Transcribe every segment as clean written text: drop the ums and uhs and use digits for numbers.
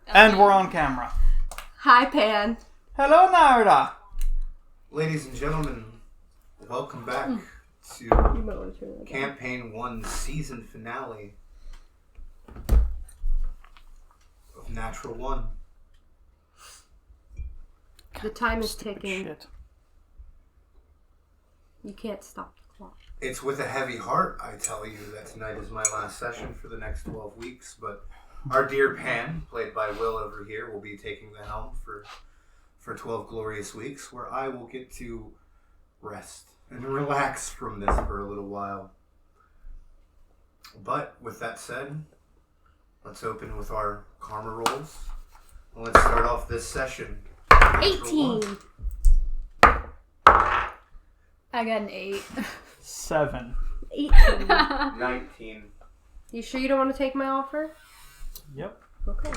And we're on camera. Hi, Pan. Hello, Nerida. Ladies and gentlemen, welcome back to Campaign 1 season finale of Natural 1. The time is ticking. Shit. You can't stop the clock. It's with a heavy heart I tell you that tonight is my last session for the next 12 weeks, but our dear Pan, played by Will over here, will be taking the helm for 12 glorious weeks, where I will get to rest and relax from this for a little while. But with that said, let's open with our karma rolls. And let's start off this session. 18. I got an 8. 7. 18. 19. You sure you don't want to take my offer? Yep. Okay.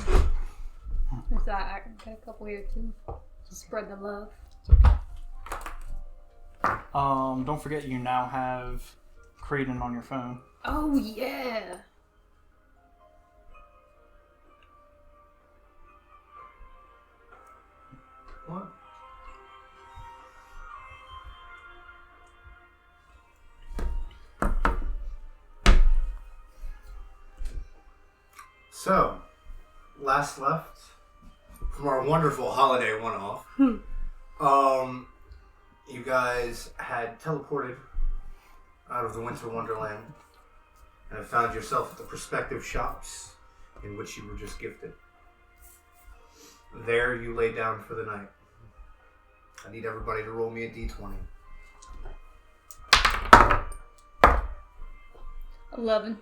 Is that I got a couple here too. To spread the love. Don't forget you now have Creedon on your phone. Oh yeah. What? So, last left from our wonderful holiday one-off, you guys had teleported out of the Winter Wonderland and have found yourself at the prospective shops in which you were just gifted. There you lay down for the night. I need everybody to roll me a d20. 11.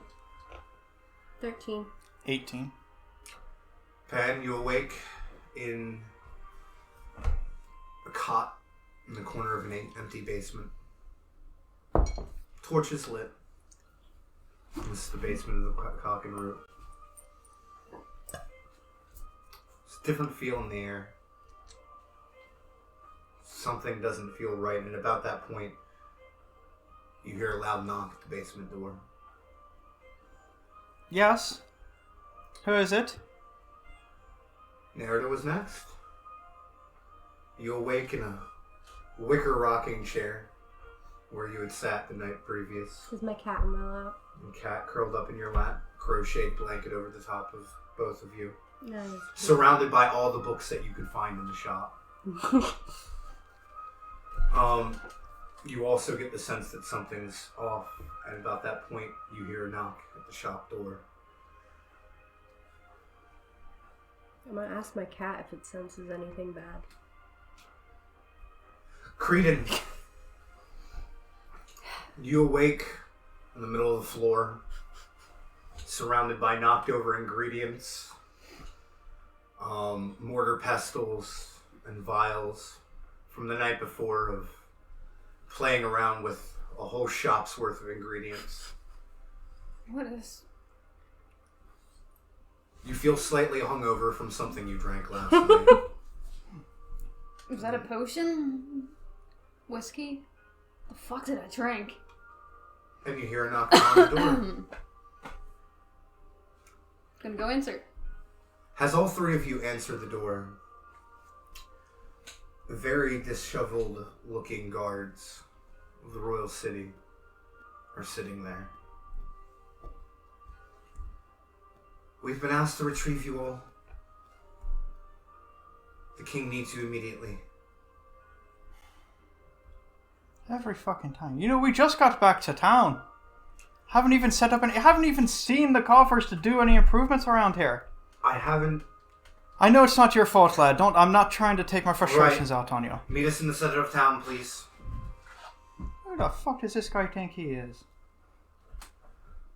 13. 18. Pan, you awake in a cot in the corner of an empty basement. Torches lit. This is the basement of the Cock and Root. It's a different feel in the air. Something doesn't feel right, and about that point, you hear a loud knock at the basement door. Yes? Who is it? Nerida was next. You awake in a wicker rocking chair where you had sat the night previous. Is my cat in my lap? And cat curled up in your lap, crocheted blanket over the top of both of you. Nice. Surrounded by all the books that you could find in the shop. You also get the sense that something's off, and about that point you hear a knock at the shop door. I'm gonna ask my cat if it senses anything bad. Creedon, you awake in the middle of the floor, surrounded by knocked over ingredients, mortar pestles and vials from the night before of playing around with a whole shop's worth of ingredients. What is? You feel slightly hungover from something you drank last night. Was that a potion? Whiskey? The fuck did I drink? And you hear a knock on the door. Gonna go answer. As all three of you answer the door, very disheveled looking guards of the royal city are sitting there. We've been asked to retrieve you all. The king needs you immediately. Every fucking time. You know, we just got back to town. Haven't even set up haven't even seen the coffers to do any improvements around here. I haven't... I know it's not your fault, lad. I'm not trying to take my frustrations out on you. Meet us in the center of town, please. Who the fuck does this guy think he is?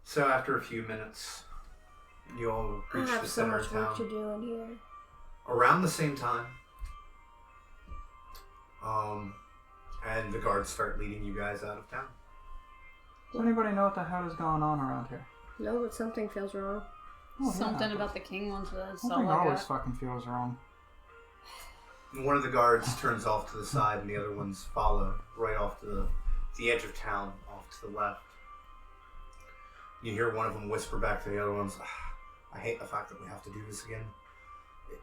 So after a few minutes, you all I reach have the so center much of work town. to do in here. Around the same time, and the guards start leading you guys out of town. Does anybody know what the hell is going on around here? No, but something feels wrong. Oh, Something about the king wants us. That's all Something I always got. fucking feels wrong. And one of the guards turns off to the side, and the other ones follow right off to the edge of town, off to the left. You hear one of them whisper back to the other ones, "I hate the fact that we have to do this again.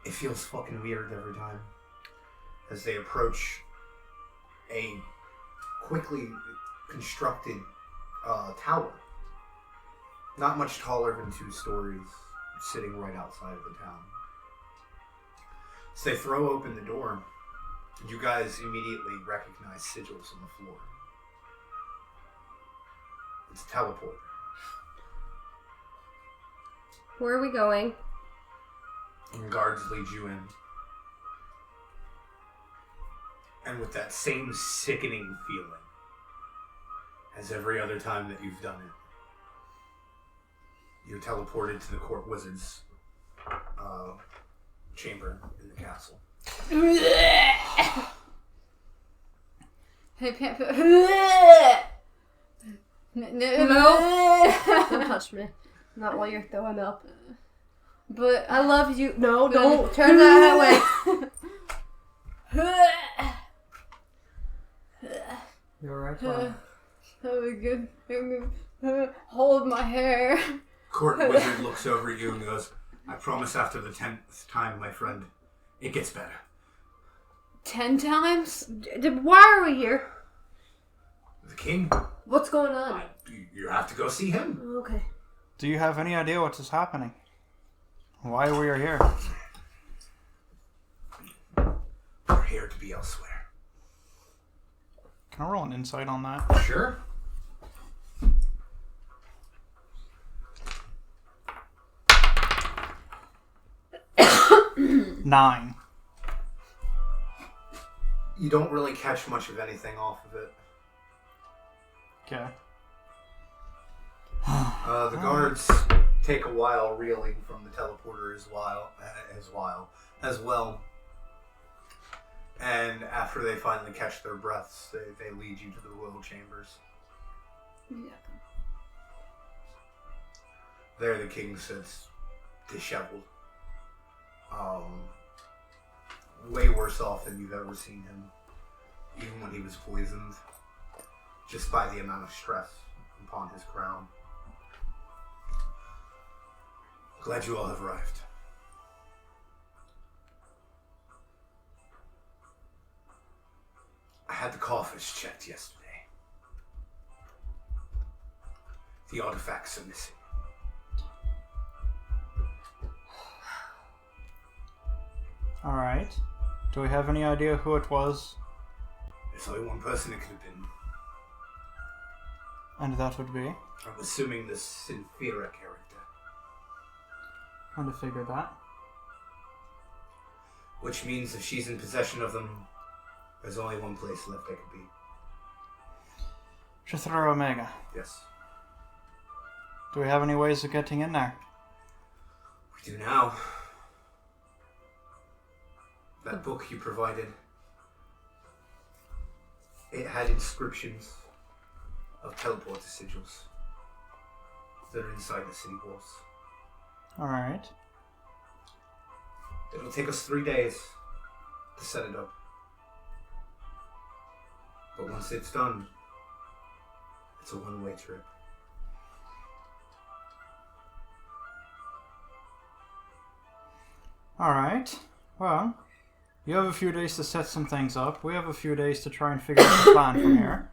It feels fucking weird every time. As they approach a quickly constructed tower. Not much taller than 2 stories, sitting right outside of the town. So they throw open the door, and you guys immediately recognize sigils on the floor. It's a teleporter. Where are we going? And guards lead you in. And with that same sickening feeling as every other time that you've done it, you're teleported to the court wizard's chamber in the castle. Hey, Pam. Don't touch me. Not while you're throwing up. But I love you. No, don't turn that way. You alright, Brian? That was good. Hold my hair. Court wizard looks over at you and goes, I promise after the 10th time, my friend, it gets better. 10 times? Why are we here? The king? What's going on? You have to go see him. Okay. Do you have any idea what is happening? Why we are here? We're here to be elsewhere. Can I roll an insight on that? Sure. Nine. You don't really catch much of anything off of it. Okay. The guards take a while reeling from the teleporter as well. And after they finally catch their breaths, they lead you to the royal chambers. Yeah. There the king sits, disheveled. Way worse off than you've ever seen him, even when he was poisoned, just by the amount of stress upon his crown. Glad you all have arrived. I had the coffers checked yesterday. The artifacts are missing. Alright. Do we have any idea who it was? There's only one person it could have been. And that would be? I'm assuming the Synthera character. Trying to figure that. Which means if she's in possession of them, there's only one place left they could be. Chithra Omega. Yes. Do we have any ways of getting in there? We do now. That book you provided, it had inscriptions of teleporter sigils that are inside the city walls. Alright. It'll take us 3 days to set it up. But once it's done, it's a one-way trip. Alright. Well, you have a few days to set some things up. We have a few days to try and figure out the plan from here.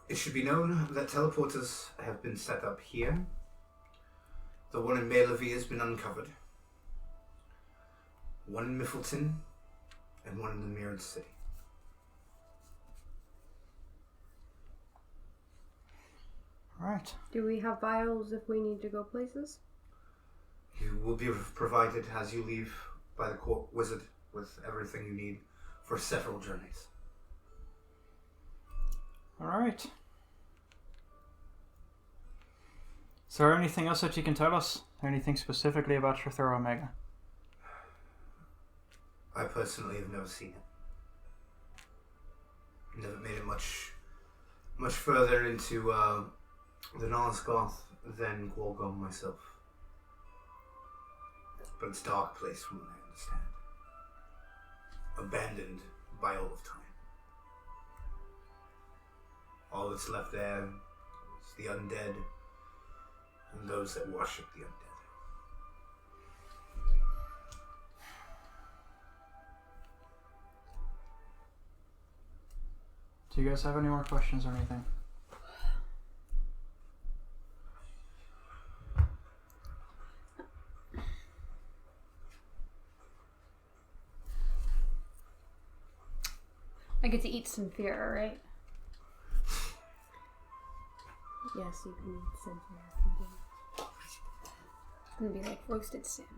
It should be known that teleporters have been set up here. The one in Mailavie has been uncovered. One in Miffleton, and one in the Mirrored City. Alright. Do we have vials if we need to go places? You will be provided as you leave by the court wizard with everything you need for several journeys. Alright. Is there anything else that you can tell us? Anything specifically about Chithra Omega? I personally have never seen it. Never made it much further into the Nosgoth than Gorgon myself. But it's a dark place from what I understand. Abandoned by all of time. All that's left there is the undead and those that worship the undead. Do you guys have any more questions or anything? I get to eat some fear, right? Yes, you can send me. It's gonna be like roasted salmon.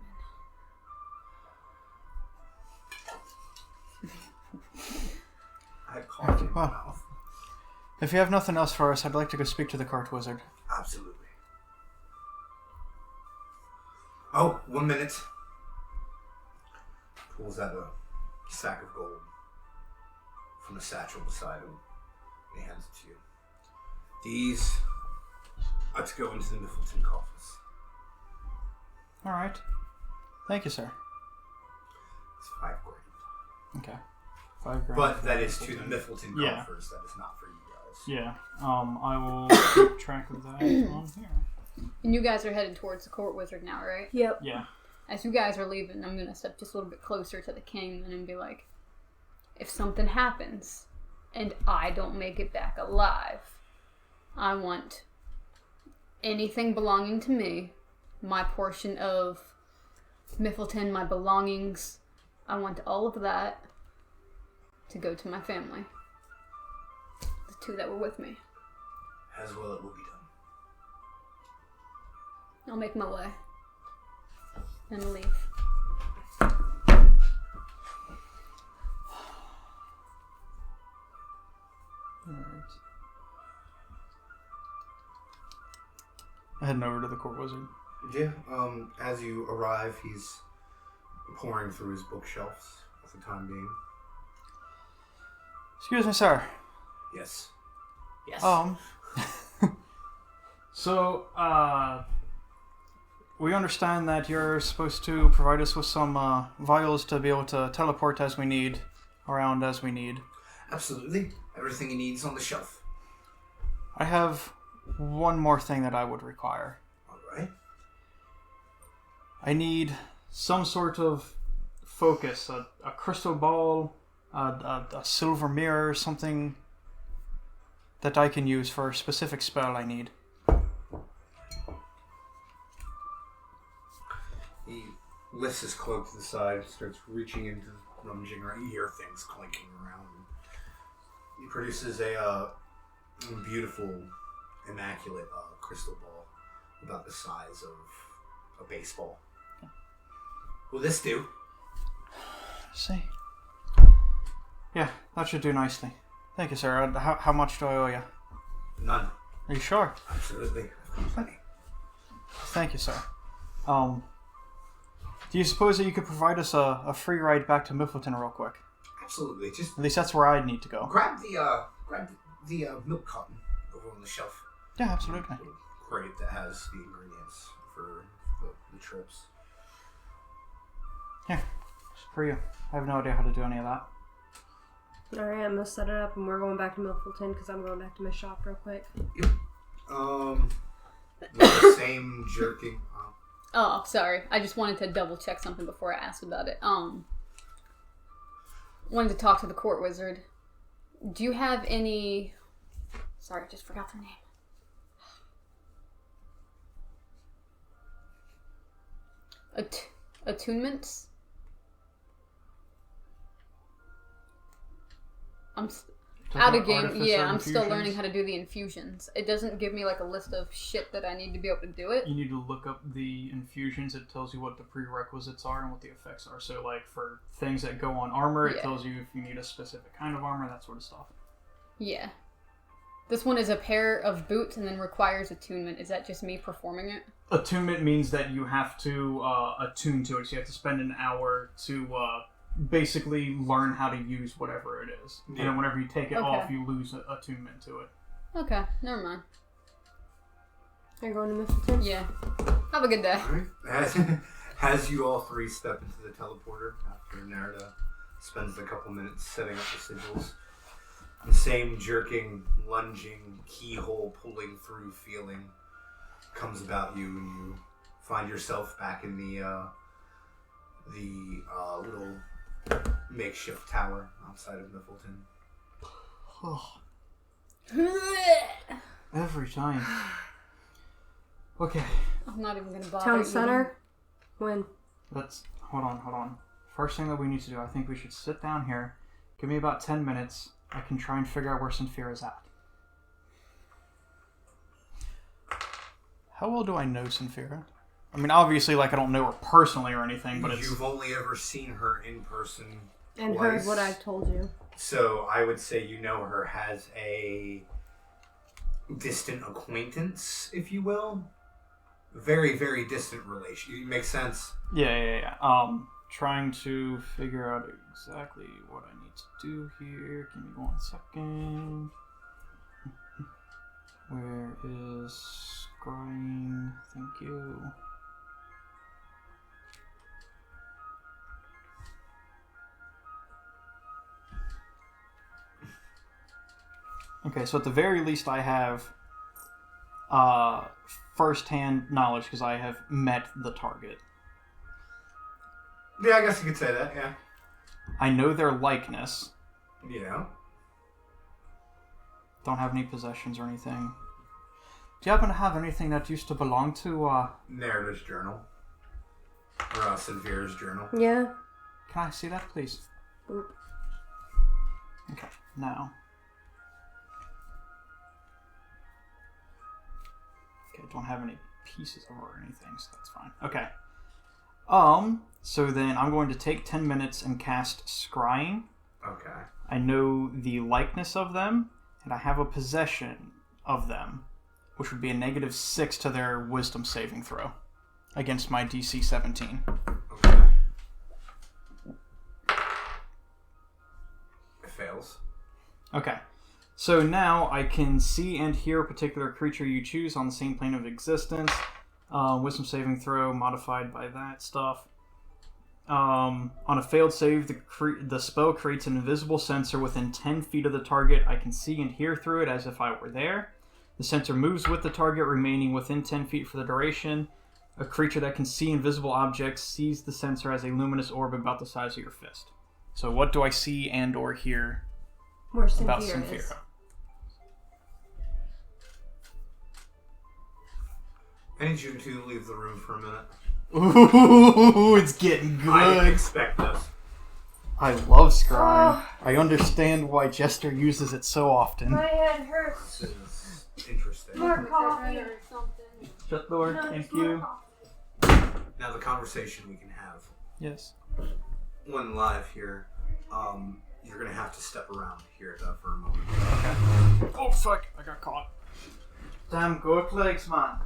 I had coffee in my Well. mouth. If you have nothing else for us, I'd like to go speak to the court wizard. Absolutely. Oh, 1 minute. Pulls out a sack of gold from a satchel beside him. And he hands it to you. These are to go into the Miffleton coffers. Alright. Thank you, sir. It's 5 grand. Okay. 5 grand. But that is to the Miffleton Yeah. coffers. That is not for you guys. Yeah. I will keep track of that on here. And you guys are headed towards the court wizard now, right? Yep. Yeah. As you guys are leaving, I'm gonna step just a little bit closer to the king and be like, if something happens and I don't make it back alive, I want anything belonging to me, my portion of Miffleton, my belongings, I want all of that to go to my family. The 2 that were with me. As well, it will be done. I'll make my way. And leave. Alright. I heading over to the court wizard. Yeah, as you arrive, he's pouring through his bookshelves for the time being. Excuse me, sir. Yes. Yes. So, we understand that you're supposed to provide us with some vials to be able to teleport as we need, around as we need. Absolutely. Everything he needs on the shelf. I have one more thing that I would require. Alright. I need some sort of focus, a crystal ball, a silver mirror, something that I can use for a specific spell I need. He lifts his cloak to the side, starts reaching into, rummaging around. You hear things clinking around. He produces a beautiful, immaculate crystal ball about the size of a baseball. Will this do? See? Yeah, that should do nicely. Thank you, sir. How much do I owe you? None. Are you sure? Absolutely. Plenty. Thank you, sir. Do you suppose that you could provide us a free ride back to Miffleton real quick? Absolutely. Just At least that's where I'd need to go. grab the milk carton over on the shelf. Yeah, absolutely. Crate that has the ingredients for the trips. Here, just for you. I have no idea how to do any of that. Alright, I'm gonna set it up and we're going back to Miffleton because I'm going back to my shop real quick. With the same jerking. Oh, sorry. I just wanted to double check something before I asked about it. Wanted to talk to the court wizard. Do you have any... Sorry, I just forgot their name. Attunements? I'm out of game. Yeah, I'm still learning how to do the infusions. It doesn't give me like a list of shit that I need to be able to do it. You need to look up the infusions. It tells you what the prerequisites are and what the effects are. So, like, for things that go on armor, it tells you if you need a specific kind of armor, that sort of stuff. Yeah. This one is a pair of boots and then requires attunement. Is that just me performing it? Attunement means that you have to attune to it. So you have to spend an hour to basically learn how to use whatever it is. Yeah. And then whenever you take it off, you lose attunement to it. Okay, never mind. Are you going to Miffleton? Yeah. Have a good day. Alright. As you all three step into the teleporter after Nerida spends a couple minutes setting up the sigils, the same jerking, lunging, keyhole pulling through feeling comes about you, and you find yourself back in the little makeshift tower outside of Miffleton. Every time. Okay. I'm not even gonna bother. Town center? When? Hold on. First thing that we need to do, I think we should sit down here. Give me about 10 minutes. I can try and figure out where Sinfira is at. How well do I know Sinfira? I mean, obviously, like, I don't know her personally or anything, but You've only ever seen her in person And twice. heard what I've told you. So I would say you know her as a distant acquaintance, if you will. Very, very distant relation. Makes sense? Yeah. Trying to figure out exactly what I need to do here. Give me 1 second. Where is scrying? Thank you. Okay, so at the very least I have first-hand knowledge because I have met the target. Yeah, I guess you could say that, yeah. I know their likeness. Yeah. Don't have any possessions or anything. Do you happen to have anything that used to belong to, Nerida's journal. Or Sinfira's journal. Yeah. Can I see that, please? Boop. Okay, now. Okay, don't have any pieces of her or anything, so that's fine. Okay. So then I'm going to take 10 minutes and cast Scrying. Okay. I know the likeness of them, and I have a possession of them, which would be a -6 to their wisdom saving throw against my DC 17. Okay. It fails. Okay. So now I can see and hear a particular creature you choose on the same plane of existence. Wisdom saving throw modified by that stuff. On a failed save, the spell creates an invisible sensor within 10 feet of the target. I can see and hear through it as if I were there. The sensor moves with the target, remaining within 10 feet for the duration. A creature that can see invisible objects sees the sensor as a luminous orb about the size of your fist. So what do I see and or hear Where about Sinfira is. Sinfira? I need you to leave the room for a minute. Ooh, it's getting I didn't good. expect this. I love scrying. I understand why Jester uses it so often. My head hurts. This is interesting. More coffee. Shut the door. Thank you. Now the conversation we can have. Yes. When live here, you're gonna have to step around here for a moment. Okay. Oh fuck! I got caught. Damn goat legs, man.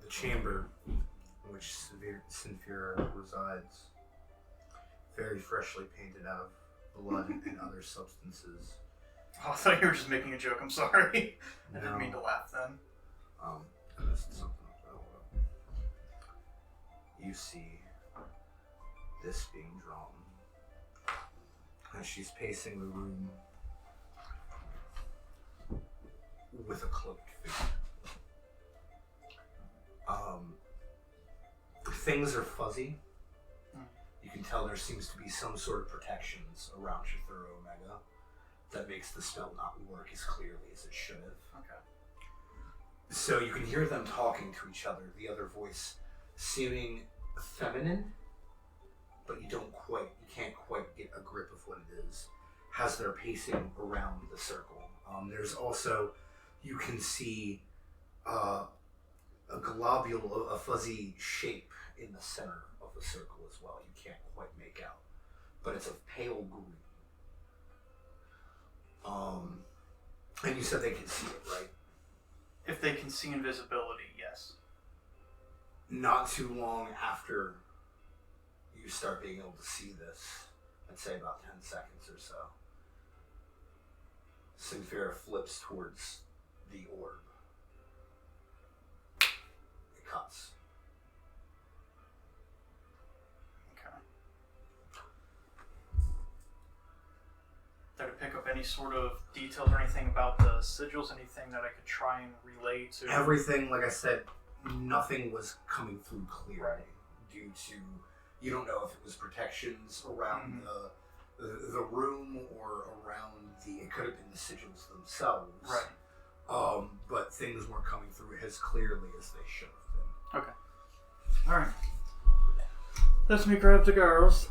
The chamber in which Sinfira resides, very freshly painted out of blood and other substances. Oh, I thought you were just making a joke. I'm sorry. I No. didn't mean to laugh then. I missed something. You see this being drawn as she's pacing the room with a cloaked figure. Things are fuzzy. You can tell there seems to be some sort of protections around Chithura Omega that makes the spell not work as clearly as it should have. Okay. So you can hear them talking to each other, the other voice seeming feminine, but you can't quite get a grip of what it is as they're pacing around the circle. There's also, you can see a globule, a fuzzy shape in the center of the circle as well. You can't quite make out, but it's a pale green. And you said they can see it, right? If they can see invisibility, yes. Not too long after you start being able to see this, I'd say about 10 seconds or so, Sinfira flips towards the orb. It cuts. Okay. Did I pick up any sort of details or anything about the sigils? Anything that I could try and relay to? Everything, like I said, nothing was coming through clearly due to You don't know if it was protections around the room or around it could have been the sigils themselves. Right. But things weren't coming through as clearly as they should have been. Okay. All right. Let me grab the girls.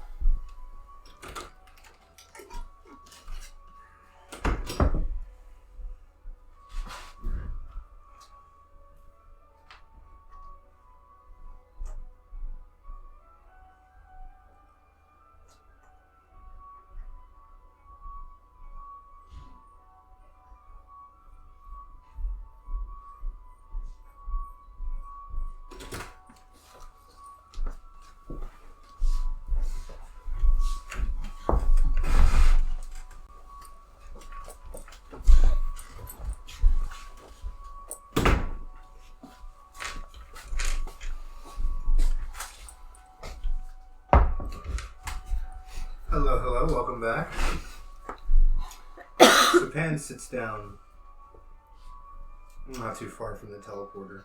Hello, welcome back. So Pan sits down not too far from the teleporter.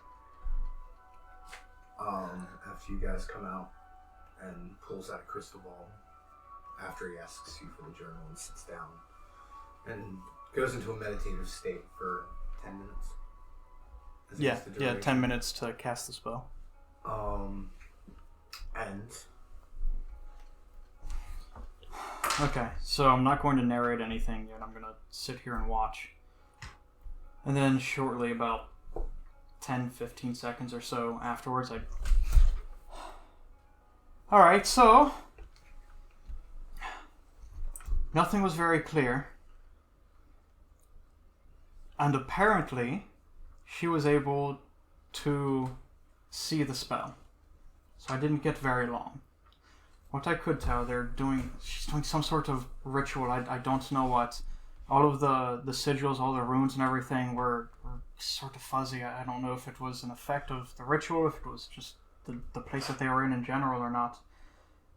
After you guys come out and pulls out a crystal ball after he asks you for the journal and sits down and goes into a meditative state for 10 minutes. Yeah, 10 minutes to cast the spell. And okay, so I'm not going to narrate anything yet. I'm going to sit here and watch. And then shortly, about 10, 15 seconds or so afterwards, Alright, so nothing was very clear. And apparently, she was able to see the spell. So I didn't get very long. What I could tell, she's doing some sort of ritual. I don't know what. All of the sigils, all the runes and everything were sort of fuzzy. I don't know if it was an effect of the ritual, if it was just the place that they were in general or not.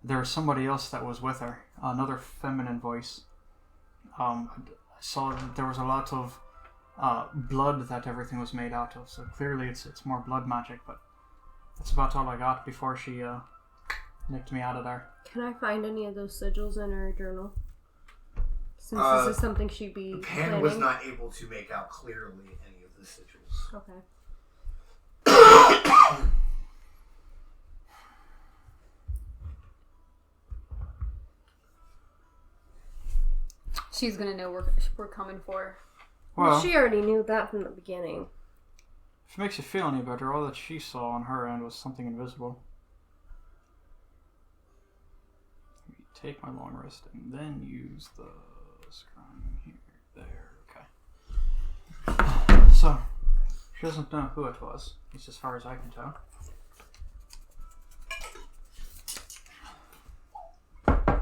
There was somebody else that was with her, another feminine voice. I saw that there was a lot of blood that everything was made out of, so clearly it's more blood magic, but that's about all I got before she nicked me out of there. Can I find any of those sigils in her journal? Since this is something she'd be Pan planning. was not able to make out clearly any of the sigils. Okay. She's gonna know we're coming for her. Well, she already knew that from the beginning. If it makes you feel any better, all that she saw on her end was something invisible. Take my long rest and then use the scrying here. There, okay. So, she doesn't know who it was, at least as far as I can tell. Okay.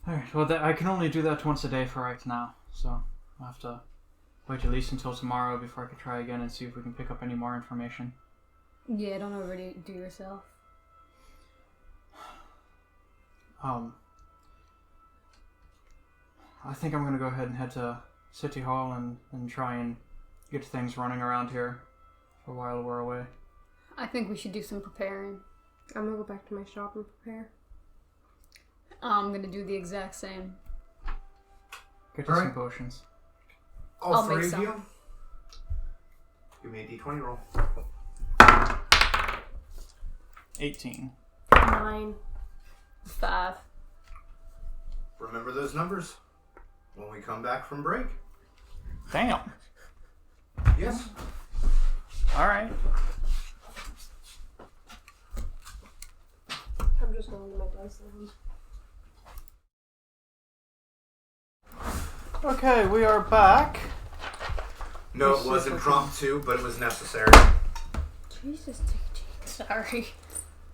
Alright, well, I can only do that once a day for right now, so I'll have to wait at least until tomorrow before I can try again and see if we can pick up any more information. Yeah, don't overdo yourself. I think I'm going to go ahead and head to City Hall and try and get things running around here for a while we're away. I think we should do some preparing. I'm going to go back to my shop and prepare. I'm going to do the exact same. Get you some potions. All I'll three make of some. you? Give me a d20 roll. 18. 9. 5. Remember those numbers when we come back from break? Damn. Yes. Alright. I'm just going to my dice lounge. Okay, we are back. No, it was impromptu, but it was necessary. Jesus, Sorry.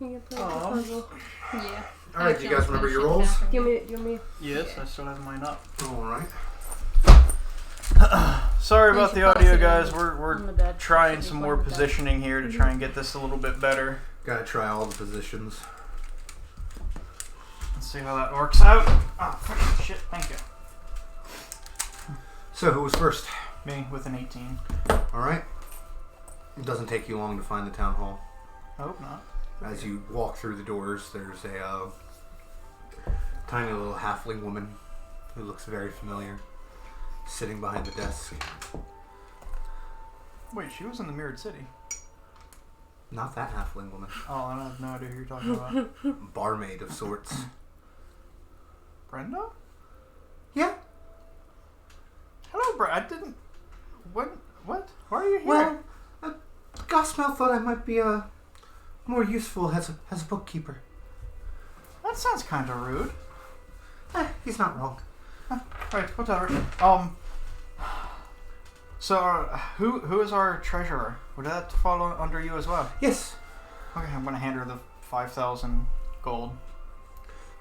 you can play the puzzle. Yeah. Alright, do you guys remember your rolls? Do you want me? Yes, I still have mine up. Alright. Sorry about the audio, guys. on We're the bed. trying Should be some fine more with that. positioning here to try and get this a little bit better. Gotta try all the positions. Let's see how that works out. Oh, freaking shit. Thank you. So, who was first? Me with an 18. Alright. It doesn't take you long to find the town hall. I hope not. As you walk through the doors, there's a tiny little halfling woman who looks very familiar, sitting behind the desk. Wait, she was in the Mirrored City. Not that halfling woman. Oh, I have no idea who you're talking about. Barmaid of sorts. Brenda? Yeah. Hello, Brenda. I didn't... What? Why are you here? Well, Gosmel thought I might be more useful as a bookkeeper. That sounds kind of rude. He's not wrong. Right, whatever. So, who is our treasurer? Would that fall under you as well? Yes. Okay, I'm gonna hand her the 5,000 gold.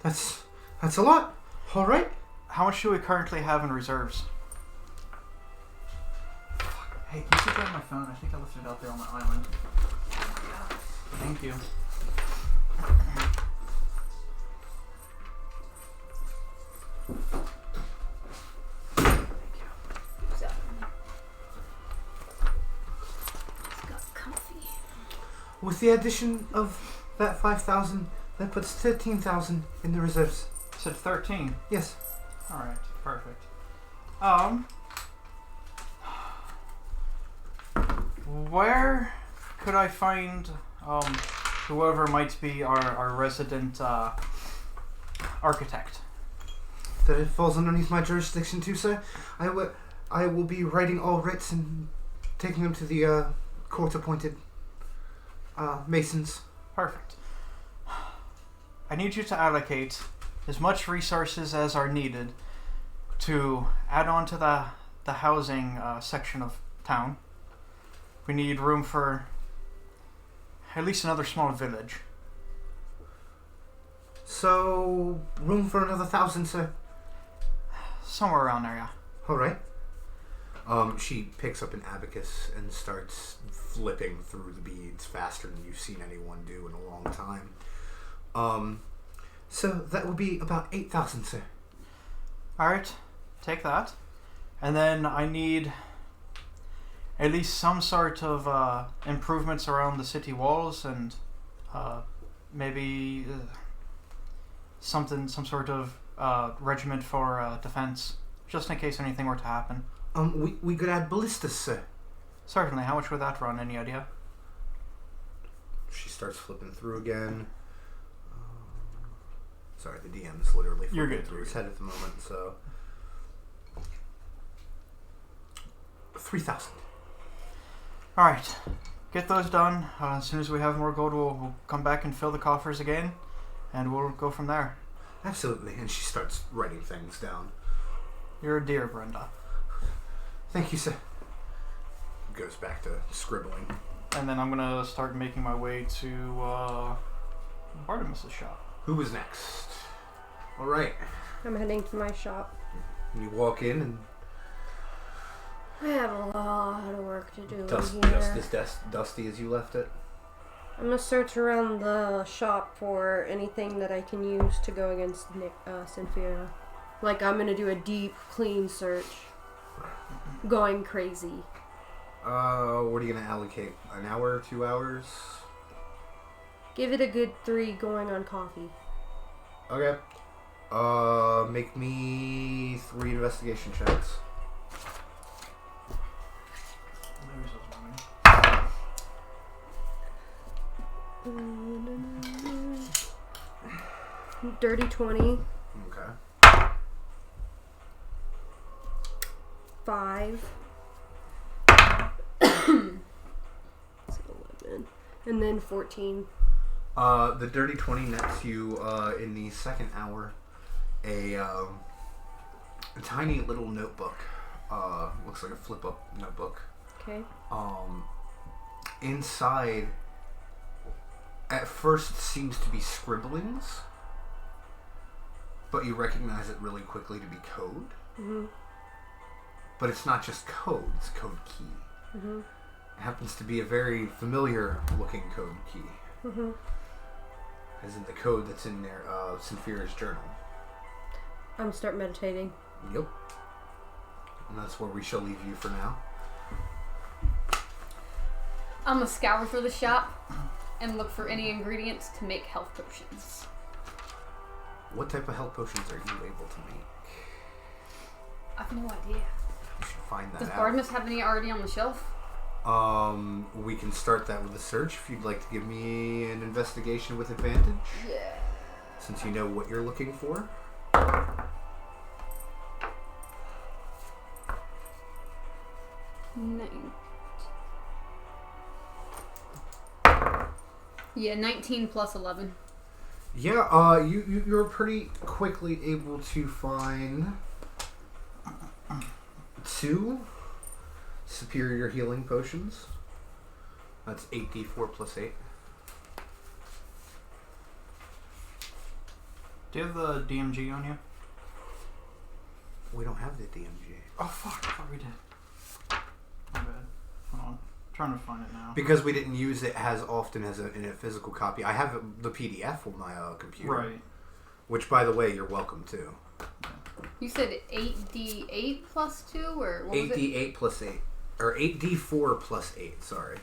That's a lot. All right. How much do we currently have in reserves? Hey, can you grab my phone? I think I left it out there on the island. Thank you. With the addition of that 5,000, that puts 13,000 in the reserves. You said 13. Yes. Alright, perfect. Where could I find whoever might be our resident architect? That it falls underneath my jurisdiction too, sir. I will be writing all writs and taking them to the court-appointed masons. Perfect. I need you to allocate as much resources as are needed to add on to the housing section of town. We need room for at least another small village. So, room for another 1,000, sir? Somewhere around there, yeah. Alright. She picks up an abacus and starts flipping through the beads faster than you've seen anyone do in a long time. So that would be about 8,000, sir. Alright, take that. And then I need at least some sort of improvements around the city walls and maybe some sort of regiment for defense, just in case anything were to happen. We could add ballistas, sir. Certainly. How much would that run? Any idea? She starts flipping through again. Sorry, the DM's literally flipping through his head at the moment, so... 3,000. Alright. Get those done. As soon as we have more gold, we'll come back and fill the coffers again, and we'll go from there. Absolutely, and she starts writing things down. You're a dear, Brenda. Thank you, sir. Goes back to scribbling. And then I'm gonna start making my way to Bartimus's shop. Who was next? Alright. I'm heading to my shop. And you walk in and... I have a lot of work to do Dust here. is dusty as you left it. I'm gonna search around the shop for anything that I can use to go against Cynthia. Like, I'm gonna do a deep, clean search. Going crazy. What are you gonna allocate? An hour, 2 hours? Give it a good 3 going on coffee. Okay. Make me 3 investigation checks. 20. Okay. 5. 11. And then 14. The dirty 20 nets you in the second hour a tiny little notebook. Looks like a flip-up notebook. Okay. Inside, at first, seems to be scribblings, but you recognize it really quickly to be code. Mm-hmm. But it's not just code; it's code key. Mm-hmm. It happens to be a very familiar-looking code key. Mm-hmm. As in the code that's in there, Cynthira's journal. I'm gonna start meditating. Yep. And that's where we shall leave you for now. I'm gonna scour through the shop. and look for any ingredients to make health potions. What type of health potions are you able to make? I have no idea. You should find that Does out. Barnabas have any already on the shelf? We can start that with a search if you'd like to give me an investigation with advantage. Yeah. Since you know what you're looking for. Yeah, 19 plus 11. Yeah, you're pretty quickly able to find 2 superior healing potions. That's 8d4 plus 8. Do you have the DMG on you? We don't have the DMG. Oh fuck! I thought we did. My bad. Hold on. I'm trying to find it now. Because we didn't use it as often as in a physical copy. I have the PDF on my computer. Right. Which, by the way, you're welcome to. You said 8d8 plus 2, or what was it? 8d8 plus 8. Or 8d4 plus 8, sorry.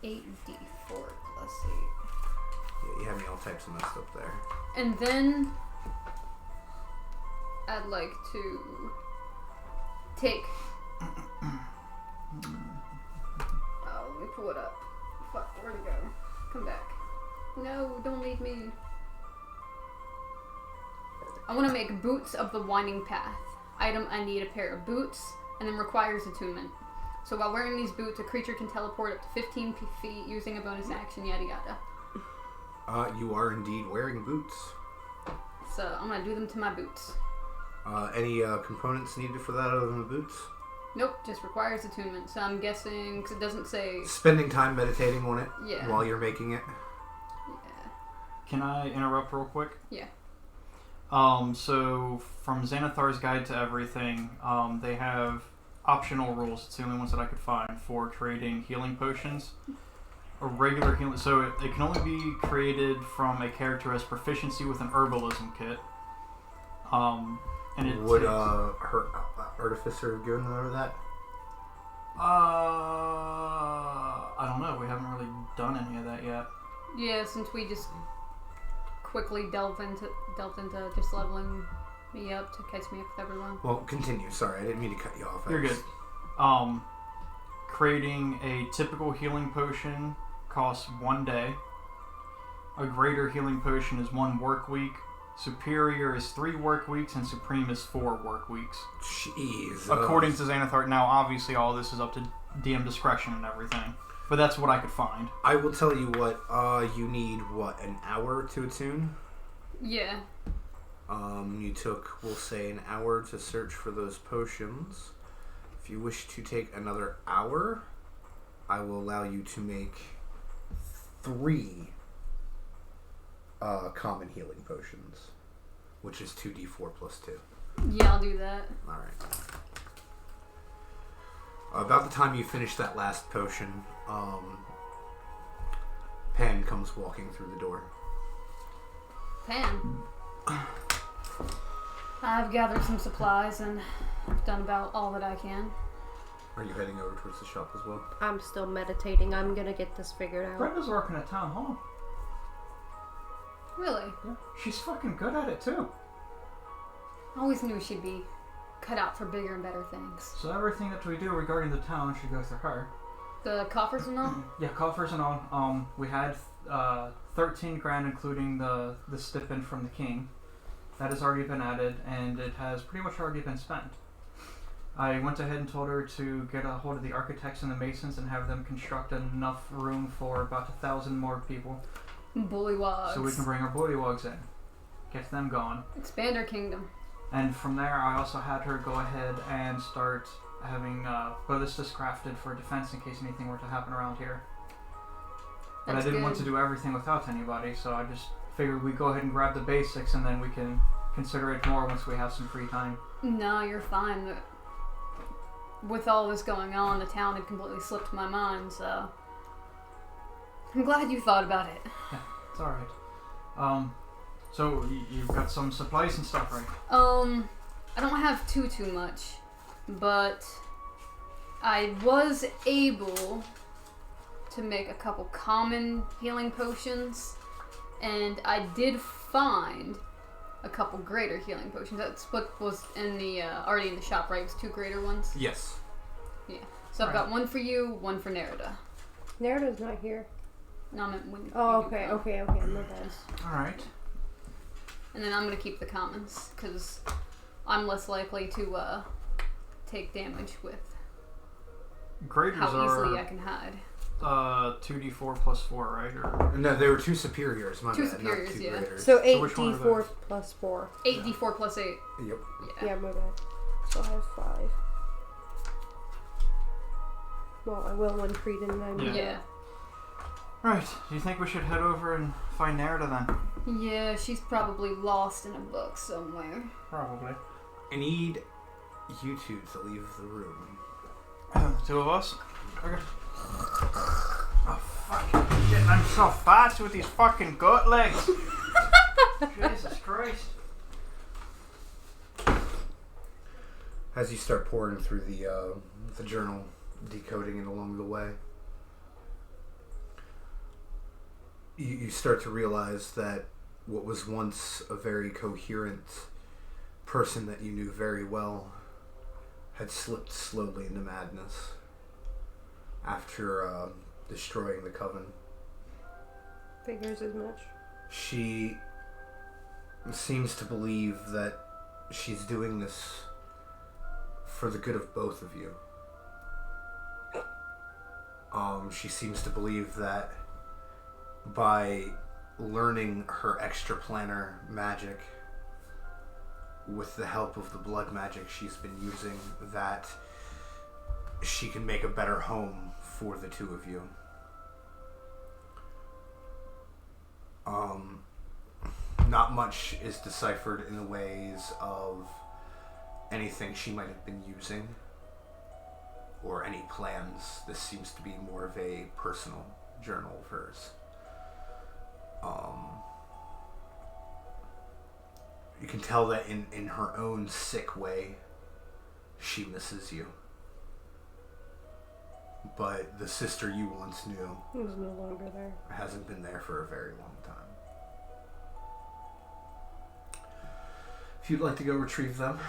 8d4 plus 8. Yeah, you have me all types of messed up there. And then I'd like to take. Oh, let me pull it up. Fuck, where'd it go? Come back. No, don't leave me. I want to make boots of the winding path. Item, I need a pair of boots, and then requires attunement. So while wearing these boots, a creature can teleport up to 15 feet using a bonus action, yada yada. You are indeed wearing boots. So I'm going to do them to my boots. Any components needed for that other than the boots? Nope, just requires attunement. So I'm guessing, because it doesn't say... Spending time meditating on it Yeah. while you're making it. Yeah. Can I interrupt real quick? Yeah. So from Xanathar's Guide to Everything, they have optional rules. It's the only ones that I could find for creating healing potions. A regular healing, so it can only be created from a character who has proficiency with an herbalism kit. And it Would takes, her artificer have given her that? I don't know. We haven't really done any of that yet. Yeah, since we just quickly delved into just leveling me up to catch me up with everyone. Well, continue. Sorry, I didn't mean to cut you off. You're good. Creating a typical healing potion costs 1 day. A greater healing potion is 1 work week. Superior is 3 work weeks, and supreme is 4 work weeks. Jeez. According to Xanathar. Now, obviously, all this is up to DM discretion and everything, but that's what I could find. I will tell you what. You need an hour to attune? Yeah. You took, we'll say, an hour to search for those potions. If you wish to take another hour, I will allow you to make 3 common healing potions, which is 2d4 plus 2. Yeah, I'll do that. Alright. About the time you finish that last potion, Pan comes walking through the door. Pan. I've gathered some supplies and I've done about all that I can. Are you heading over towards the shop as well? I'm still meditating. I'm gonna get this figured out. Brenda's working at town hall. Really? Yeah. She's fucking good at it too. I always knew she'd be cut out for bigger and better things. So everything that we do regarding the town should go through her. The coffers and all? Yeah, coffers and all. We had 13 grand, including the stipend from the king. That has already been added, and it has pretty much already been spent. I went ahead and told her to get a hold of the architects and the masons and have them construct enough room for about 1,000 more people. Bullywogs. So we can bring our bullywogs in. Get them going. Expand our kingdom. And from there, I also had her go ahead and start having ballistas crafted for defense in case anything were to happen around here. But That's I didn't good. want to do everything without anybody, so I just figured we'd go ahead and grab the basics and then we can consider it more once we have some free time. No, you're fine. With all this going on, the town had completely slipped my mind, so I'm glad you thought about it. Yeah, it's alright. So you've got some supplies and stuff, right? I don't have too much, but I was able to make a couple common healing potions, and I did find a couple greater healing potions. That's what was in the already in the shop, right? It was 2 greater ones. Yes. Yeah. So I've got one for you, one for Nerida. Nerida's not here. No, I meant when. Oh, you do okay, come. okay, my bad. Alright. And then I'm gonna keep the commons because I'm less likely to take damage with Graders how easily I are can hide. 2d4 plus 4, right? Or No, there were 2 superiors. My 2 bad, superiors, not 2 yeah. graders. So So which one are 8d4 those? plus 4. 8d4 plus 8. Yep. Yeah, my bad. So I have 5. Well, I will when Creed and I meet. Yeah. Right. Do you think we should head over and find Nerida then? Yeah, she's probably lost in a book somewhere. Probably. I need you two to leave the room. 2 of us? Okay. Oh, fucking shit. I'm so fast with these fucking gut legs. Jesus Christ. As you start pouring through the journal, decoding it along the way, you start to realize that what was once a very coherent person that you knew very well had slipped slowly into madness after destroying the coven. Figures as much. She seems to believe that she's doing this for the good of both of you. She seems to believe that by learning her extraplanar magic with the help of the blood magic she's been using, that she can make a better home for the 2 of you. Not much is deciphered in the ways of anything she might have been using or any plans. This seems to be more of a personal journal of hers. You can tell that in her own sick way, she misses you. But the sister you once knew Who's no longer there. hasn't been there for a very long time. If you'd like to go retrieve them.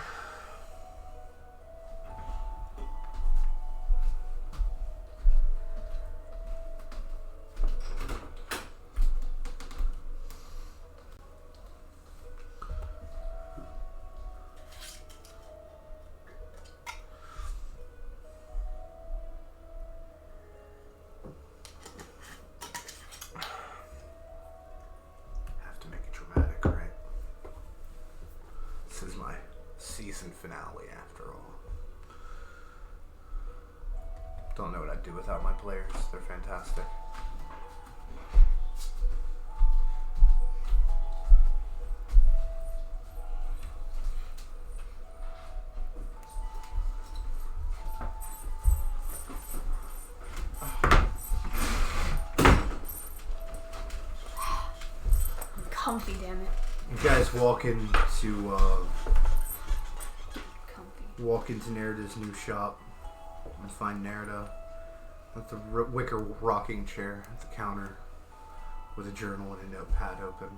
Have to make it dramatic, right? This is my season finale after all. Don't know what I'd do without my players. They're fantastic. I'm comfy, damn it. You guys walk into Comfy. Nerida's new shop and find Nerida with the wicker rocking chair at the counter with a journal and a notepad open.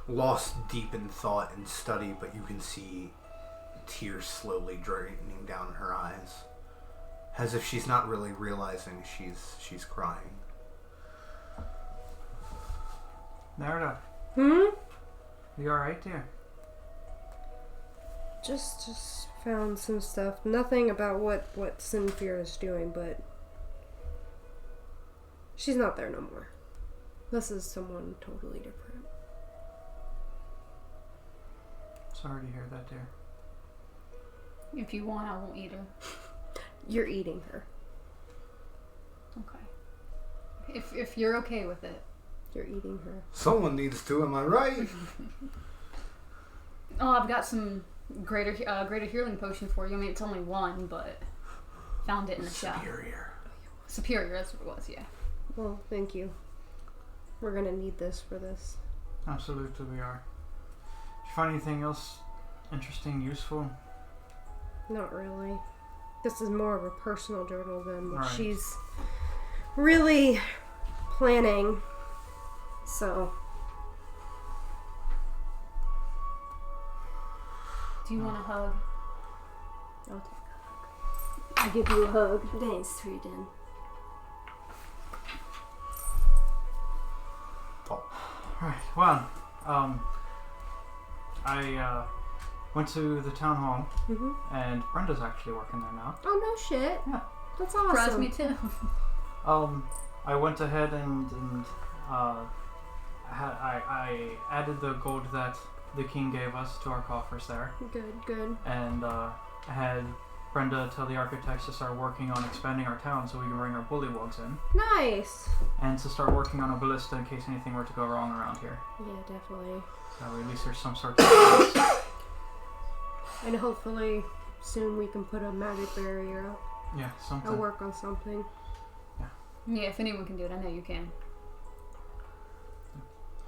Lost deep in thought and study, but you can see tears slowly draining down her eyes, as if she's not really realizing she's crying. Nerida, Hmm? you alright there? Just found some stuff. Nothing about what Sinfir is doing, but she's not there no more. This is someone totally different. Sorry to hear that, dear. If you want, I won't eat her. You're eating her. Okay. If you're okay with it. You're eating her. Someone needs to, am I right? Oh, I've got some greater healing potion for you. I mean, it's only 1, but found it in the shop. Superior, that's what it was, yeah. Well, thank you. We're gonna need this for this. Absolutely, we are. Did you find anything else interesting, useful? Not really. This is more of a personal journal than what Right. she's really planning. So, Do you want a hug? I'll take I give you a hug. it. Thanks, Sweden. Right. Well, I went to the town hall, and Brenda's actually working there now. Oh, no shit. Yeah. That's Surprised awesome. me too. I went ahead and I added the gold that the king gave us to our coffers there, Good. and I had Brenda tell the architects to start working on expanding our town so we can bring our bullywugs in, Nice. and to start working on a ballista in case anything were to go wrong around here. Yeah, definitely. So at least there's some sort of defense. And hopefully soon we can put a magic barrier up. Yeah, something. I'll work on something. Yeah, if anyone can do it, I know you can.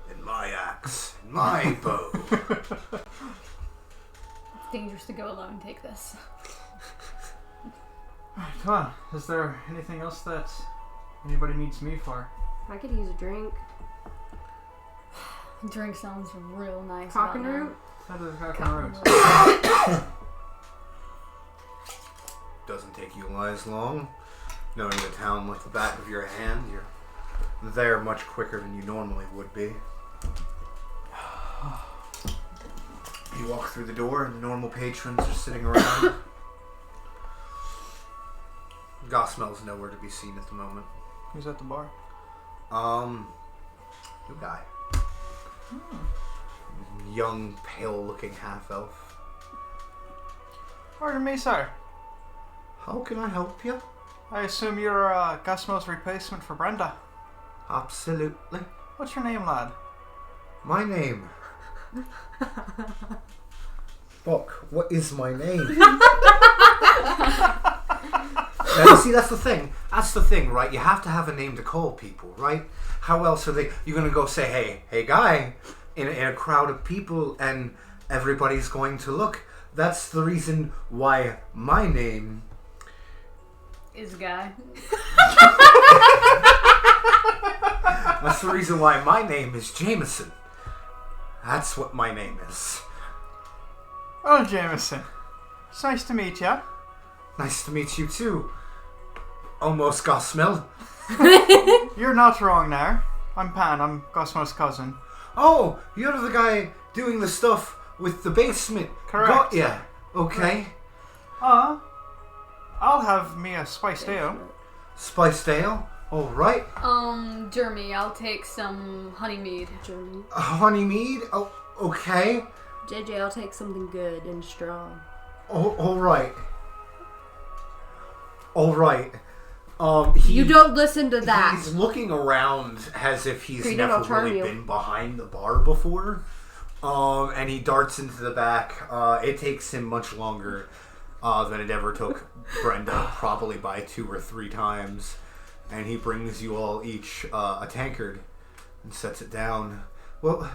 And my axe, and my bow. It's dangerous to go alone and take this. Right, come on. Is there anything else that anybody needs me for? I could use a drink. Drink sounds real nice. Cock and about root? That is cock now. and root. Doesn't take you as long. Knowing the town like the back of your hand, you're there much quicker than you normally would be. You walk through the door and the normal patrons are sitting around. Gosmel's nowhere to be seen at the moment. Who's at the bar? New guy. Young, pale-looking half-elf. Pardon me, sir. How can I help you? I assume you're Gusmo's replacement for Brenda. Absolutely. What's your name, lad? My name. Fuck, what is my name? Now, see, that's the thing. That's the thing, right? You have to have a name to call people, right? How else are you're going to go say, hey guy, in a crowd of people and everybody's going to look. That's the reason why my name Is guy. That's the reason why my name is Jameson. That's what my name is. Well, Jameson, it's nice to meet you. Nice to meet you too. Almost Gosmel. You're not wrong there. I'm Pan, I'm Gosmo's cousin. Oh, you're the guy doing the stuff with the basement. Correct. Got ya. Okay. I'll have me a spiced ale. Spiced ale. All right. Jeremy, I'll take some honey mead. German. Honey mead. Oh, okay. JJ, I'll take something good and strong. Oh, all right. All right. You don't listen to that. He's looking around as if he's Creed, never I'll charm really you. been behind the bar before. And he darts into the back. It takes him much longer than it ever took Brenda, probably by 2 or 3 times. And he brings you all each a tankard and sets it down. Well,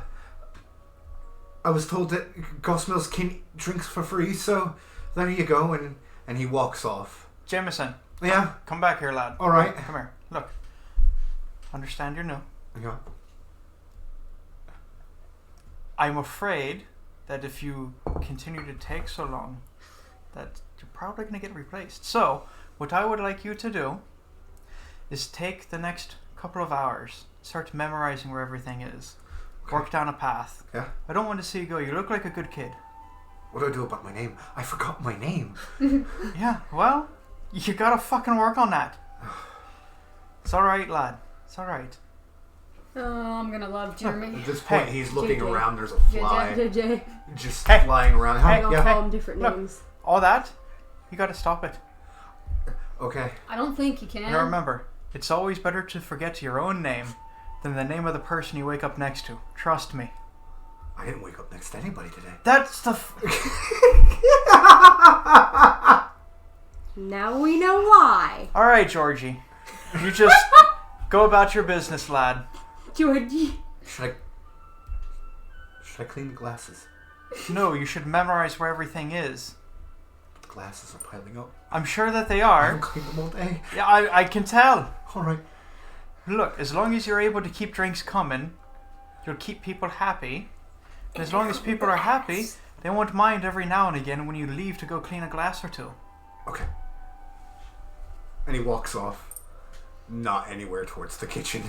I was told that Gosmel's can drinks for free, so there you go. And he walks off. Jameson, Yeah. come back here, lad. All right. Come here. Look. Understand you're new. Yeah. I'm afraid that if you continue to take so long, that you're probably going to get replaced. So, what I would like you to do is take the next couple of hours, start memorizing where everything is, work down a path. Yeah. I don't want to see you go. You look like a good kid. What do I do about my name? I forgot my name. Yeah, well, you gotta fucking work on that. It's alright, lad. It's alright. I'm gonna love Jeremy. At this point, Hey, he's looking JJ. around. There's a fly JJ. just Hey. flying around. Hey. I'll Yeah. call them different Look. names. All that, you gotta stop it. Okay. I don't think you can. Now remember, it's always better to forget your own name than the name of the person you wake up next to. Trust me. I didn't wake up next to anybody today. That's the Now we know why. Alright, Georgie. You just go about your business, lad. Georgie. Should I clean the glasses? No, you should memorize where everything is. The glasses are piling up. I'm sure that they I are. haven't cleaned them all day. Yeah, I can tell. All right. Look, as long as you're able to keep drinks coming, you'll keep people happy. And as long as people are happy, they won't mind every now and again when you leave to go clean a glass or two. Okay. And he walks off, not anywhere towards the kitchen.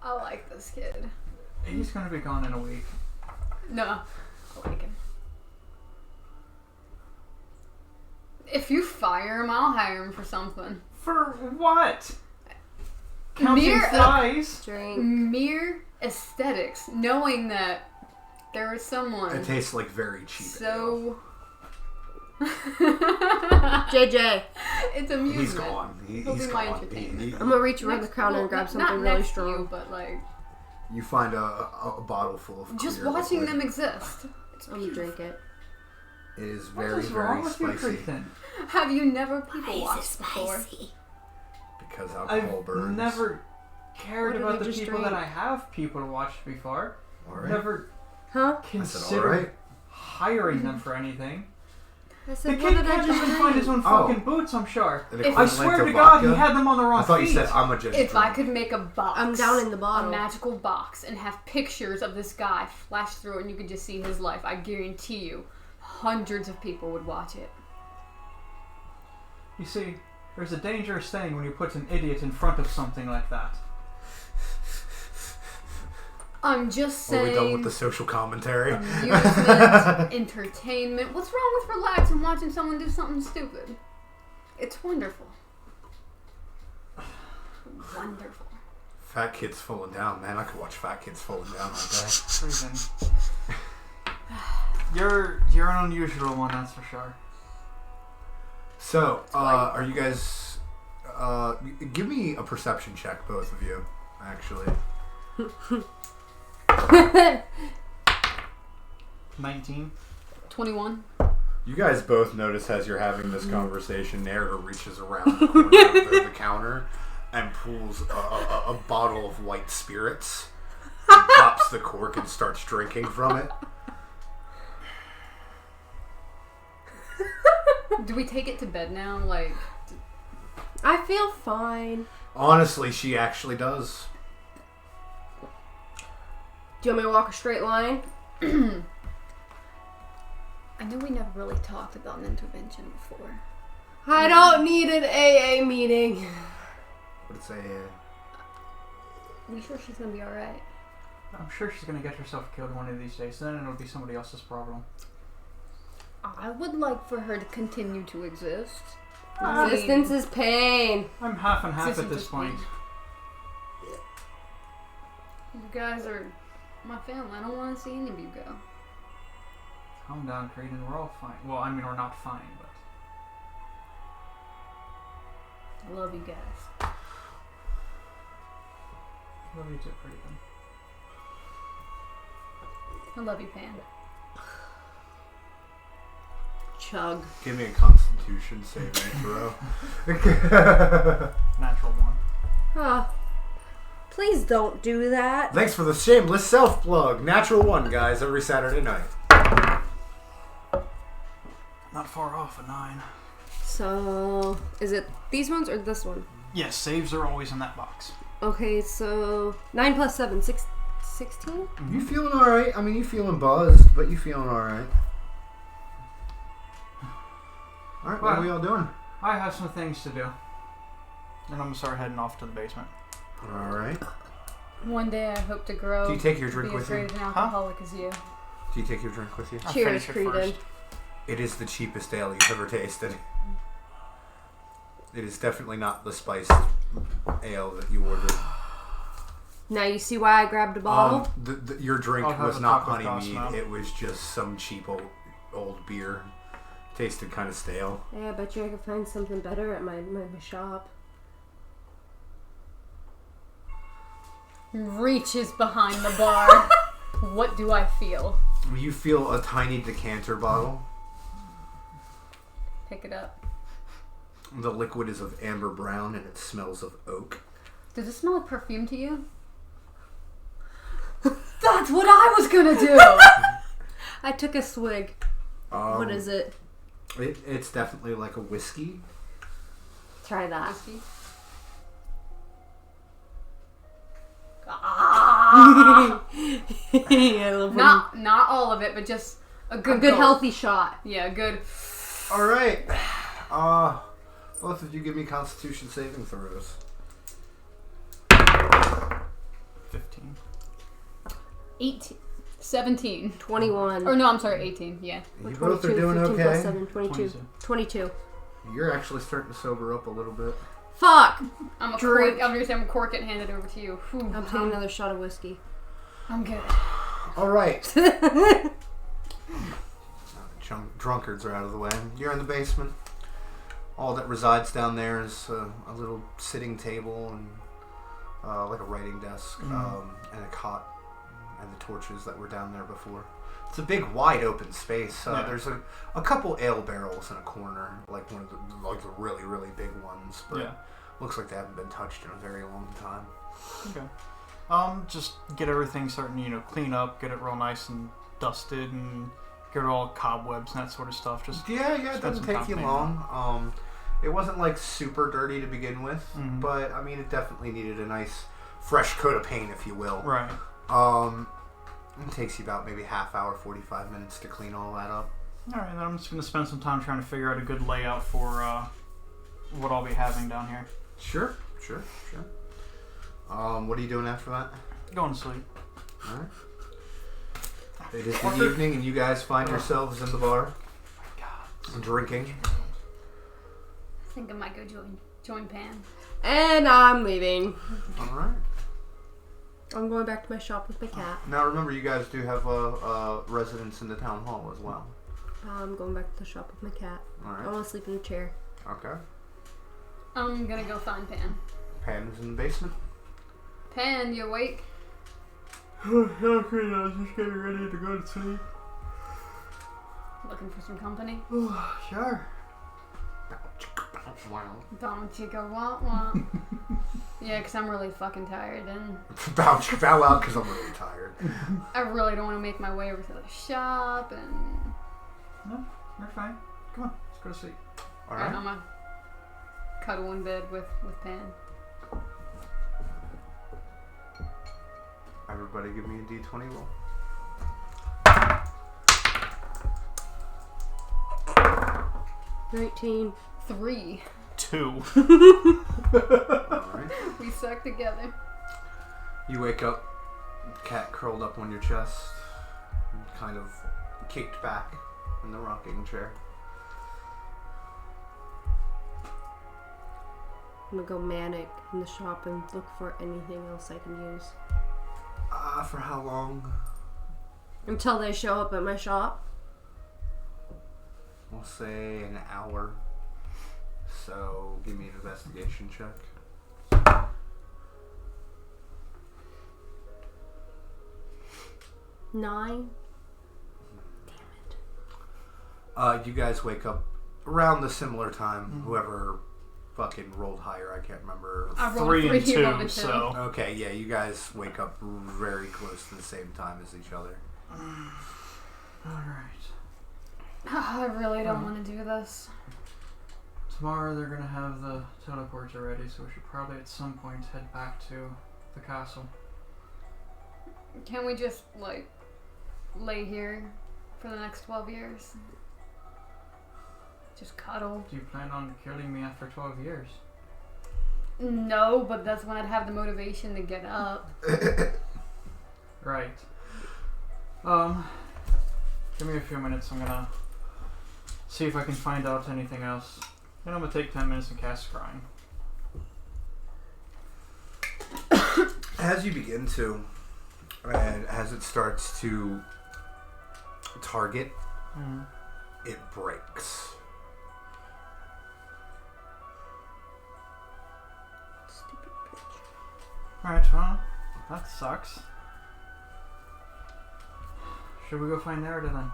I like this kid. He's gonna be gone in a week. No, I like him. If you fire him, I'll hire him for something. For what? Counting flies? Drink. Mere aesthetics, knowing that there is someone It tastes like very cheap. so. JJ. It's amusement. He's gone. He'll He's be my gone. entertainment. I'm gonna reach around the Next- counter and grab not something really next to strong. you, but like You find a bottle full of just clear watching liquid. them exist. I'm gonna drink it. It is What very, is wrong very with you, spicy. Cretan? Have you never people watched before? Because alcohol I've burns. never cared What did about we the just people drink? that I have people watched before. Alright. Never Huh? I said, considered alright. hiring them for anything. I The said, kid what did I can't just even find his drink? own Oh. fucking boots, I'm sure. An If- I equivalent swear to God, vodka? he had them on the wrong I thought feet. you said I'm a just If I drink. could make a box, I'm down in the a bottle. magical box, and have pictures of this guy flash through it, and you could just see his life, I guarantee you, hundreds of people would watch it. You see, there's a dangerous thing when you put an idiot in front of something like that. I'm just Are we saying. done with the social commentary? Amusement, entertainment. What's wrong with relaxing watching someone do something stupid? It's wonderful. Wonderful. Fat kids falling down, man. I could watch fat kids falling down all day. Cretan. You're an unusual one, that's for sure. So, are you guys... give me a perception check, both of you, actually. 19. 21. You guys both notice as you're having this conversation, Nerida reaches around the corner of the counter and pulls a bottle of white spirits and pops the cork and starts drinking from it. Do we take it to bed now? Like, I feel fine. Honestly, she actually does. Do you want me to walk a straight line? I know we never really talked about an intervention before. I don't need an AA meeting. What's a... Are you sure she's gonna be alright? I'm sure she's gonna get herself killed one of these days, then it'll be somebody else's problem. I would like for her to continue to exist. Resistance is pain. I'm half and half This at is this just point. me. You guys are my family. I don't want to see any of you go. Calm down, Cretan. We're all fine. Well, I mean, we're not fine, but... I love you guys. Love you too, Cretan. I love you, Pam. Chug. Give me a constitution saving throw. Natural one. Huh. Please don't do that. Thanks for the shameless self-plug. Natural one, guys, every Saturday night. Not far off, a 9. So, is it these ones or this one? Yes, saves are always in that box. Okay, so 9 plus 7, 16? You feeling alright? I mean, you feeling buzzed, but you feeling alright. Alright, what are we all doing? I have some things to do. And I'm gonna start heading off to the basement. Alright. One day I hope to grow. Do you take your to drink be with as you? great an alcoholic as you. Do you take your drink with you? I'll Cheers, finish it Cretan. first. It is the cheapest ale you've ever tasted. It is definitely not the spiced ale that you ordered. Now you see why I grabbed a bottle? Your drink I'll have was a not chocolate honey glass mead. now. It was just some cheap old beer. Tasted kind of stale. Yeah, I bet you I could find something better at my shop. Reaches behind the bar. What do I feel? You feel a tiny decanter bottle. Pick it up. The liquid is of amber brown and it smells of oak. Does it smell like perfume to you? That's what I was gonna do! I took a swig. What is it? It's definitely like a whiskey. Try that. Whiskey? I love when Not all of it, but just a good gulp. healthy shot. Yeah, good. All right. Both of you give me Constitution saving throws. 15. 18. 17. 21. Or no, I'm sorry, 18. Yeah. You both are doing 15 plus okay. 7, 22. 22. You're actually starting to sober up a little bit. Fuck! I'm a Drink. cork. I'm gonna cork it and hand it over to you. Whew. I'm taking another shot of whiskey. I'm good. All right. Drunkards are out of the way. You're in the basement. All that resides down there is a little sitting table and like a writing desk and a cot and the torches that were down there before. It's a big, wide open space. There's a couple ale barrels in a corner, like one of the really, really big ones, but looks like they haven't been touched in a very long time. Okay. Just get everything starting, clean up, get it real nice and dusted, and get rid of all cobwebs and that sort of stuff. Just it doesn't take you long. It wasn't like super dirty to begin with, but I mean, it definitely needed a nice fresh coat of paint, if you will. Right. It takes you about maybe half hour, 45 minutes to clean all that up. All right, then I'm just going to spend some time trying to figure out a good layout for what I'll be having down here. Sure. What are you doing after that? Going to sleep. All right. It is the evening, and you guys find yourselves in the bar, drinking. I think I might go join Pan. And I'm leaving. All right. I'm going back to my shop with my cat. Now remember, you guys do have a residence in the town hall as well. I'm going back to the shop with my cat. All right. I want to sleep in a chair. Okay. I'm gonna go find Pan. Pan is in the basement. Pan, you awake? I was just getting ready to go to sleep. Looking for some company? Sure. Don't you go wah. Yeah, because I'm really fucking tired and Bow out because I'm really tired. I really don't want to make my way over to the shop and... No, you're fine. Come on, let's go to sleep. All right. I'm gonna cuddle in bed with Pan. Everybody give me a d20 roll. 19. 3. 2. Alright. We suck together. You wake up, cat curled up on your chest, kind of kicked back in the rocking chair. I'm gonna go manic in the shop and look for anything else I can use. For how long? Until they show up at my shop. We'll say an hour. So give me an investigation check. Nine. You guys wake up around the similar time. Whoever fucking rolled higher, I can't remember. I rolled 3 and 3, you rolled a 2, 2. so... Okay, yeah, you guys wake up very close to the same time as each other. Alright. I really don't want to do this. Tomorrow they're going to have the teleporter ready, so we should probably at some point head back to the castle. Can we just, lay here for the next 12 years? Just cuddle? Do you plan on killing me after 12 years? No, but that's when I'd have the motivation to get up. Right. Give me a few minutes. I'm gonna see if I can find out anything else. Then I'm gonna take 10 minutes and cast Scrying. As you begin to, and as it starts to target, it breaks. Stupid bitch. Alright, well, that sucks. Should we go find Nerida then?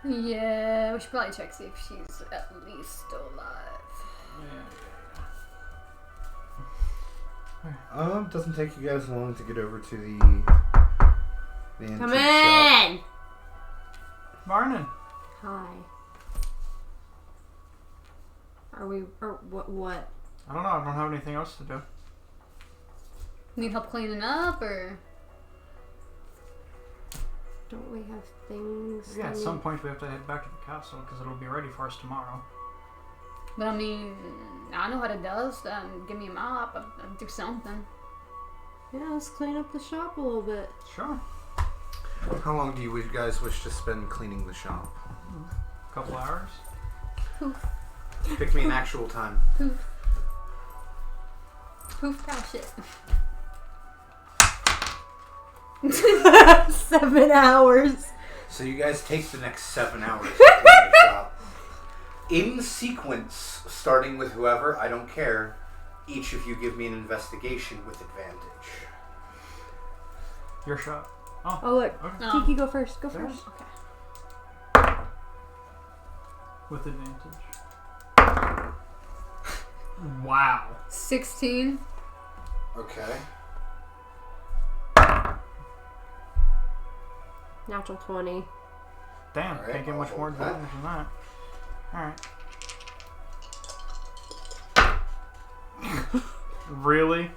Yeah, we should probably check see if she's at least still alive. It doesn't take you guys long to get over to the Come antique in! shop. Morning. Hi. Are we... Or what? I don't know. I don't have anything else to do. Need help cleaning up, or? Don't we have things? Yeah, at some point we have to head back to the castle because it'll be ready for us tomorrow. But I mean, I know how to dust. Give me a mop. I'll do something. Yeah, let's clean up the shop a little bit. Sure. How long do you guys wish to spend cleaning the shop? A couple hours. Pick me an actual time. Poof, pass it. 7 hours. So you guys take the next 7 hours to clean the shop. In sequence, starting with whoever, I don't care. Each of you give me an investigation with advantage. Your shot. Oh look, Okay. Kiki, go first. Go There's- first. Okay. With advantage. Wow. 16. Okay. Natural 20. Damn, Alright, can't get much I'll more hold that. advantage than that. Alright. Really?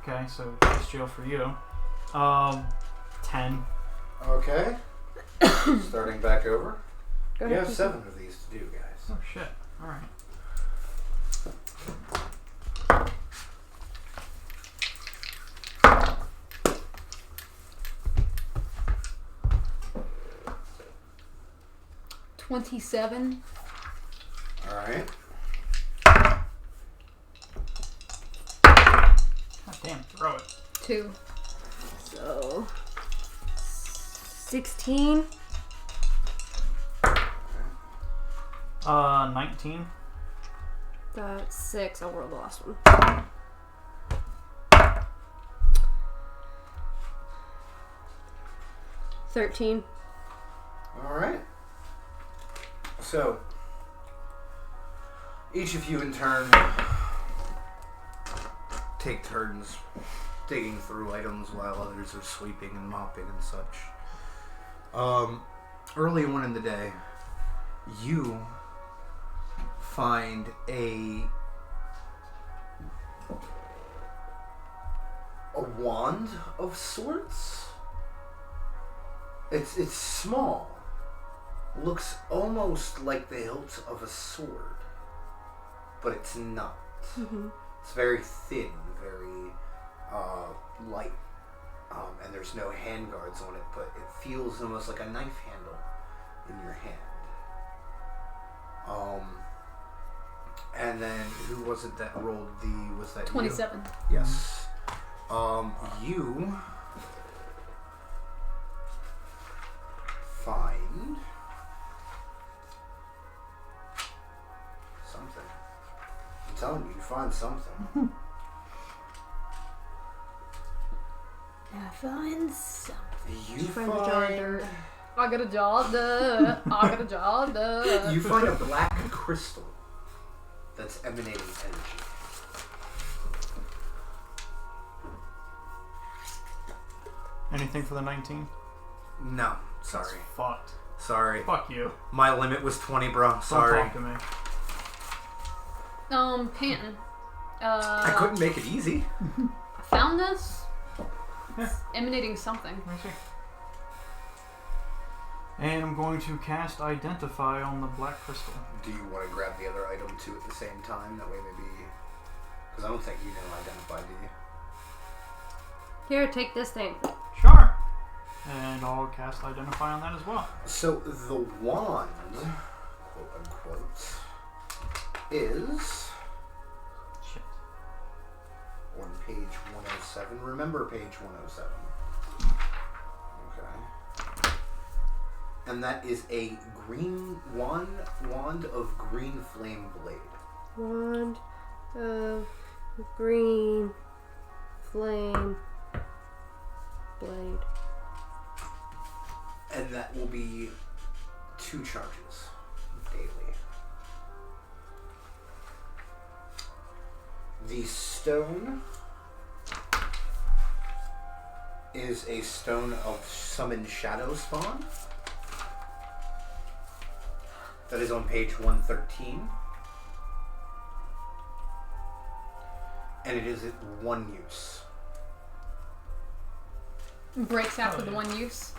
Okay, so that's jail for you. 10. Okay. Starting back over. Go You ahead. have Kiki. 7 of these to do, guys. Oh shit. Alright. $27. Alright. God damn, throw it. 2. So 16. 19. That's 6. I'll roll the last one. $13. Alright. So, each of you in turn take turns digging through items while others are sweeping and mopping and such. Early on in the day, you find a wand of sorts. It's small. Looks almost like the hilt of a sword, but it's not. Mm-hmm. It's very thin, very light, and there's no hand guards on it, but it feels almost like a knife handle in your hand. And then who was it that rolled the? Was that 27. You? Yes. You find something. I'm telling you, you find something. I find something. You Find a jar of dirt. I got a jar, duh. I got a jar, duh. You find a black crystal that's emanating energy. Anything for the 19? No, sorry. That's fucked. Sorry. Fuck you. My limit was 20, bro. Don't Sorry. talk to me. Panton. I couldn't make it easy. I found this. Yeah. It's emanating something. Let me see. And I'm going to cast Identify on the black crystal. Do you want to grab the other item too at the same time? That way maybe... Because I don't think you know Identify, do you? Here, take this thing. Sure. And I'll cast Identify on that as well. So the wand, quote unquote, is Shit. on page 107. Remember page 107. Okay. And that is a green wand of green flame blade. Wand of green flame blade. And that will be 2 charges daily. The stone is a stone of summoned shadow spawn. That is on page 113. And it is at 1 use. Breaks after the one use.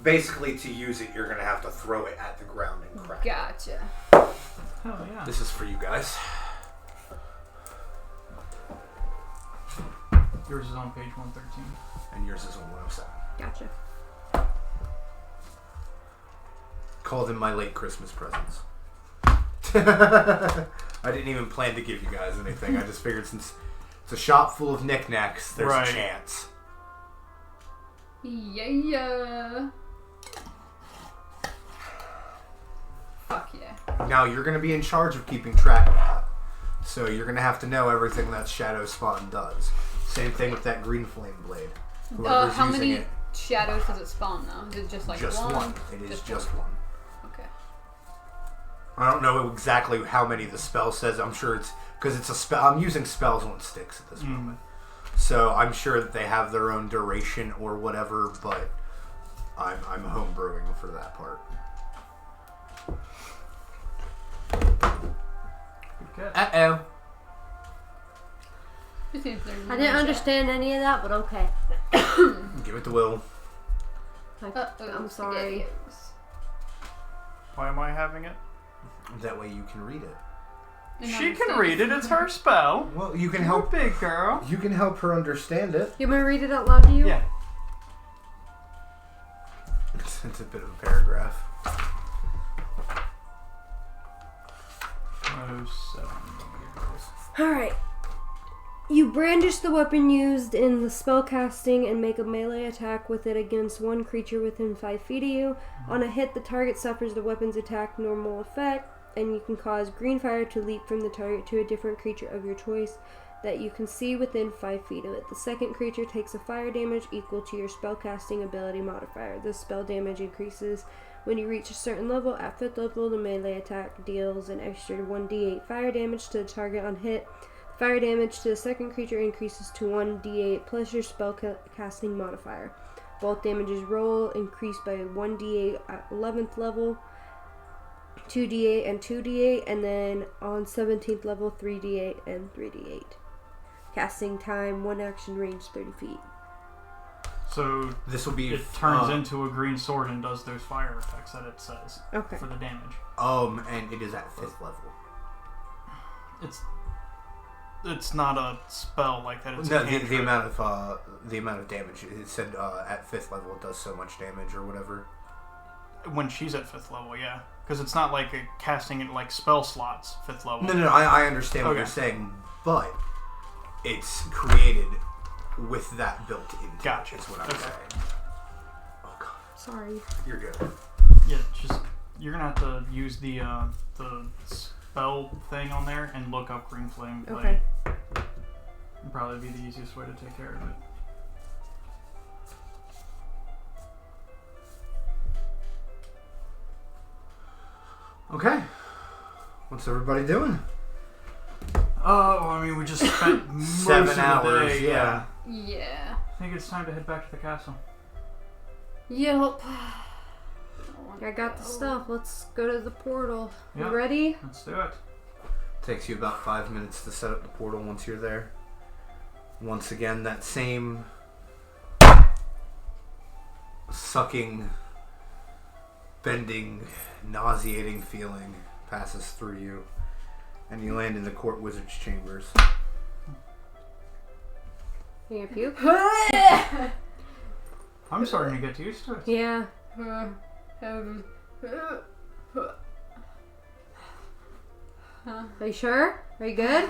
Basically, to use it, you're going to have to throw it at the ground and crack. Gotcha. Oh yeah. This is for you guys. Yours is on page 113. And yours is on 107. Gotcha. Call them my late Christmas presents. I didn't even plan to give you guys anything. I just figured since it's a shop full of knickknacks, there's a chance. Yeah. Fuck yeah. Now, you're going to be in charge of keeping track of that. So you're going to have to know everything that Shadow Spawn does. Same thing with that green flame blade. Whoever's How using many it, shadows does it spawn though? Is it just like just one? one. It is just one. Okay. I don't know exactly how many the spell says. I'm sure it's because it's a spell. I'm using spells on sticks at this moment, so I'm sure that they have their own duration or whatever. But I'm homebrewing for that part. Good. Uh-oh. I didn't understand any of that, but okay. Give it to Will. I'm sorry. Why am I having it? That way you can read it. She can read it. It's her spell. Well, you can You're help. a big girl. You can help her understand it. You want me to read it out loud to you? Yeah. It's a bit of a paragraph. 107. Alright. You brandish the weapon used in the spell casting and make a melee attack with it against one creature within 5 feet of you. On a hit, the target suffers the weapon's attack normal effect, and you can cause green fire to leap from the target to a different creature of your choice that you can see within 5 feet of it. The second creature takes a fire damage equal to your spellcasting ability modifier. This spell damage increases when you reach a certain level. At 5th level, the melee attack deals an extra 1d8 fire damage to the target on hit. Fire damage to the second creature increases to 1d8 plus your spellcasting modifier. Both damages roll increase by 1d8 at 11th level, 2d8 and 2d8, and then on 17th level 3d8 and 3d8. Casting time, 1 action range, 30 feet. So This will be. it turns into a green sword and does those fire effects that it says Okay. for the damage. And it is at 5th level. It's not a spell like that. It's No, a cantrip. the amount of damage. It said at 5th level it does so much damage or whatever. When she's at 5th level, yeah, because it's not like casting it like spell slots 5th level. No, I understand what Okay. you're saying, but it's created with that built into it. Gotcha. Is what I'm Okay. saying. Oh god, Sorry. you're good. Yeah, you're gonna have to use the spell thing on there and look up green flame blade. Okay. It'd probably be the easiest way to take care of it. Okay, what's everybody doing? I mean, we just spent most 7 of the hours, day, yeah. Yeah. I think it's time to head back to the castle. Yep. I got the stuff. Let's go to the portal. Yep. You ready? Let's do it. Takes you about 5 minutes to set up the portal once you're there. Once again, that same sucking, bending, nauseating feeling passes through you, and you land in the court wizard's chambers. You gonna puke? I'm starting to get used to it. Yeah. Are you sure? Are you good?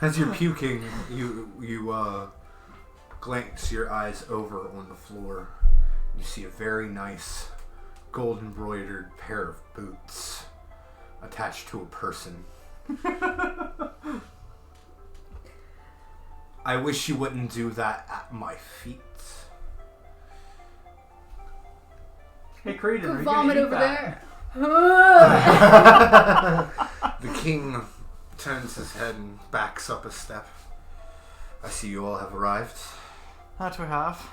As you're puking, you glance your eyes over on the floor. You see a very nice gold embroidered pair of boots attached to a person. I wish you wouldn't do that at my feet. Hey, Creedon, are you Vomit gonna eat over that? there. The king turns his head and backs up a step. I see you all have arrived. That we have.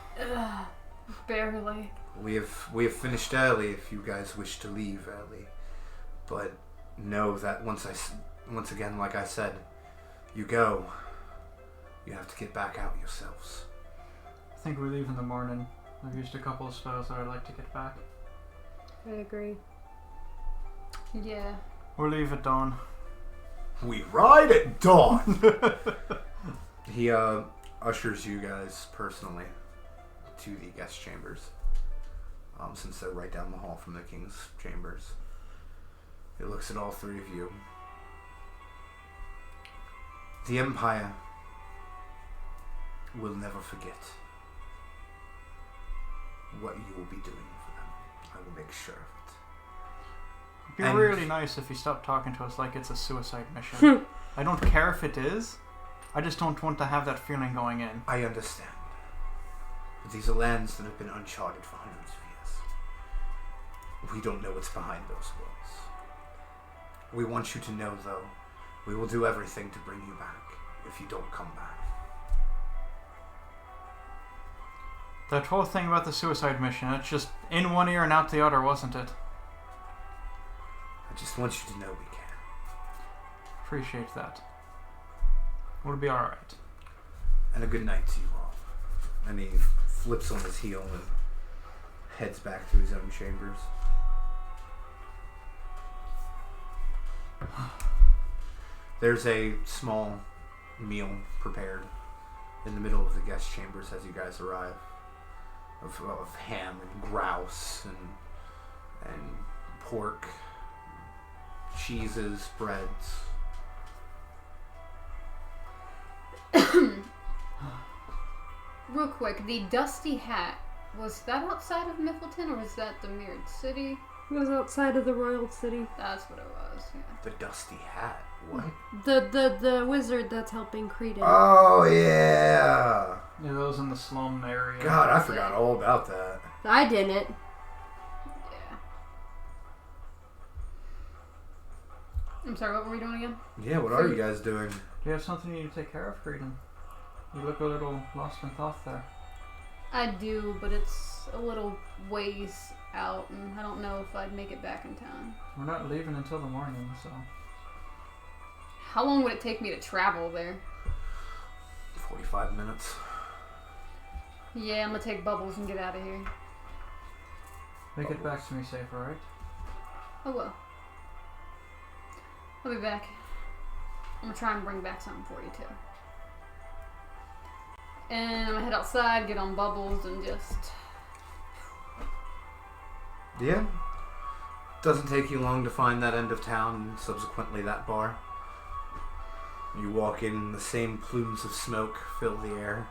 Barely. We have finished early if you guys wish to leave early. But know that once again, like I said, you go, you have to get back out yourselves. think we leave in the morning. I've used a couple of spells that I'd like to get back. I agree. Yeah. We'll leave at dawn. We ride at dawn! He ushers you guys personally to the guest chambers. Since they're right down the hall from the king's chambers. He looks at all three of you. The Empire will never forget what you will be doing for them. I will make sure of it. It'd be And- really nice if you stopped talking to us like it's a suicide mission. I don't care if it is. I just don't want to have that feeling going in. I understand. But these are lands that have been uncharted for hundreds of years. We don't know what's behind those walls. We want you to know, though, we will do everything to bring you back if you don't come back. That whole thing about the suicide mission, it's just in one ear and out the other, wasn't it? I just want you to know we can. Appreciate that. We'll be alright. And a good night to you all. And he flips on his heel and heads back to his own chambers. There's a small meal prepared in the middle of the guest chambers as you guys arrive. Of ham and grouse and pork, cheeses, breads. Real quick, the Dusty Hat, was that outside of Miffleton or was that the Mirrored City? It was outside of the royal city. That's what it was, yeah. The Dusty Hat? What? The wizard that's helping Creedon. Oh, yeah! Yeah, those in the slum area. God, I forgot all about that. I didn't. Yeah. I'm sorry, what were we doing again? Yeah, what are you guys doing? Do you have something you need to take care of, Creedon? You look a little lost in thought there. I do, but it's a little ways out, and I don't know if I'd make it back in time. We're not leaving until the morning, so... How long would it take me to travel there? 45 minutes. Yeah, I'm gonna take Bubbles and get out of here. Make it back to me safe, alright? Oh well. I'll be back. I'm gonna try and bring back something for you too. And I'm gonna head outside, get on Bubbles, and just... Yeah. Doesn't take you long to find that end of town and subsequently that bar. You walk in, the same plumes of smoke fill the air.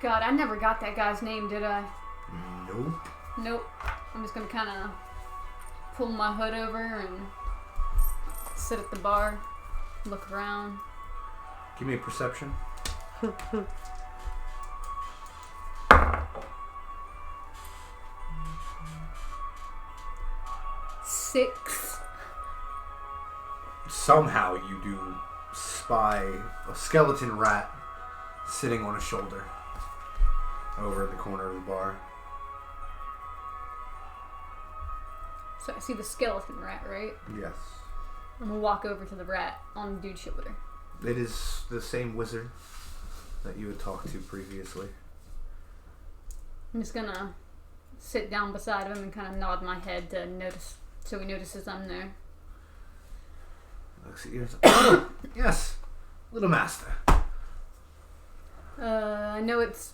God, I never got that guy's name, did I? Nope. Nope. I'm just gonna kind of pull my hood over and sit at the bar, look around. Give me a perception. 6. Somehow you do spy a skeleton rat sitting on a shoulder over in the corner of the bar. So I see the skeleton rat, right? Yes. I'm gonna walk over to the rat on the dude's shoulder. It is the same wizard that you had talked to previously. I'm just gonna sit down beside him and kind of nod my head to notice, so he notices I'm there. Looks at you and says, "Oh, yes, little master." I know it's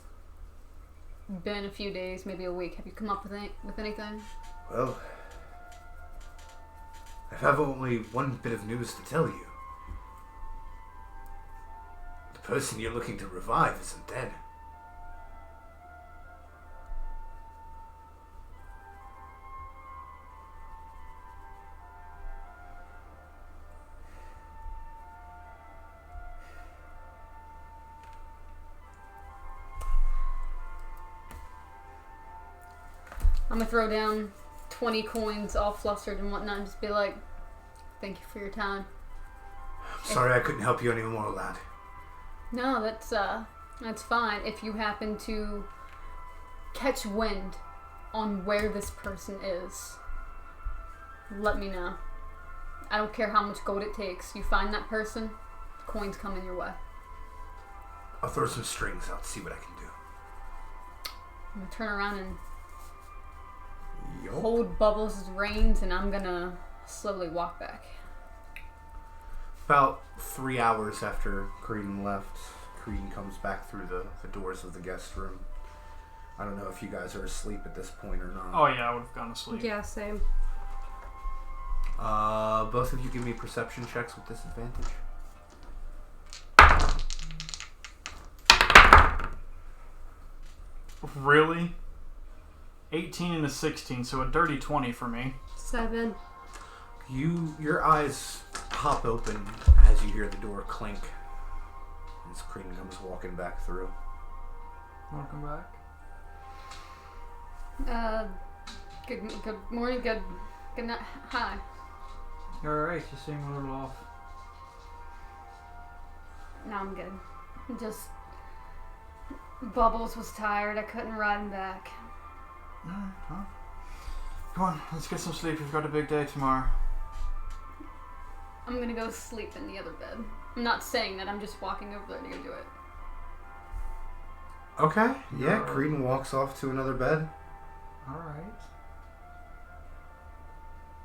been a few days, maybe a week. Have you come up with anything? Well, I have only one bit of news to tell you. The person you're looking to revive isn't dead. I'm gonna throw down 20 coins all flustered and whatnot and just be like, thank you for your time. Sorry I couldn't help you anymore, lad. No, that's fine. If you happen to catch wind on where this person is, let me know. I don't care how much gold it takes. You find that person, coins coming your way. I'll throw some strings out to see what I can do. I'm gonna turn around and Yup. hold Bubbles' reins, and I'm gonna slowly walk back. About 3 hours after Creedon left, Creedon comes back through the doors of the guest room. I don't know if you guys are asleep at this point or not. Oh yeah, I would have gone to sleep. Yeah, same. Both of you give me perception checks with disadvantage. Really? 18 and a 16, so a dirty 20 for me. 7. Your eyes pop open as you hear the door clink. As Creedon comes walking back through. Welcome back. Good morning, good night. Hi. You're alright, you seem a little off. No, I'm good. Just Bubbles was tired. I couldn't ride him back. Alright, huh? Come on, let's get some sleep. We've got a big day tomorrow. I'm gonna go sleep in the other bed. I'm not saying that. I'm just walking over there to go do it. Okay, yeah, Creedon walks off to another bed. Alright.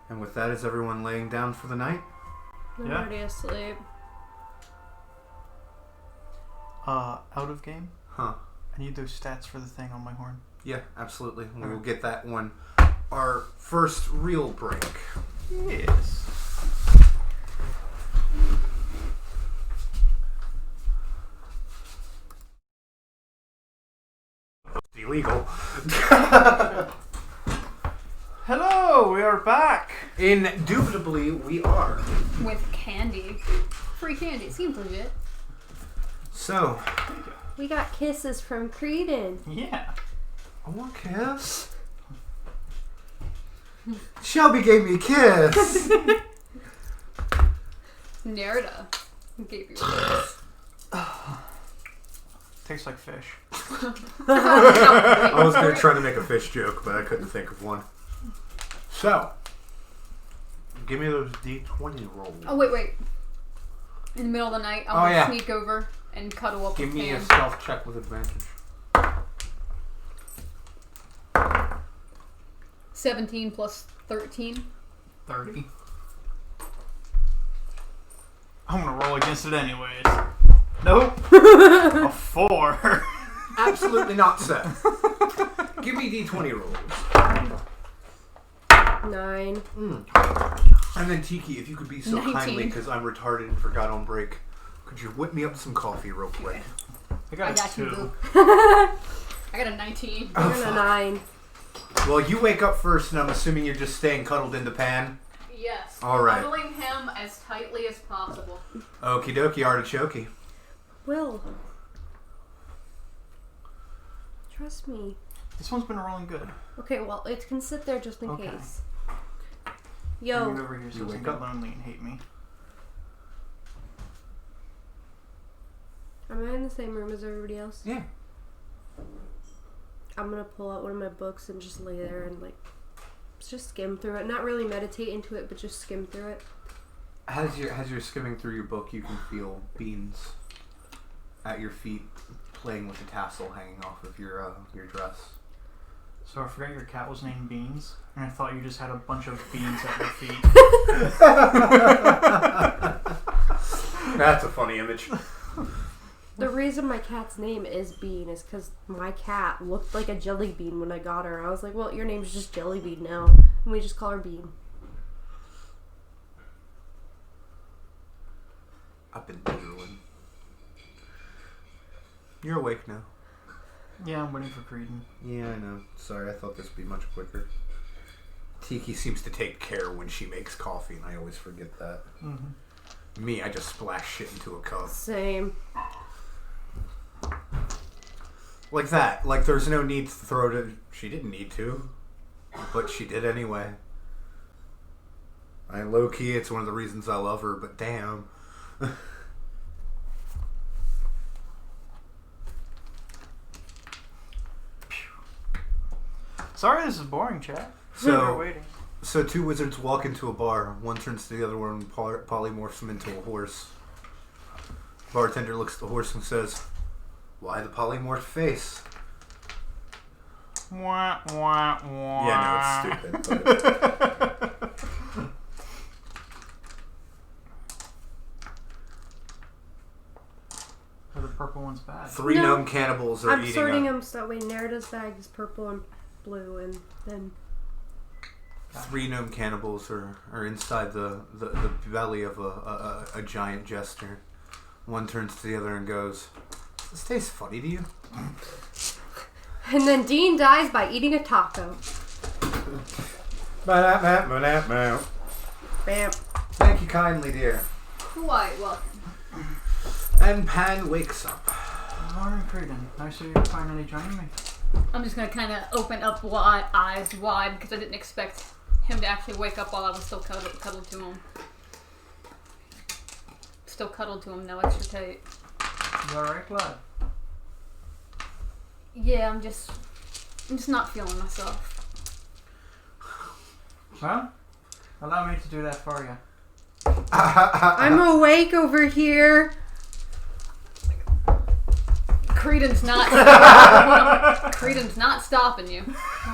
And with that, is everyone laying down for the night? I'm Yeah. already asleep. Out of game? Huh. I need those stats for the thing on my horn. Yeah, absolutely. We will get that one. Our first real break. Yes. Illegal. Hello, we are back. Indubitably, we are. With candy. Free candy. It seems legit. So, We got kisses from Creedon. Yeah. I want a kiss. Shelby gave me a kiss. Nerida gave you a kiss. Tastes like fish. I was going to try to make a fish joke, but I couldn't think of one. So, give me those D20 rolls. Oh, wait. In the middle of the night, I want to sneak over and cuddle up Give with me Pam. a stealth check with advantage. 17 plus 13. 30. I'm gonna roll against it anyways. Nope. A 4. Absolutely not, Seth. Give me D20 rolls. 9. And then Tiki, if you could be so 19. kindly, because I'm retarded and forgot on break, could you whip me up some coffee real quick? I got, I got a 2. you, boo. I got a 19. You're a 9. Well, you wake up first, and I'm assuming you're just staying cuddled in the pan. Yes. All right. Cuddling him as tightly as possible. Okie dokie, artichoke. Will. Trust me. This one's been rolling good. Okay, well, it can sit there just in Okay. case. Move Yo. over here so You it doesn't wake get up. lonely and hate me. Am I in the same room as everybody else? Yeah. I'm gonna pull out one of my books and just lay there and, like, just skim through it. Not really meditate into it, but just skim through it. As you're skimming through your book, you can feel Beans at your feet playing with the tassel hanging off of your dress. So I forgot your cat was named Beans, and I thought you just had a bunch of beans at your feet. That's a funny image. The reason my cat's name is Bean is because my cat looked like a jelly bean when I got her. I was like, well, your name's just Jelly Bean now. And we just call her Bean. I've been drooling. You're awake now. Yeah, I'm waiting for Creedon. Yeah, I know. Sorry, I thought this would be much quicker. Tiki seems to take care when she makes coffee, and I always forget that. Mm-hmm. Me, I just splash shit into a cup. Same. Like that. Like there's no need to throw it in. She didn't need to. But she did anyway. Low-key, it's one of the reasons I love her, but damn. Sorry, this is boring, chat. So- We're waiting. So two wizards walk into a bar. One turns to the other one and polymorphs him into a horse. Bartender looks at the horse and says, "Why the polymorph face?" Wah, wah, wah. Yeah, no, it's stupid. But... Are the purple ones bad? 3 No. gnome cannibals are I'm eating sorting a... them so that way Nerida's bag is purple and blue, and then 3 gnome cannibals are inside the belly of a giant jester. One turns to the other and goes, "Does this taste funny to you?" and then Dean dies by eating a taco. Bam. Bam. Thank you kindly, dear. Quite welcome. And Pan wakes up. Morning, Creedon. Nice of you finally joining me. I'm just gonna kind of open up eyes wide because I didn't expect him to actually wake up while I was still cuddled to him. Still cuddled to him, no extra tape. You alright, lad? Yeah, I'm just not feeling myself. Well, allow me to do that for you. I'm awake over here. Creedon's not stopping you.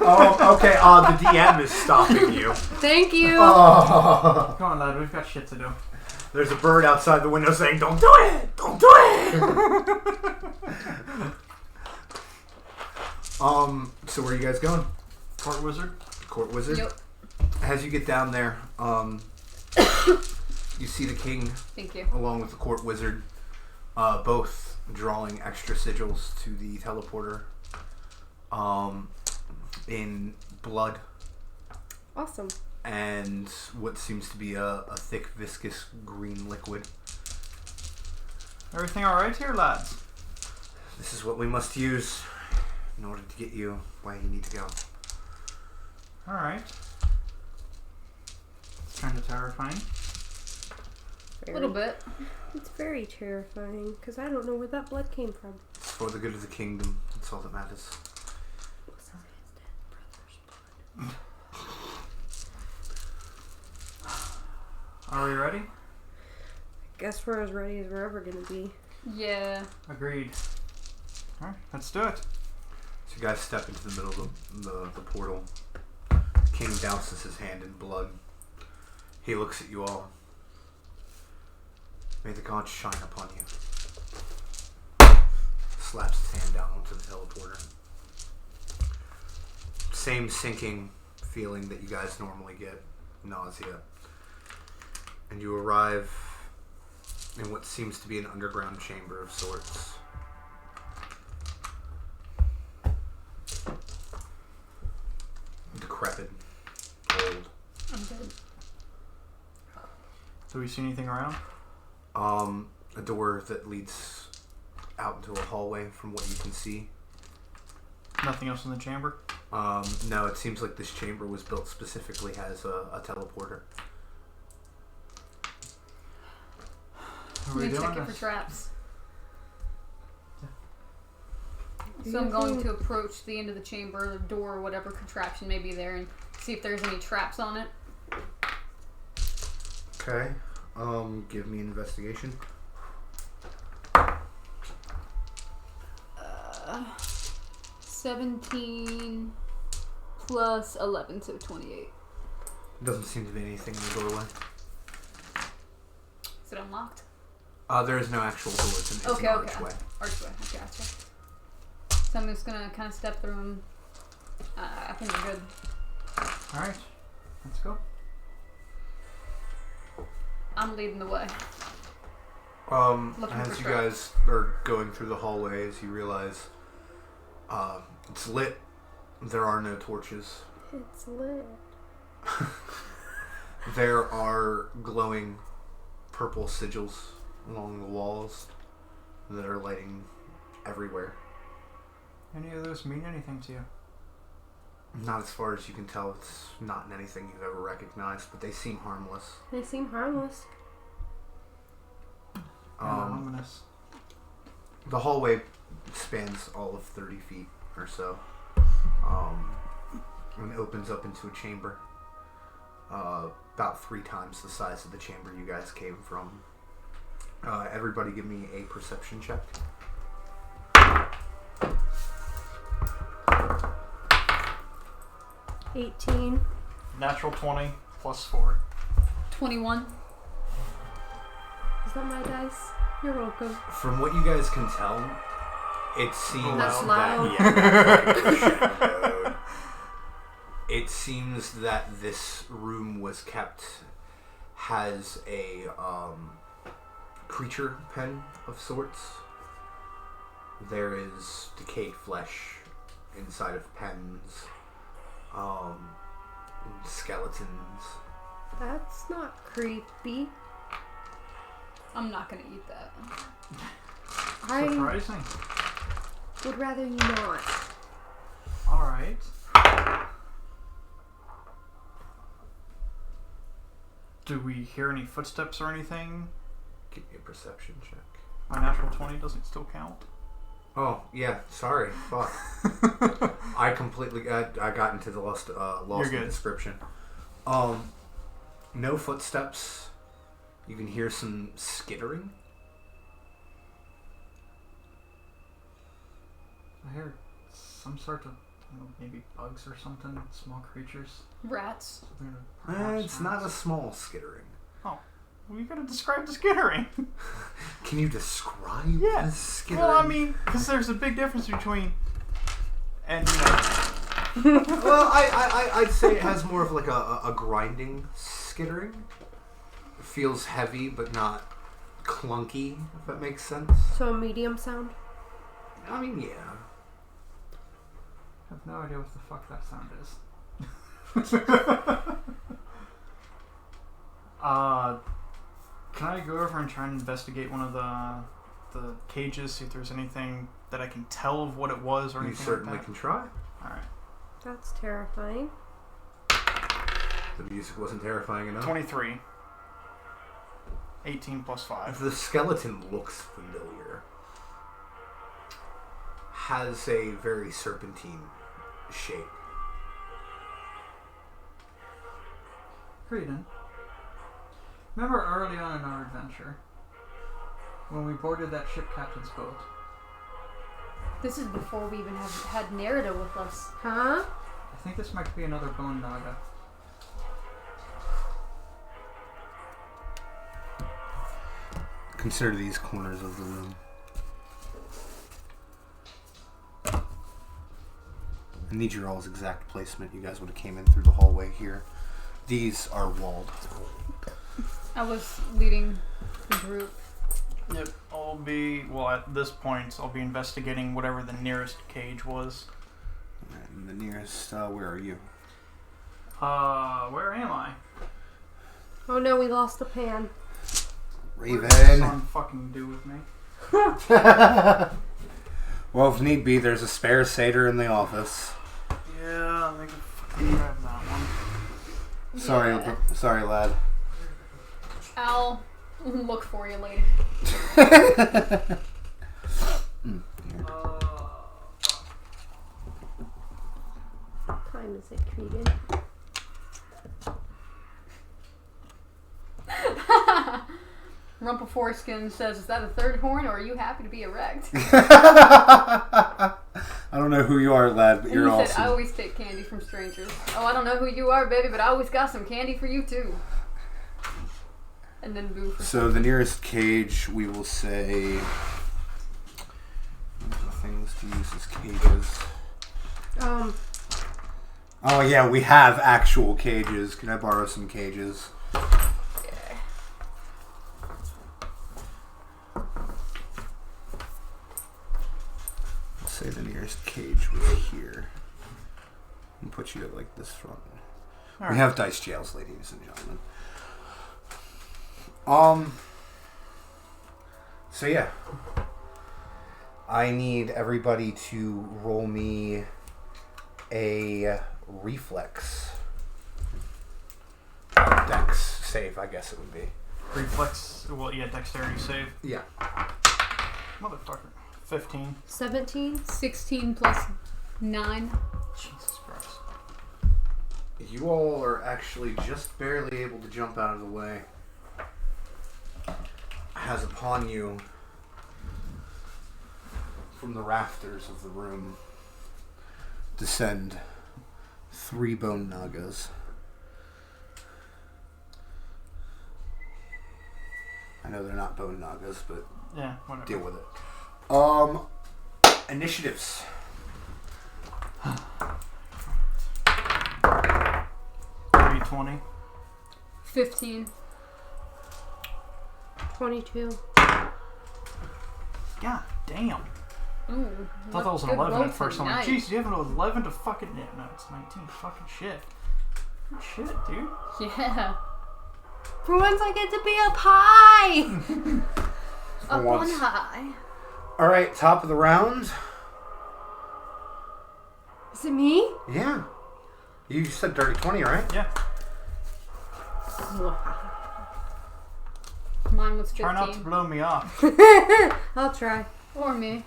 Oh, okay. The DM is stopping you. Thank you. Oh. Come on, lad. We've got shit to do. There's a bird outside the window saying, "Don't do it! Don't do it!" So where are you guys going? Court wizard. Court wizard? Yep. As you get down there, you see the king Thank you. along with the court wizard, both drawing extra sigils to the teleporter in blood Awesome. and what seems to be a thick, viscous green liquid. Everything alright here, lads? This is what we must use in order to get you where you need to go. Alright. It's kind of terrifying. A little bit. It's very terrifying because I don't know where that blood came from. It's for the good of the kingdom. That's all that matters. Are we ready? Guess we're as ready as we're ever gonna be. Yeah. Agreed. Alright, let's do it. So you guys step into the middle of the portal. King douses his hand in blood. He looks at you all. "May the gods shine upon you." Slaps his hand down onto the teleporter. Same sinking feeling that you guys normally get. Nausea. And you arrive in what seems to be an underground chamber of sorts. Decrepit. Old. I'm good. Do we see anything around? A door that leads out into a hallway from what you can see. Nothing else in the chamber? No, it seems like this chamber was built specifically as a teleporter. Are we We doing check it this? for traps. Do So you I'm going think- to approach the end of the chamber, the door, whatever contraption may be there, and see if there's any traps on it. Okay. Give me an investigation. 17 plus 11, so 28. Doesn't seem to be anything in the doorway. Is it unlocked? There is no actual door. It's an Okay. archway. Archway, I gotcha. So I'm just gonna kind of step through them. I think we're good. Alright, let's go. I'm leading the way. Looking As for you traps. guys are going through the hallways, you realize it's lit. There are no torches. It's lit. There are glowing purple sigils along the walls that are lighting everywhere. Any of those mean anything to you? Not as far as you can tell. It's not in anything you've ever recognized, but they seem harmless. They seem harmless. Ominous. The hallway spans all of 30 feet or so, and opens up into a chamber about 3 times the size of the chamber you guys came from. Everybody give me a perception check. 18. Natural 20 plus 4. 21. Is that my dice? You're welcome. From what you guys can tell, it seems That's that loud. it seems that this room has a creature pen of sorts. There is decayed flesh inside of pens, skeletons. That's not creepy. I'm not gonna eat that. Surprising. I would rather you not. Alright. Do we hear any footsteps or anything? Give me a perception check. My natural 20 doesn't still count. Oh, yeah, sorry. Fuck. I completely got into the lost in the description. No footsteps. You can hear some skittering. I hear some sort of, I don't know, maybe bugs or something, small creatures. Rats. It's not a small skittering. Oh, well, you gotta describe the skittering. Can you describe the skittering? Well, I mean, because there's a big difference between, and you know. Well, I'd say it has more of like a grinding skittering. It feels heavy, but not clunky, if that makes sense. So a medium sound? I mean, yeah. I have no idea what the fuck that sound is. Can I go over and try and investigate one of the cages, see if there's anything that I can tell of what it was or You anything certainly like that? can try. Alright. That's terrifying. The music wasn't terrifying enough. 23. 18 plus 5. The skeleton looks familiar. Has a very serpentine shape. Nerida, remember early on in our adventure when we boarded that ship captain's boat? This is before we even had Nerida with us. Huh? I think this might be another bone naga. Consider these corners of the room. I need your all's exact placement. You guys would have came in through the hallway here. These are walled. I was leading the group. Yep, at this point, I'll be investigating whatever the nearest cage was. And the nearest, where are you? Where am I? Oh no, we lost the pan. Raven. What does the sun fucking do with me? Well, if need be, there's a spare satyr in the office. Yeah, I can fucking grab that one. Sorry, lad. I'll look for you later. What time is it, Creedon? Rumple Foreskin says, "Is that a third horn, or are you happy to be erect?" I don't know who you are, lad, but And you're he awesome. said, "I always take candy from strangers." Oh, I don't know who you are, baby, but I always got some candy for you too. And then boo for So the nearest cage, we will say, things to use as cages. Oh yeah, we have actual cages. Can I borrow some cages? Let's say the nearest cage was here. And put you at like this front. All We right. have dice jails, ladies and gentlemen. So yeah. I need everybody to roll me a reflex. Dex save, I guess it would be. Reflex, dexterity save. Yeah. Motherfucker. 15. 17? 16 plus 9. Jesus Christ. You all are actually just barely able to jump out of the way. has upon you, from the rafters of the room, descend 3 bone nagas. I know they're not bone nagas, but Yeah, whatever. deal with it. Initiatives. 320. 15. 22. God damn. Ooh. I thought that was an good 11 roll at first. I'm like, tonight. jeez, you have an 11 to fucking... Yeah, no, it's 19. Fucking shit. Good shit, dude. Yeah. For once I get to be up high! Up once. on high. Alright, top of the round. Is it me? Yeah. You said dirty 20, right? Yeah. Mine was 15. Try not to blow me off. I'll try. Or me.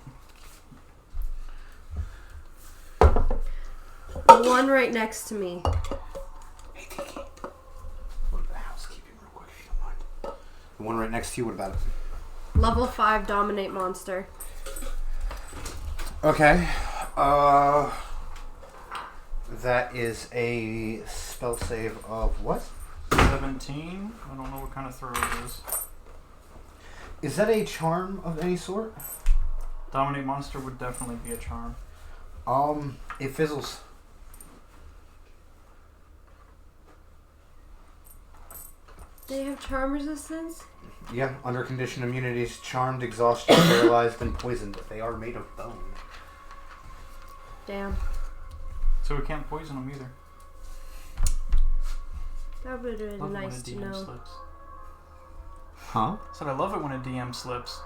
1 right next to me. Hey, Tiki. What about the housekeeping real quick, if you don't mind? The one right next to you, what about it? Level 5 dominate monster. Okay. That is a spell save of what? 17. I don't know what kind of throw it is. Is that a charm of any sort? Dominate monster would definitely be a charm. It fizzles. They have charm resistance? Yeah, under condition immunities, charmed, exhaustion, paralyzed, and poisoned. They are made of bone. Damn. So we can't poison them either. That would have Love been it nice to when a DM know. slips. Huh? Said I love it when a DM slips.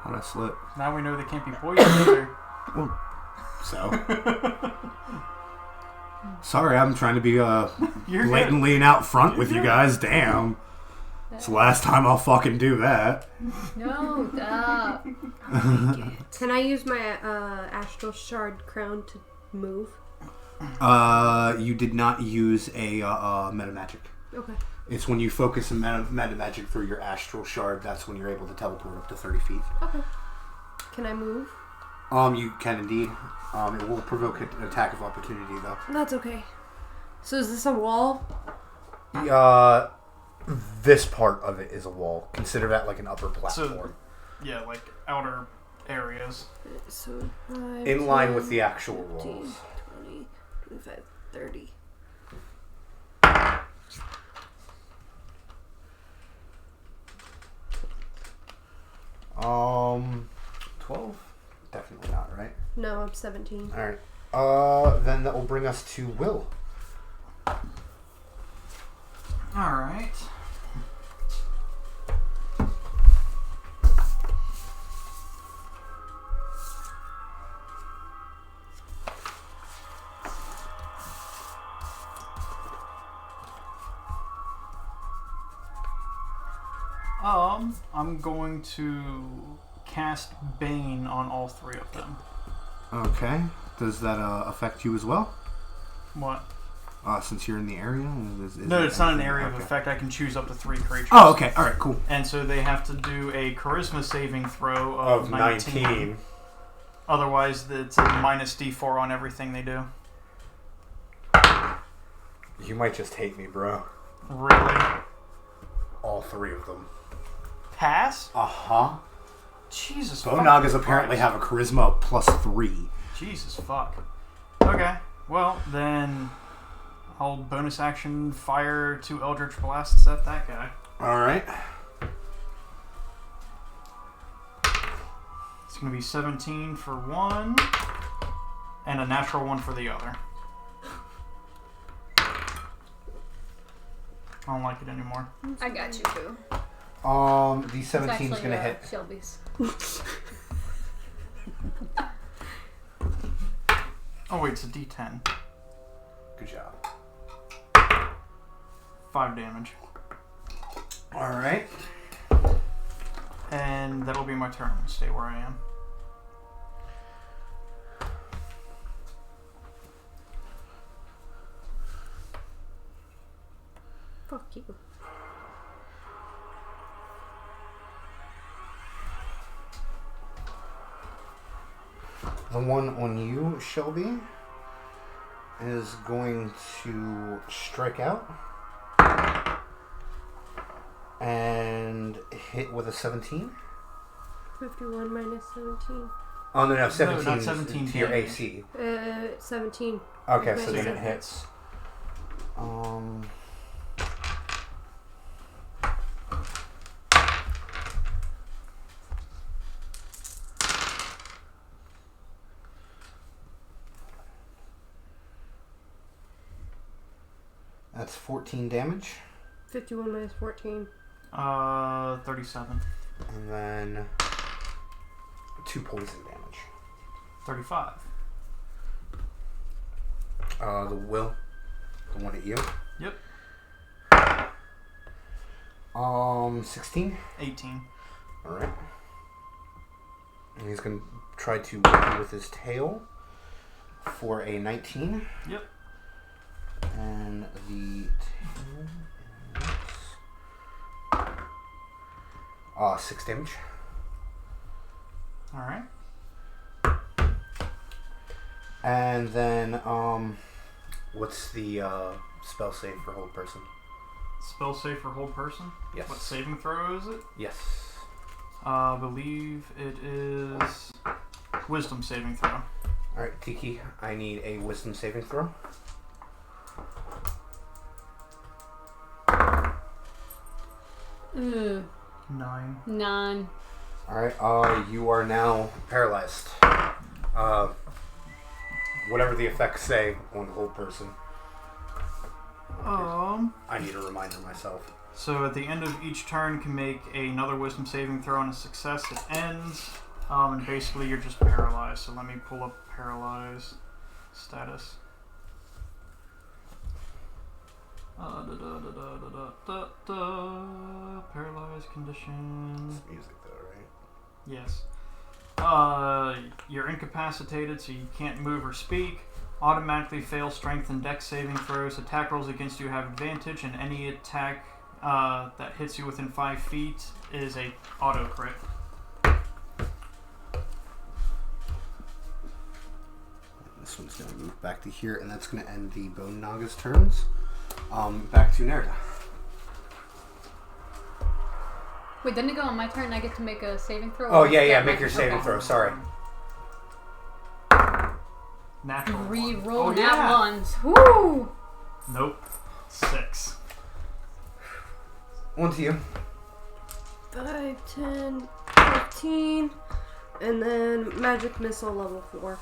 How'd I slip? Now we know they can't be poisoned either. Well, so. Sorry, I'm trying to be You're blatantly out front with you guys. Damn. It's the last time I'll fucking do that. No, stop. Can I use my astral shard crown to move? You did not use a meta magic. Okay. It's when you focus a meta magic through your astral shard, that's when you're able to teleport up to 30 feet. Okay. Can I move? You can indeed. It will provoke an attack of opportunity, though. That's okay. So is this a wall? This part of it is a wall. Consider that like an upper platform. Yeah, like outer areas. So 5, In line 10, with the actual 15, walls. 20, 25, 30. Um, 12? Definitely not, right? No, I'm 17. Alright. Then that will bring us to Will. Alright. I'm going to cast Bane on all 3 of them. Okay. Does that affect you as well? What? Since you're in the area? No, it's not an area of okay. effect. I can choose up to 3 creatures. Oh, okay. Alright, cool. And so they have to do a charisma saving throw of 19. Otherwise, it's a minus D4 on everything they do. You might just hate me, bro. Really? All 3 of them. Pass? Uh-huh. Jesus Bone fucking Nagas apparently Christ. have a charisma of +3. Jesus fuck. Okay, well then I'll bonus action fire 2 Eldritch Blasts at that guy. Alright. It's going to be 17 for one and a natural 1 for the other. I don't like it anymore. I got you too. The It's 17's actually gonna hit. Shelby's. Oh wait, it's a D10. Good job. 5 damage. Alright. And that'll be my turn. Stay where I am. Fuck you. The one on you, Shelby, is going to strike out and hit with a 17. 51 minus 17. Oh, no, 17. No, not 17 to your damage. AC. 17. Okay, so Minus then it 7. hits. That's 14 damage. 51 minus 14. 37. And then 2 poison damage. 35. The one at you. Yep. 16. 18. Alright. And he's going to try to whip you with his tail for a 19. Yep. And the tail is 6 damage. Alright. And then, what's the spell save for hold person? Spell save for hold person? Yes. What saving throw is it? Yes. I believe it is wisdom saving throw. Alright, Tiki, I need a wisdom saving throw. Ugh. 9. 9. Alright, you are now paralyzed. Whatever the effects say on the hold person. I need a reminder myself. So at the end of each turn, can make another wisdom saving throw on a success. It ends, and basically you're just paralyzed. So let me pull up paralyzed status. Paralyzed condition. It's music though, right? Yes. You're incapacitated, so you can't move or speak. Automatically fail strength and dex saving throws. Attack rolls against you have advantage, and any attack that hits you within 5 feet is a auto crit. This one's going to move back to here, and that's going to end the Bone Naga's turns. Back to Nerida. Wait, didn't it go on my turn and I get to make a saving throw? Oh, Or yeah, is yeah, that make my your turn? saving Okay. throw, sorry. Natural one. Re-roll Oh, nat yeah. ones. Woo! Nope. 6. One to you. 5, 10, 15. And then magic missile level 4.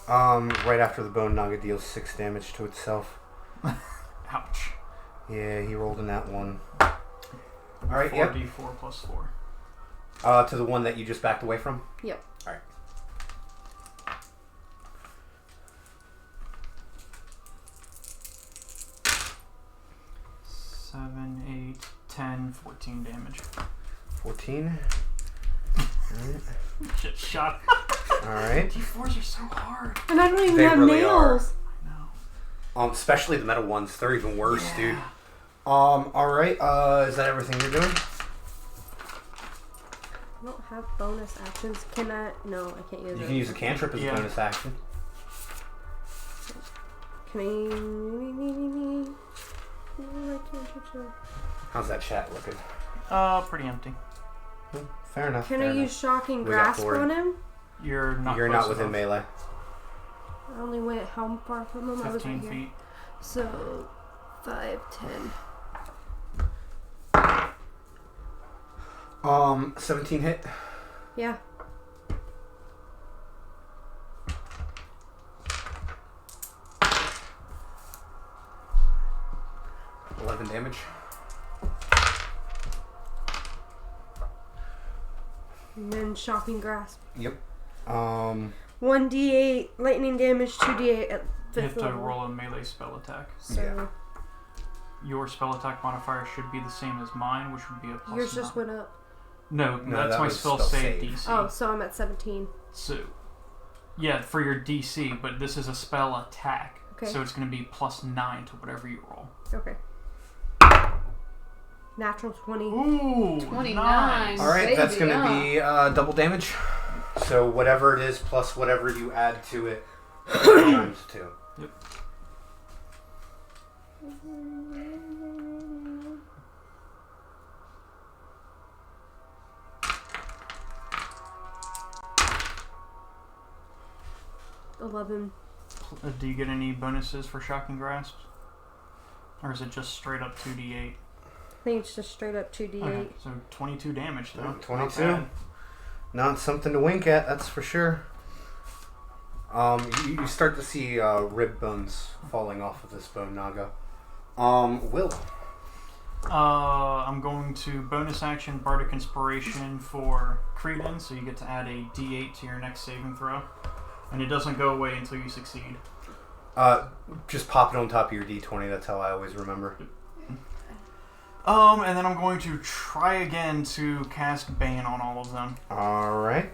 Right after the Bone Naga deals 6 damage to itself. Ouch. Yeah, he rolled in that one. Alright, yep. 4d4 plus 4. To the one that you just backed away from? Yep. Alright. 7, 8, 10, 14 damage. 14. Shit, shot. Alright. D4s are so hard. And I don't even They have really nails. No. Especially the metal ones. They're even worse, Yeah. dude. Alright, is that everything you're doing? I don't have bonus actions. Can I? No, I can't use it. You can use a cantrip as a Yeah. bonus action. Can I? How's that chat looking? Pretty empty. Fair enough. Can fair I enough. use shocking We got grasp forward. on him? You're not You're close not within enough. melee. I only went how far from him? I was 15 right here. feet. So 5, 10. 17 hit. Yeah. Damage. And then shocking grasp. Yep. 1d8 lightning damage, 2d8 at You 5th have to level. roll a melee spell attack. So Yeah. Your spell attack modifier should be the same as mine, which would be a plus yours just 9. went up. No, No, that's that my was spell spell save save. DC. Oh, so I'm at 17. So, yeah, for your DC, but this is a spell attack. Okay. So it's going to be plus 9 to whatever you roll. Okay. Natural 20. Ooh, 29. nice. Alright, that's Baby, going to be double damage. So whatever it is plus whatever you add to it times 2. Yep. Do you get any bonuses for shocking grasp? Or is it just straight up 2d8? I think it's just straight up 2d8. Okay, so 22 damage though. 22. Not something to wink at, that's for sure. You start to see rib bones falling off of this bone naga. Will. I'm going to bonus action Bardic Inspiration for Creedon, so you get to add a d8 to your next saving throw. And it doesn't go away until you succeed. Just pop it on top of your d20, that's how I always remember. And then I'm going to try again to cast Bane on all of them. Alright.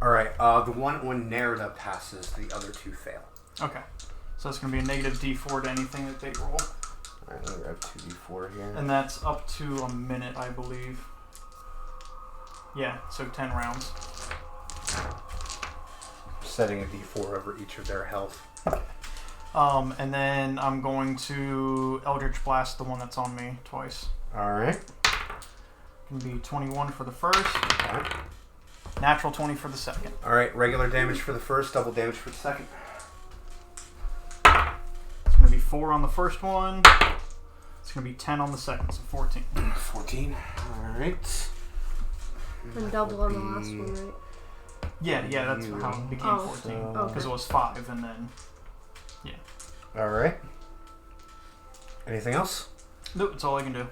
Alright, the one on Nerida passes, the other 2 fail. Okay. So that's going to be a negative d4 to anything that they roll. Alright, let me grab 2d4 here. And that's up to a minute, I believe. Yeah, so 10 rounds. Setting a d4 over each of their health. And then I'm going to Eldritch Blast the one that's on me twice. Alright. Can be 21 for the first. Alright. Natural 20 for the second. Alright, regular damage for the first, double damage for the second. It's going to be 4 on the first one. It's going to be 10 on the second, so 14. 14. Alright. And double on the last one, right? Yeah, that's how it became 14. Because it was 5, and then... Yeah. Alright. Anything else? Nope, that's all I can do.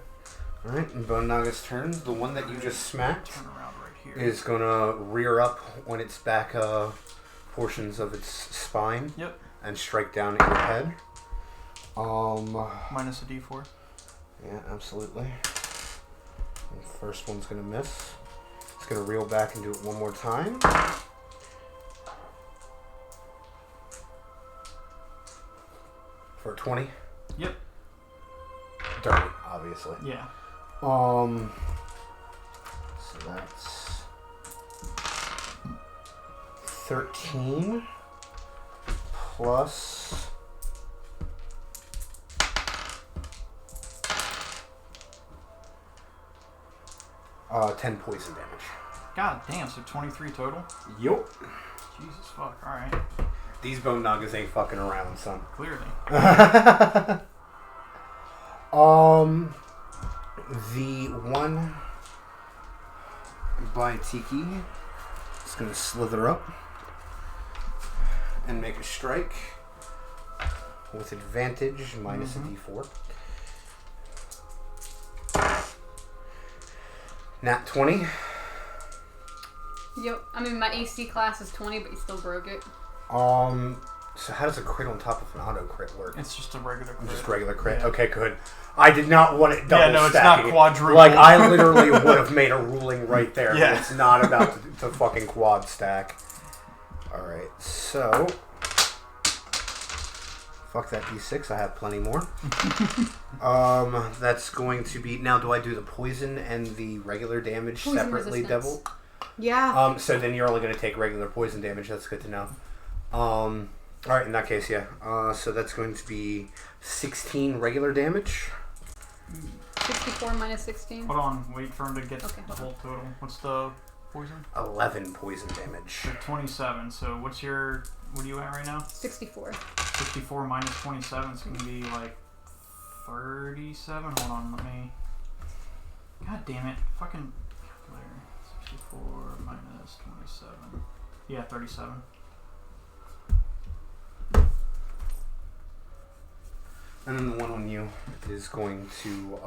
Alright, and Bone Naga's turn. The one that you just smacked Turn around right here. is going to rear up on its back portions of its spine. Yep. And strike down at your head. Minus a d4. Yeah, absolutely. The first one's going to miss. It's going to reel back and do it one more time. For 20. Yep. Dirty, obviously. Yeah. So that's 13 plus 10 poison damage. God damn, so 23 total? Yup. Jesus fuck, alright. These bone nagas ain't fucking around, son. Clearly. The one by Tiki is gonna slither up and make a strike with advantage minus a d4. Nat 20. Yep. I mean, my AC class is 20, but you still broke it. So how does a crit on top of an auto crit work? It's just a regular crit. Just regular crit. Yeah. Okay, good. I did not want it double Yeah, no, it's stacking. not quadruple. Like, I literally would have made a ruling right there. Yeah. But it's not about to fucking quad stack. Alright, so... Fuck that d6, I have plenty more. That's going to be... Now, do I do the poison and the regular damage Poison separately resistance. double? Yeah. So then you're only going to take regular poison damage. That's good to know. Alright, in that case, yeah. So that's going to be 16 regular damage. 64 minus 16. Hold on, wait for him to get Okay, the hold whole total. What's the poison? 11 poison damage. So 27. So what are you at right now? 64. 64 minus 27 is going to be like 37. Hold on, let me... God damn it. Fucking calculator. 64 minus 27. Yeah, 37. And then the one on you is going to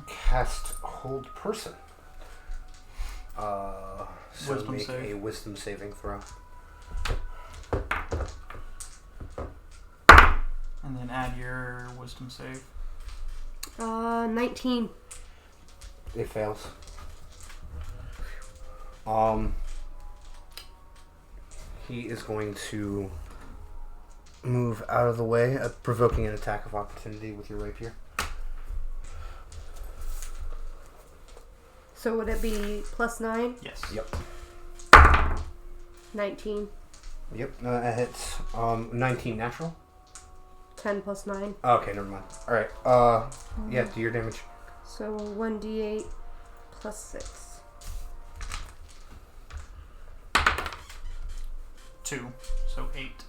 cast Hold Person. So Wisdom make save. a wisdom saving throw. And then add your wisdom save. 19. It fails. He is going to move out of the way, provoking an attack of opportunity with your rapier. So would it be +9? Yes. Yep. 19. Yep. That hits. 19 natural. 10 + 9. Okay, never mind. All right. Yeah. Do your damage. So 1d8 + 6. 2, so 8.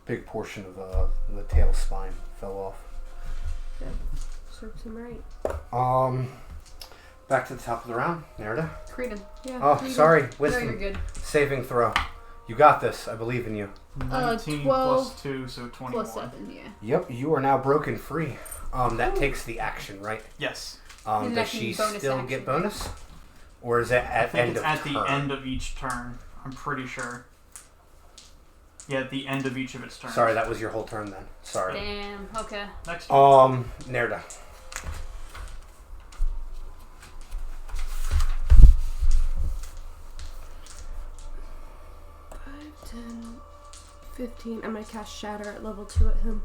Big portion of the tail spine fell off. Good. Serves him right. Back to the top of the round, Nerida. Creedon. Yeah. Oh, you sorry, No, wisdom you're good. saving throw. You got this. I believe in you. 19 12 plus 2, so 21. +7, yeah. Yep, you are now broken free. That takes the action, right? Yes. And that Does can she be bonus still action, get right? bonus, or is it I at think end it's of at turn? the end of each turn. I'm pretty sure. Yeah, at the end of each of its turns. Sorry, that was your whole turn then. Sorry. Damn, okay. Next. Nerida. Five, 10, 15. I'm going to cast Shatter at level 2 at him.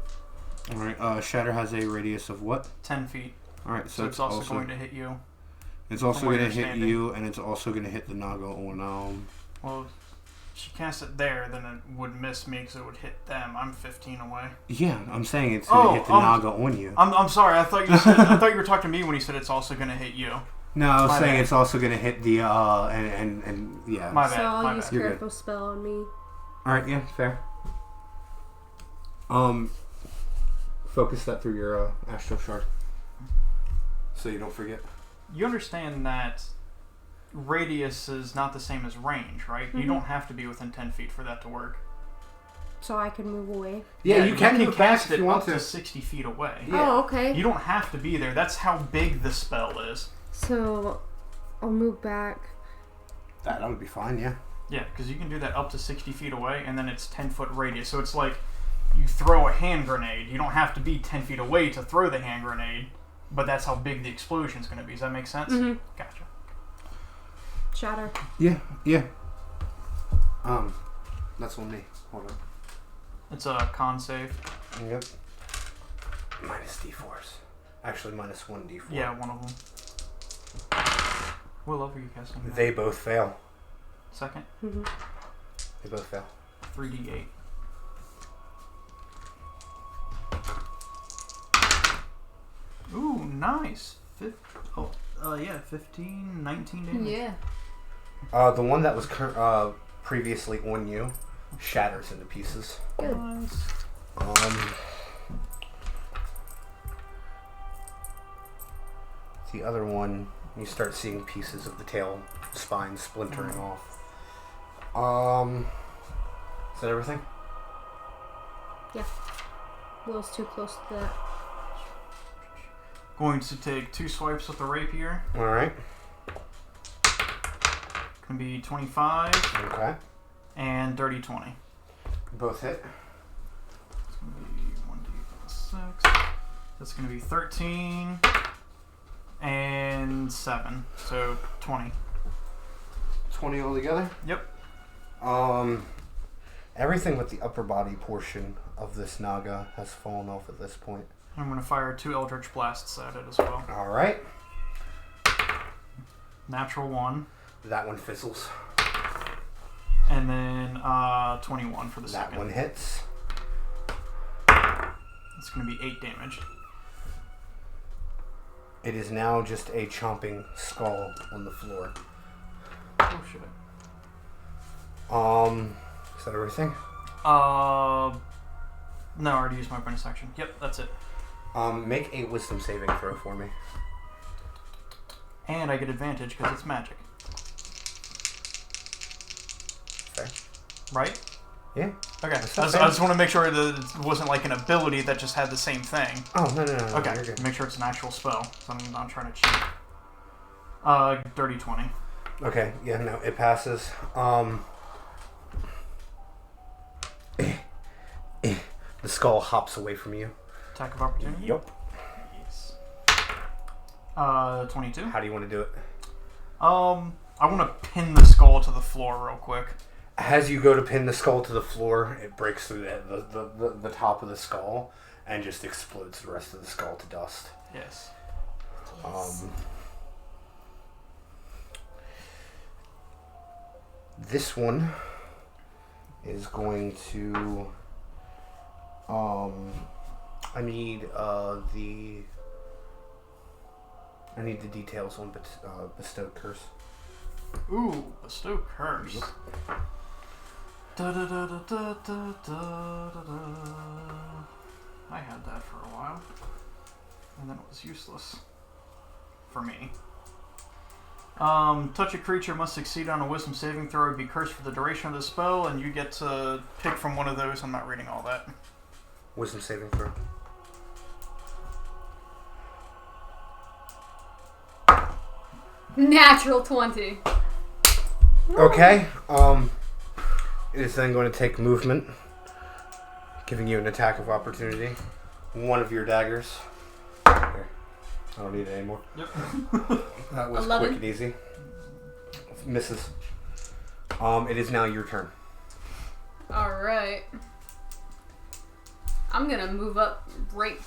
All right. Shatter has a radius of what? 10 feet. All right. So it's also going to hit you. It's also from where going to you're hit standing. you, and it's also going to hit the Naga on. Well, if she casts it there, then it would miss me because it would hit them. I'm 15 away. Yeah, I'm saying it's going to hit the Naga on you. I'm sorry. I thought you said, I thought you were talking to me when you said it's also going to hit you. No, I was My saying bad. it's also going to hit the and yeah. My So bad. I'll My use bad. You're good. Careful Spell on me. All right, yeah, fair. Focus that through your astral shard, so you don't forget. You understand that radius is not the same as range, right? You Mhm. don't have to be within 10 feet for that to work. So I can move away. Yeah, you can move back cast if it you want up to. 60 feet away. Yeah. Oh, okay. You don't have to be there. That's how big the spell is. So I'll move back. That would be fine, yeah. Yeah, because you can do that up to 60 feet away, and then it's 10-foot radius. So it's like you throw a hand grenade. You don't have to be 10 feet away to throw the hand grenade, but that's how big the explosion's going to be. Does that make sense? Mm-hmm. Gotcha. Shatter. Yeah. That's on me. Hold on. It's a con save. Yep. Minus d4s. Actually, minus 1d4. Yeah, one of them. What level are you casting? that? They both fail. Second? Mm-hmm. They both fail. 3d8. Ooh, nice. 15, 19 damage. Yeah. The one that was previously on you shatters into pieces. Good. Nice. The other one, you start seeing pieces of the tail spine splintering off. Is that everything? Will's too close to that. Going to take 2 swipes with the rapier. Alright. Can be 25 Okay. and dirty 20. Both hit. It's going to be 1d6. That's going to be 13 and 7. So 20. 20 altogether? Yep. Everything with the upper body portion of this Naga has fallen off at this point. I'm going to fire 2 Eldritch Blasts at it as well. Alright. Natural 1. That one fizzles. And then 21 for the That second. one hits. It's going to be 8 damage. It is now just a chomping skull on the floor. Oh shit. Is that everything? No, I already used my bonus action. Yep, that's it. Make a wisdom saving throw for me. And I get advantage because it's magic. Fair. Right? Yeah. Okay. I That's not just, bad. I just want to make sure that it wasn't like an ability that just had the same thing. Oh, no. Okay. You're good. Make sure it's an actual spell. So I'm not trying to cheat. Dirty 20. Okay, yeah, no, it passes. The skull hops away from you. Attack of opportunity? Yup. Yes. 22. How do you want to do it? I want to pin the skull to the floor real quick. As you go to pin the skull to the floor, it breaks through the top of the skull and just explodes the rest of the skull to dust. Yes. This one is going to. I need the details on bestowed curse. Ooh, bestow curse. Yep. I had that for a while, and then it was useless for me. Touch a creature must succeed on a wisdom saving throw or be cursed for the duration of the spell, and you get to pick from one of those. I'm not reading all that. Wisdom saving throw. Natural 20. Okay. It is then going to take movement, giving you an attack of opportunity. One of your daggers. There. I don't need it anymore. Yep. That was 11. quick and easy. Misses. It is now your turn. Alright. I'm gonna move up right.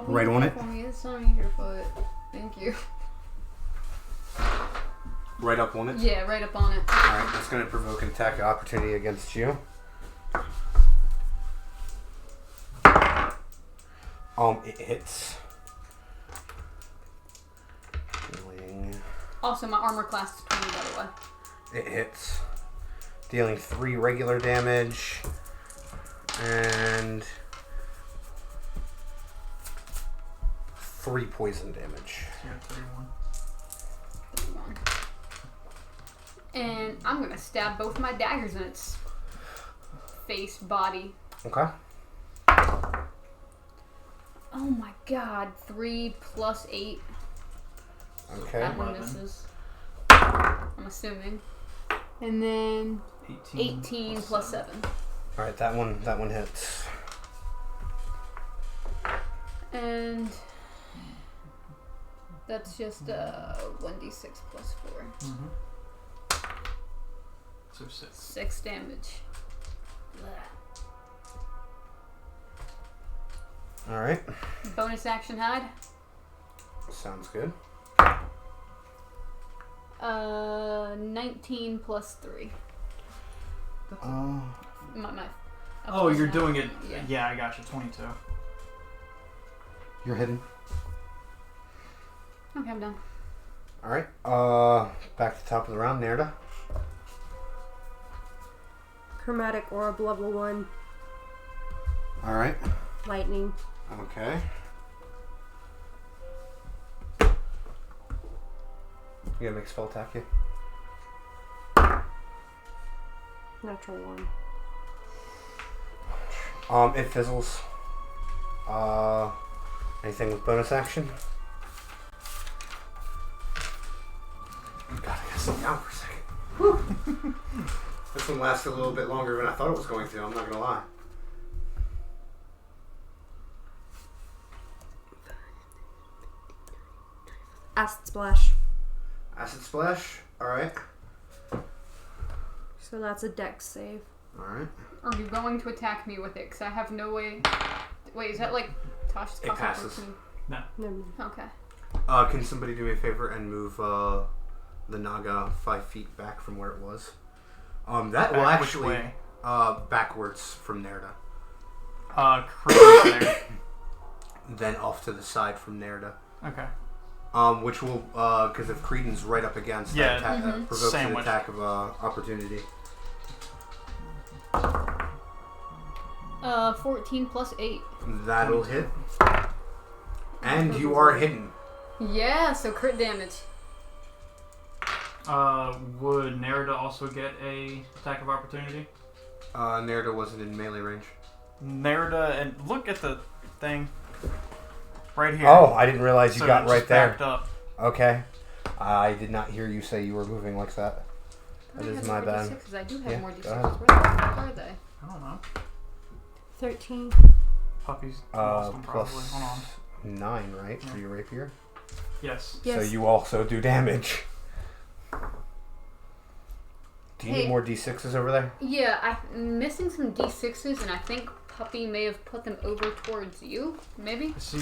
Right on it? It's on your foot. Thank you. Right up on it? Yeah, right up on it. Alright, that's going to provoke an attack of opportunity against you. It hits. Dealing... Also, my armor class is 20, by the way. It hits. Dealing 3 regular damage. And... 3 poison damage. Yeah, 31. 31. And I'm gonna stab both my daggers in its face, body. Okay. Oh my god, 3 plus 8. Okay. That one 11. misses. I'm assuming. And then 18 plus 7. Alright, that one hits. And that's just 1d6 plus 4. Mm-hmm. So 6. 6 damage. Blah. Alright. Bonus action hide. Sounds good. 19 plus 3. My Oh, you're doing it. Yeah. Yeah, I got you. 22. You're hidden. Okay, I'm done. Alright. Back to the top of the round, Nerida. Chromatic orb level 1. Alright. Lightning. Okay. You gotta make a spell attack, yeah. Natural 1. It fizzles. Anything with bonus action? God, I gotta sit down for a second. Whew. This one lasted a little bit longer than I thought it was going to, I'm not gonna lie. Acid splash. Acid splash, alright. So that's a dex save. Alright. Are you going to attack me with it? Because I have no way. Wait, is that like Tosh's It passes. Never mind. Okay. Can somebody do me a favor and move the Naga 5 feet back from where it was? That will Back which actually way? Backwards from Nerida. Creed there. Then off to the side from Nerida. Okay. Which will, because if Creedon's right up against, Yeah, that provokes an sandwich. attack of opportunity. 14 plus 8. That'll hit. And you are hidden. Yeah, so crit damage. Would Nerida also get a attack of opportunity? Nerida wasn't in melee range. Nerida, and look at the thing right here. Oh, I didn't realize you So got it's right there. backed up. Okay. I did not hear you say you were moving like that. That is my bad. D6s. I do have Yeah, more go D6s. Where are they? I don't know. 13. Puppies lost them probably. Plus Hold on. 9, right, for your rapier? Yes. Yes. So you also do damage. Do you Hey. need more D6s over there? Yeah, I'm missing some D6s, and I think Puppy may have put them over towards you. Maybe? I see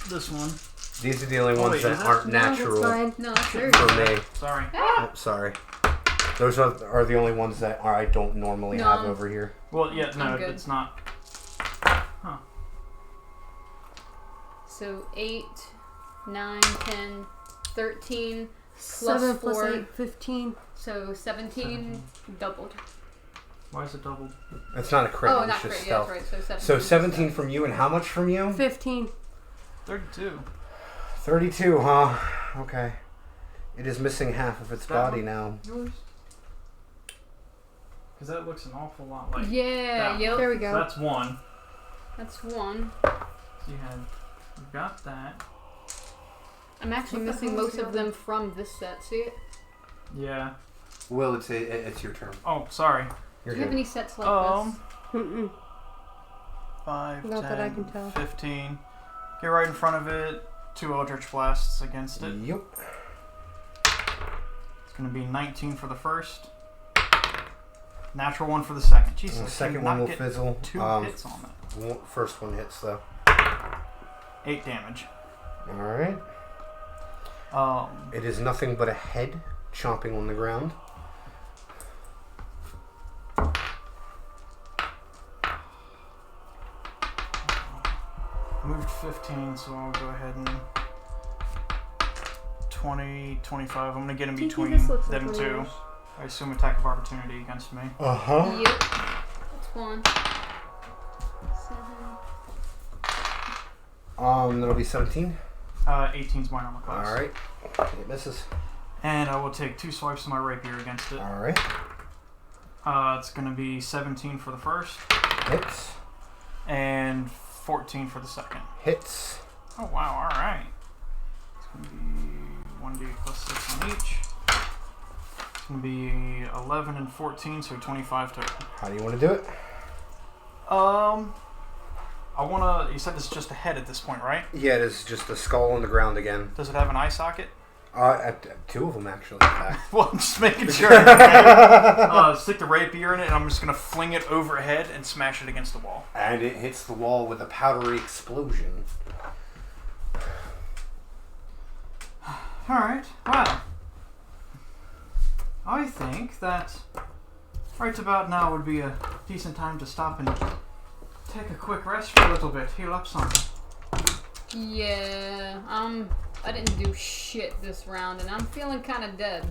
this one. These are the only ones wait, that is it? aren't No, that's natural fine. No, that's yours. for me. Sorry. Oh, sorry. Those are the only ones that I don't normally No. have over here. Well, yeah, no, I'm good. it's not. So 8, 9, 10, 13, plus 7 plus 4. 8, 15. So 17 doubled. Why is it doubled? It's not a crit. Oh, it's not just crit. Yeah, stealth. that's right. So 17. So 17 from you, and how much from you? 15. 32. 32, huh? Okay. It is missing half of its That body one? now. Yours? Because that looks an awful lot like. Yeah, that. yep. There we So go. that's one. That's one. So you got that. I'm actually What the missing hell is most the of them from this set. See it? Yeah. Will, it's your turn. Oh, sorry. You're Do you have good. any sets like Mm-mm. 5, Not 10, that I can tell. 15. Get right in front of it. 2 Eldritch Blasts against it. Yep. It's going to be 19 for the first. Natural 1 for the second. Jesus, The I second did one not will get fizzle. 2 hits on that. First one hits though. 8 damage. All right. It is nothing but a head chomping on the ground. Moved 15, so I'll go ahead and 20, 25. I'm going to get in Tiki, between this looks like them one of two. yours. I assume attack of opportunity against me. Uh-huh. this? Yep. That's one. 7. That'll be 17. 18's my normal class. All right. It misses. And I will take 2 swipes of my rapier against it. All right. It's going to be 17 for the first Hits. and 14 for the second. Hits. Oh, wow. All right. It's going to be 1d plus 6 on each. It's going to be 11 and 14, so 25 total. How do you want to do it? I want to... You said it's just a head at this point, right? Yeah, it is just a skull on the ground again. Does it have an eye socket? 2 of them actually. In fact. Well, I'm just making sure. Stick the rapier in it, and I'm just going to fling it overhead and smash it against the wall. And it hits the wall with a powdery explosion. Alright, well. I think that right about now would be a decent time to stop and take a quick rest for a little bit, heal up some. Yeah. I didn't do shit this round, and I'm feeling kind of dead.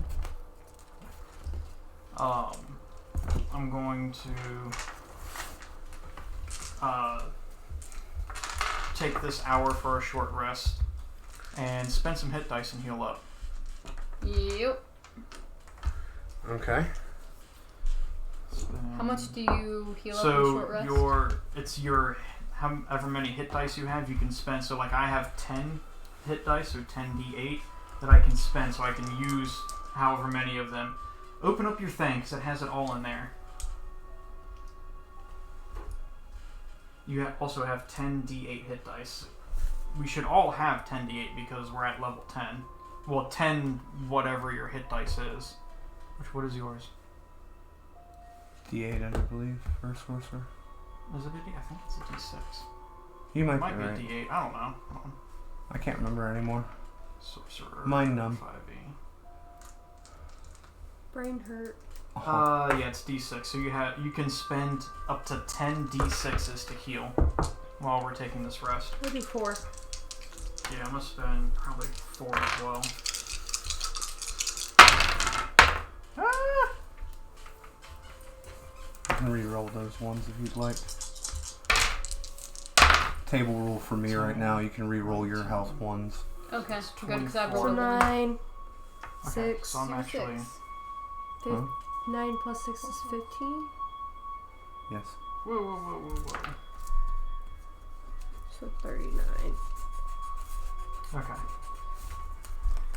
I'm going to take this hour for a short rest and spend some hit dice and heal up. Yep. Okay. How much do you heal up in short rest? So however many hit dice you have, you can spend. So like I have 10 hit dice, so 10d8 that I can spend, so I can use however many of them. Open up your thing, because it has it all in there. You also have 10d8 hit dice. We should all have 10d8 because we're at level 10. Well, 10 whatever your hit dice is. What is yours? D8, I do believe, for sorcerer. Is it a D? I think it's a D6. You might, It might be right. a D8. I don't know. Hold on. I can't remember anymore. Sorcerer. Mind numb. 5e. Brain hurt. Yeah, it's D6. So you can spend up to 10 D6s to heal while we're taking this rest. We'll do 4. Yeah, I'm gonna spend probably 4 as well. Ah! You can re-roll those ones if you'd like. Table rule for me right now, you can re-roll your health ones. Okay, It's good, because I've 24. rolled So 9. Okay, 6. so I'm actually... 9 plus 6 is 15. Yes. Whoa. So 39. Okay.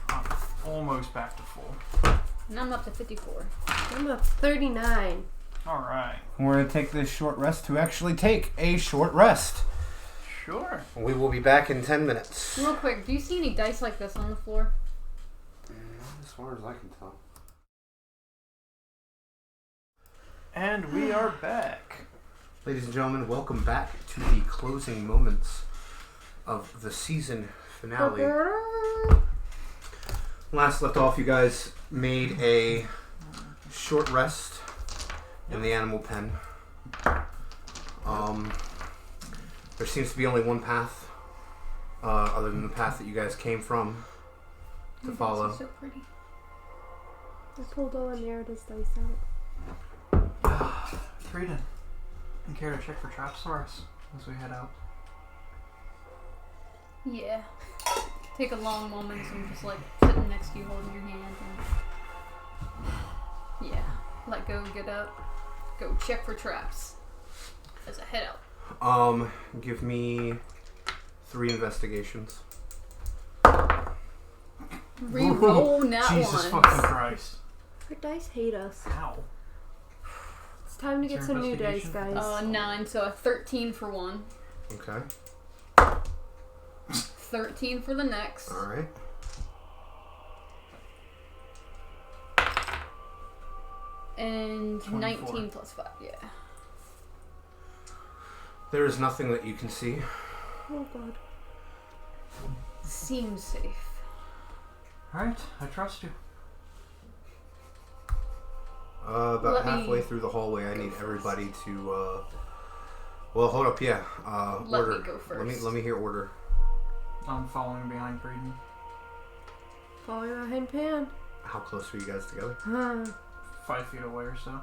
I'm almost back to full. And I'm up to 54. I'm up 39. Alright. We're going to take this short rest to actually take a short rest. Sure. We will be back in 10 minutes. Real quick, do you see any dice like this on the floor? As far as I can tell. And we are back. Ladies and gentlemen, welcome back to the closing moments of the season finale. Last left off, you guys made a short rest in the animal pen. There seems to be only one path, other than the path that you guys came from, to follow. So pretty. I pulled all of Nerida's dice out. Nerida, you care to check for traps for us as we head out? Yeah. Take a long moment and just like sitting next to you holding your hand and yeah. Let go, get up, go check for traps as I head out. Give me 3 investigations. Reroll that Jesus one. fucking Christ. Our dice hate us. Ow. It's time to get Is some there new dice, investigation? guys. 9, so a 13 for one. Okay. 13 for the next. Alright. And 24. 19 plus 5, yeah. There is nothing that you can see. Oh god. Seems safe. Alright, I trust you. About Let me halfway through the hallway, I need everybody to, well, hold up, yeah. Let Order. me go first. Let me hear order. I'm following behind Breeden. Follow behind Pan. How close are you guys together? 5 feet away or so.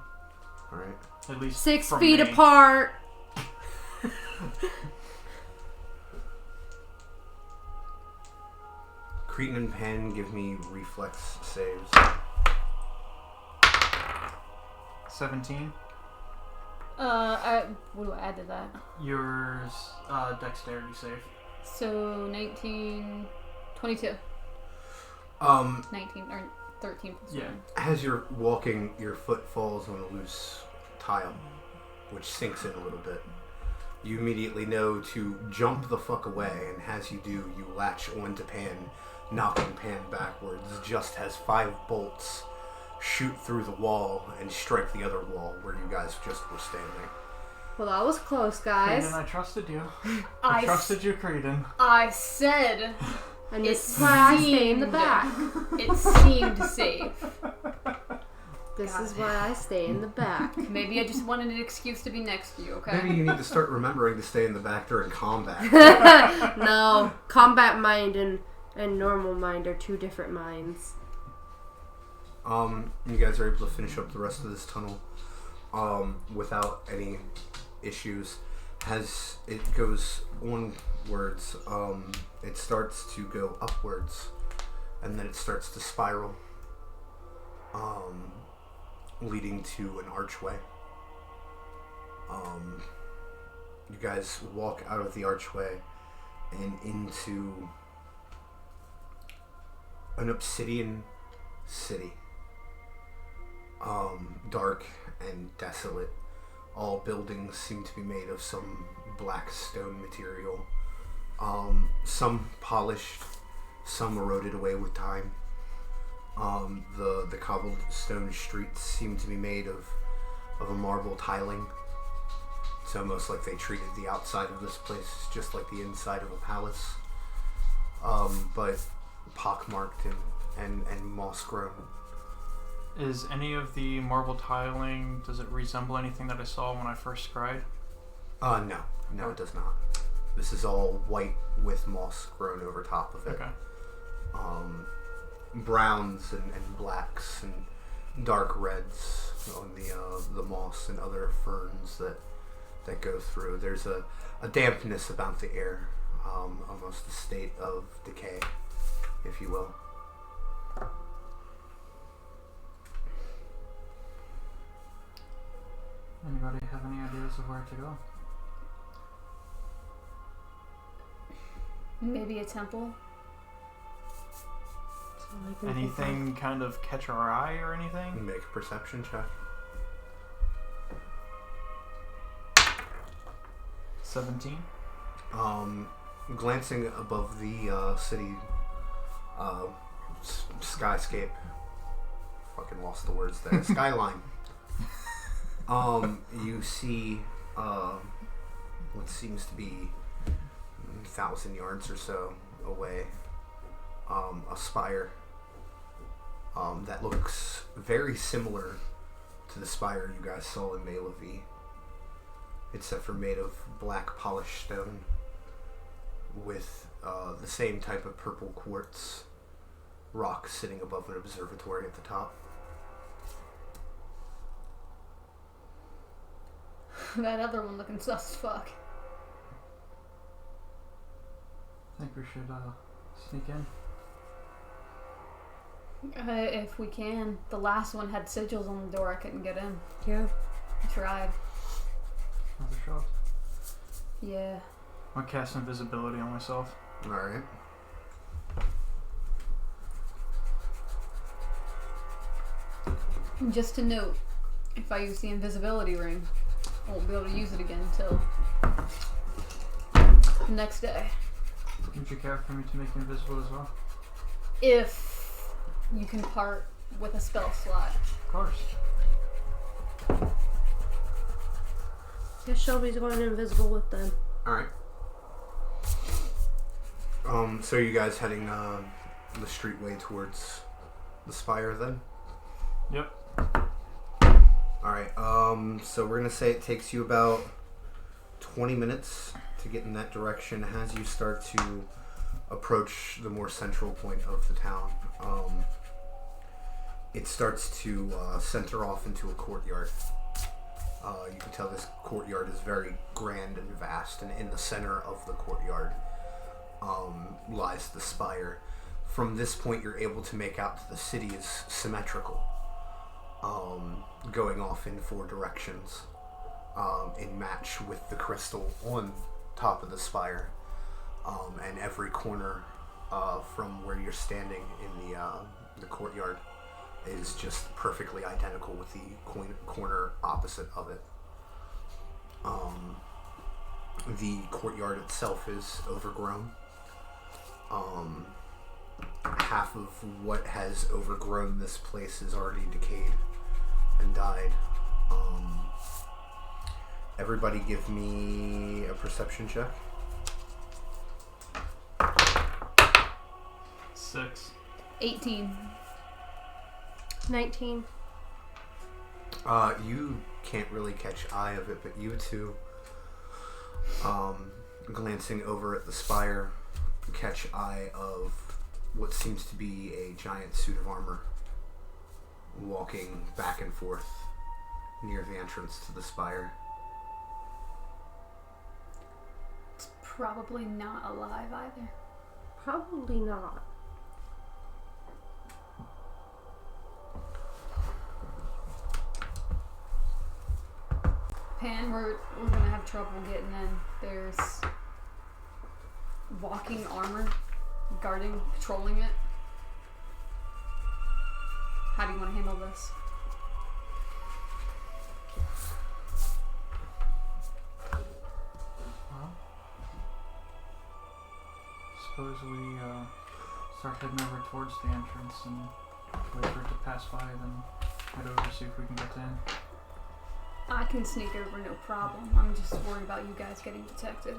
Alright. At least 6 from feet me. apart. Cretan and Pan, give me reflex saves. 17. What do I add to that? Yours, dexterity save. So 19, 22. 19 or 13 plus Yeah. 1. As you're walking, your foot falls on a loose tile, which sinks in a little bit. You immediately know to jump the fuck away, and as you do, you latch onto Pan, knocking Pan backwards, just as 5 bolts shoot through the wall and strike the other wall where you guys just were standing. Well, that was close, guys. Creedon, I trusted you. I trusted you, Creedon. I said And it this is why I stay in the seemed- back. it seemed safe. This is why I stay in the back. Maybe I just wanted an excuse to be next to you, okay? Maybe you need to start remembering to stay in the back during combat. No, combat mind and normal mind are 2 different minds. You guys are able to finish up the rest of this tunnel without any issues. As it goes onwards, it starts to go upwards, and then it starts to spiral, leading to an archway. You guys walk out of the archway and into an obsidian city. Dark and desolate. All buildings seem to be made of some black stone material. Some polished, some eroded away with time. The cobblestone streets seem to be made of a marble tiling. It's almost like they treated the outside of this place just like the inside of a palace. But pockmarked and moss grown. Is any of the marble tiling, does it resemble anything that I saw when I first scried? No, it does not. This is all white with moss grown over top of it. Okay. Browns and blacks and dark reds on the moss and other ferns that go through. There's a dampness about the air, almost a state of decay, if you will. Anybody have any ideas of where to go? Maybe a temple? Anything kind of catch our eye or anything? Make a perception check. 17. Glancing above the city skyscape, fucking lost the words there. Skyline. You see what seems to be 1,000 yards or so away a spire that looks very similar to the spire you guys saw in Mailavie, except for made of black polished stone with the same type of purple quartz rock sitting above an observatory at the top. That other one looking sus as fuck. I think we should sneak in. If we can. The last one had sigils on the door. I couldn't get in. Yeah. I tried. Another shot. Yeah. I'll cast invisibility on myself. Alright. And just to note, if I use the invisibility ring, I won't be able to use it again until the next day. Would you care for me to make you invisible as well? If you can part with a spell slot. Of course. Guess Shelby's going invisible with them. Alright. So are you guys heading the streetway towards the spire then? Yep. Alright, so we're gonna say it takes you about 20 minutes to get in that direction as you start to approach the more central point of the town. It starts to center off into a courtyard. You can tell this courtyard is very grand and vast, and in the center of the courtyard lies the spire. From this point, you're able to make out that the city is symmetrical, going off in 4 directions, in match with the crystal on top of the spire, and every corner from where you're standing in the courtyard is just perfectly identical with the corner opposite of it. The courtyard itself is overgrown. Half of what has overgrown this place is already decayed and died. Everybody give me a perception check. 6. 18. 19. You can't really catch eye of it, but you two, glancing over at the spire, catch eye of what seems to be a giant suit of armor walking back and forth near the entrance to the spire. It's probably not alive either. Probably not. Pan, we're gonna have trouble getting in. There's walking armor, guarding, patrolling it. How do you want to handle this? Well, suppose we start heading over towards the entrance and wait for it to pass by, then head over, see if we can get in. I can sneak over, no problem. I'm just worried about you guys getting detected.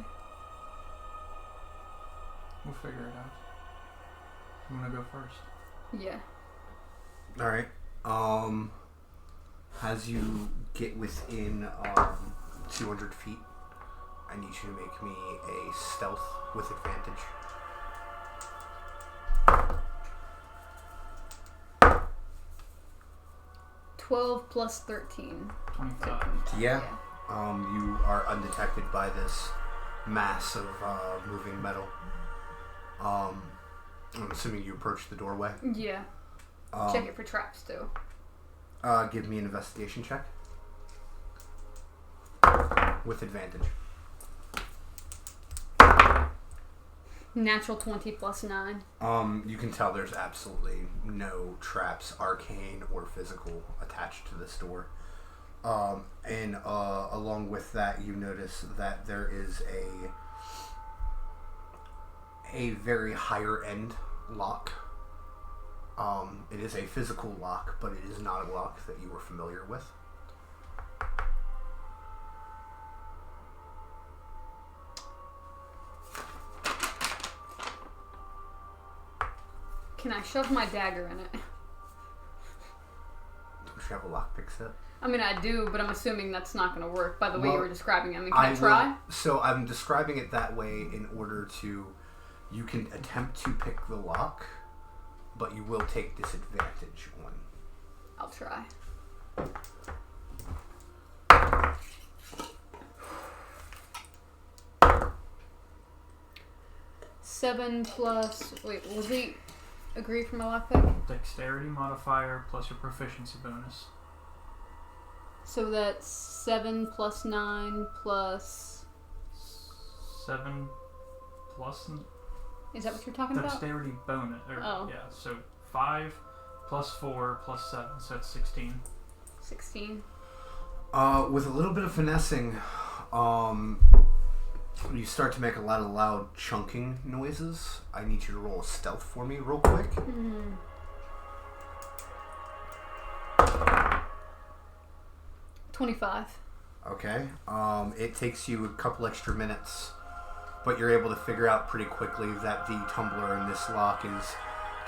We'll figure it out. You want to go first? Yeah. Alright. As you get within 200 feet, I need you to make me a stealth with advantage. $12 plus 13. 25. Yeah. You are undetected by this mass of moving metal. I'm assuming you approach the doorway. Yeah. Check it for traps too. Give me an investigation check. With advantage. Natural 20 plus 9. You can tell there's absolutely no traps, arcane or physical, attached to this door. And along with that, you notice that there is a very higher end lock. It is a physical lock, but it is not a lock that you were familiar with. Can I shove my dagger in it? Don't you have a lockpick set? I mean, I do, but I'm assuming that's not going to work by the way you Well, were describing it. I mean, can I try? So I'm describing it that way in order to... You can attempt to pick the lock, but you will take disadvantage on... I'll try. Seven plus... Wait, will he agree for my lockpick? Dexterity modifier plus your proficiency bonus. So that's 7 plus 9 plus... 7 plus... Is that what you're talking about? Dexterity bonus. Oh. Yeah, so 5 plus 4 plus 7, so that's 16. 16. With a little bit of finessing, you start to make a lot of loud chunking noises. I need you to roll a stealth for me real quick. 25. Okay. It takes you a couple extra minutes, but you're able to figure out pretty quickly that the tumbler in this lock is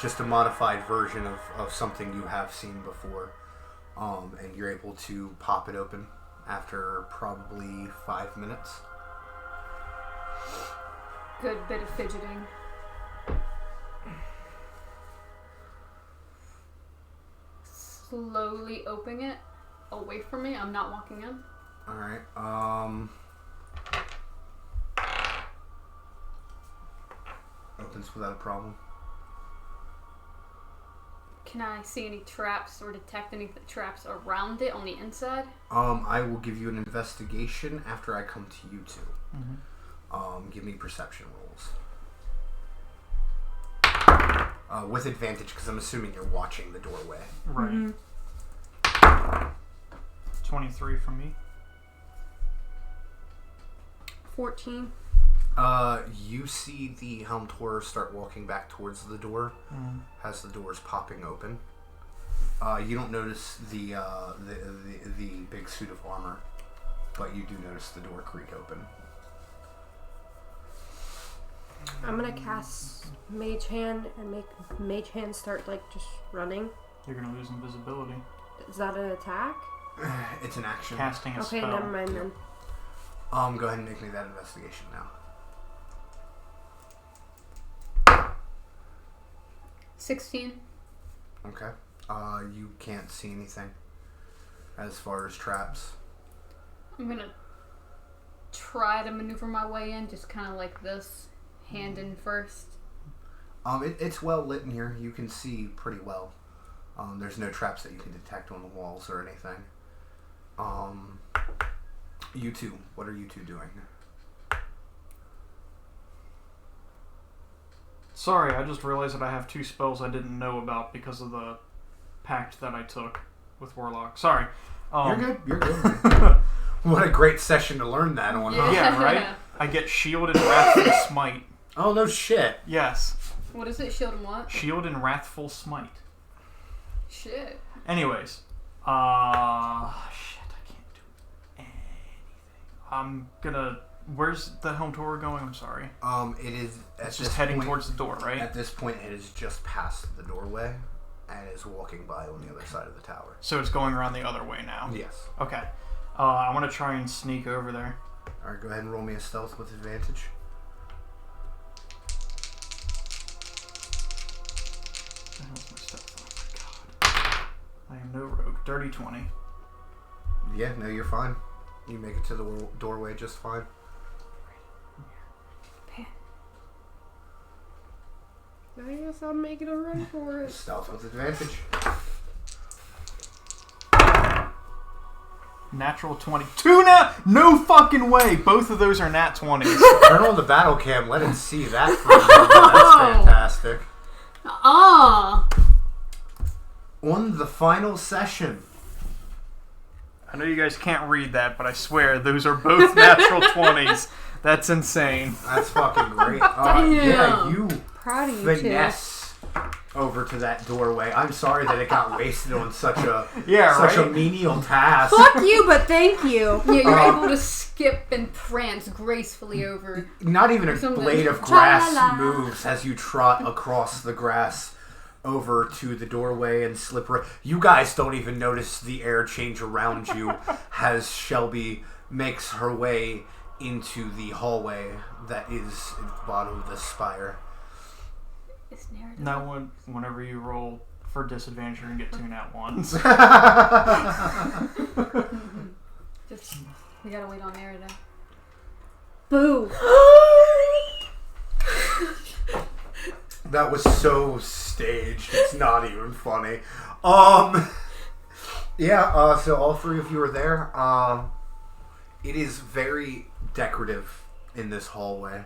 just a modified version of something you have seen before. And you're able to pop it open after probably 5 minutes. Good bit of fidgeting. Slowly opening it away from me. I'm not walking in. Alright, opens without a problem. Can I see any traps or detect any traps around it on the inside? I will give you an investigation after I come to you two. Mm-hmm. Give me perception rolls. With advantage, because I'm assuming you're watching the doorway. Right. 23 from me. 14. You see the helmed horror start walking back towards the door as the door's popping open. You don't notice the big suit of armor, but you do notice the door creak open. I'm gonna cast Mage Hand and make Mage Hand start like just running. You're gonna lose invisibility. Is that an attack? It's an action. Casting a Okay, spell. never mind then. Go ahead and make me that investigation now. 16. Okay. You can't see anything as far as traps. I'm gonna try to maneuver my way in, just kind of like this, hand in first. It's well lit in here. You can see pretty well. There's no traps that you can detect on the walls or anything. You two, what are you two doing? Sorry, I just realized that I have 2 spells I didn't know about because of the pact that I took with Warlock. Sorry. You're good. You're good. What a great session to learn that on. Huh? Yeah, right? I get Shield and Wrathful Smite. Oh, no shit. Yes. What is it? Shield and what? Shield and Wrathful Smite. Shit. Anyways. Shit, I can't do anything. I'm gonna... Where's the helm tower going? I'm sorry. It is... It's just heading towards the door, right? At this point, it is just past the doorway and is walking by on the other side of the tower. So it's going around the other way now? Yes. Okay. I want to try and sneak over there. Alright, go ahead and roll me a stealth with advantage. What the hell's my stealth? Oh my god. I am no rogue. Dirty 20. Yeah, no, you're fine. You make it to the doorway just fine. I guess I'm making a run for it. Stealth with advantage. Natural 22 now? No fucking way. Both of those are nat 20s. Turn on the battle cam. Let it see that for a moment. That's fantastic. On the final session. I know you guys can't read that, but I swear those are both natural 20s. That's insane. That's fucking great. Damn. Yeah, you Proud of you, finesse over to that doorway. I'm sorry that it got wasted on such a right? menial task. Fuck you, but thank you. Yeah, you're able to skip and prance gracefully over. Not even a Something. blade of grass Tra-la-la. moves as you trot across the grass. over to the doorway and slip right. You guys don't even notice the air change around you as Shelby makes her way into the hallway that is at the bottom of the spire. It's Nerida. Now, whenever you roll for disadvantage, you're gonna get 2 nat ones. Just, we gotta wait on Nerida. Boo! That was so staged. It's not even funny. Yeah. So all 3 of you are there. It is very decorative in this hallway.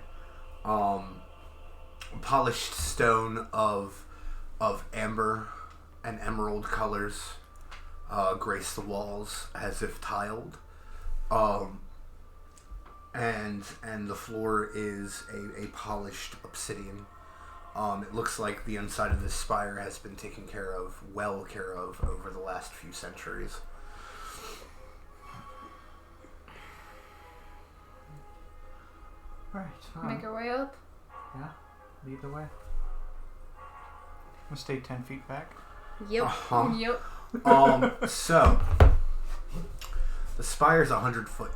Polished stone of amber and emerald colors grace the walls as if tiled. And the floor is a polished obsidian. It looks like the inside of this spire has been taken well care of over the last few centuries. Right. Make our way up. Yeah. Lead the way. We'll stay 10 feet back. Yep. Uh-huh. Yep. So the spire's 100 foot.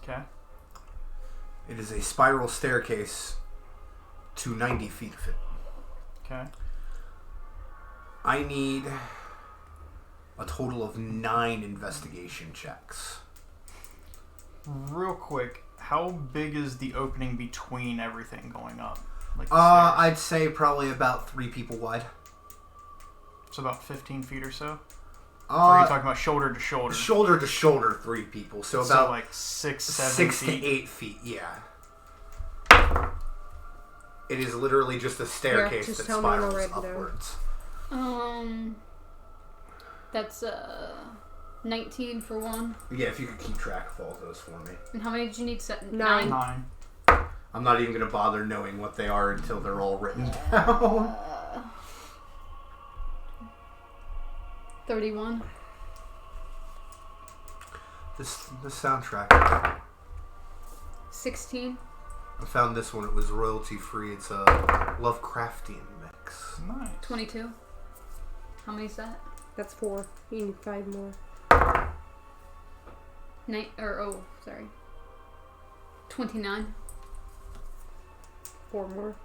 Okay. It is a spiral staircase to 90 feet of it. Okay. I need a total of 9 investigation checks. Real quick, how big is the opening between everything going up? Like I'd say probably about 3 people wide. It's about 15 feet or so? Or are you talking about shoulder to shoulder? Shoulder to shoulder, 3 people. So So about like 6, 7 6 feet. to 8 feet, yeah. It is literally just a staircase just that tell me when spirals we're ready to go. upwards. That's 19 for 1. Yeah, if you could keep track of all those for me. And how many did you need? Set? 9. 9. I'm not even going to bother knowing what they are until they're all written down. 31. This soundtrack. 16. I found this one. It was royalty free. It's a Lovecraftian mix. Nice. 22. How many is that? That's 4. You need 5 more. 29. 4 more.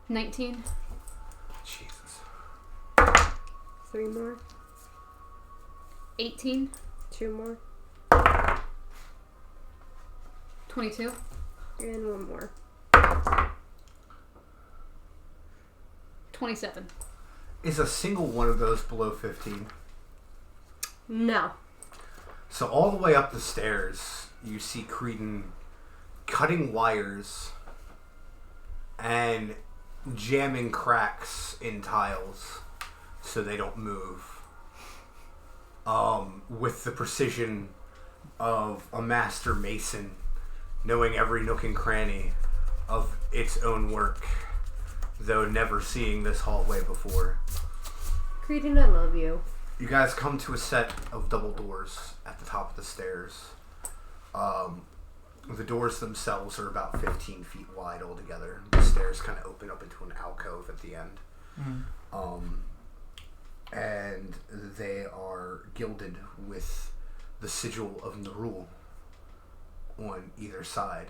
19. Jesus. 3 more. 18. 2 more. 22. And 1 more. 27. Is a single one of those below 15? No. So all the way up the stairs, you see Creedon cutting wires and jamming cracks in tiles so they don't move. With the precision of a master mason, knowing every nook and cranny of its own work, though never seeing this hallway before. Creedon, I love you. You guys come to a set of double doors at the top of the stairs. The doors themselves are about 15 feet wide altogether. The stairs kind of open up into an alcove at the end. And they are gilded with the sigil of Nerul on either side,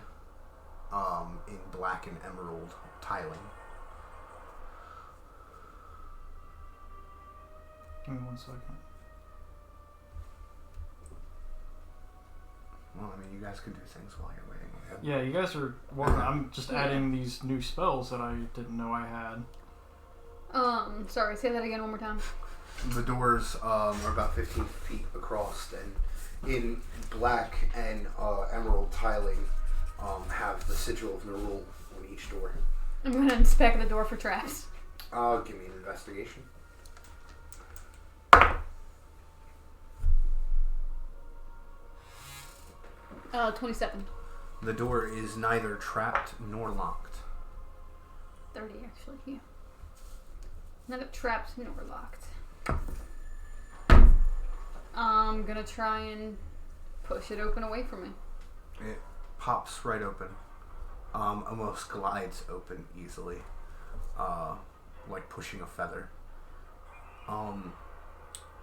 in black and emerald tiling. Give me 1 second. Well, I mean, you guys can do things while you're waiting. Yeah, you guys are working. I'm just adding these new spells that I didn't know I had. Sorry, say that again one more time. The doors are about 15 feet across, and in black and emerald tiling have the sigil of Nerul on each door. I'm going to inspect the door for traps. Give me an investigation. 27. The door is neither trapped nor locked. 30 actually, yeah. Neither trapped nor locked. I'm gonna try and push it open away from me. It pops right open. almost glides open easily, like pushing a feather.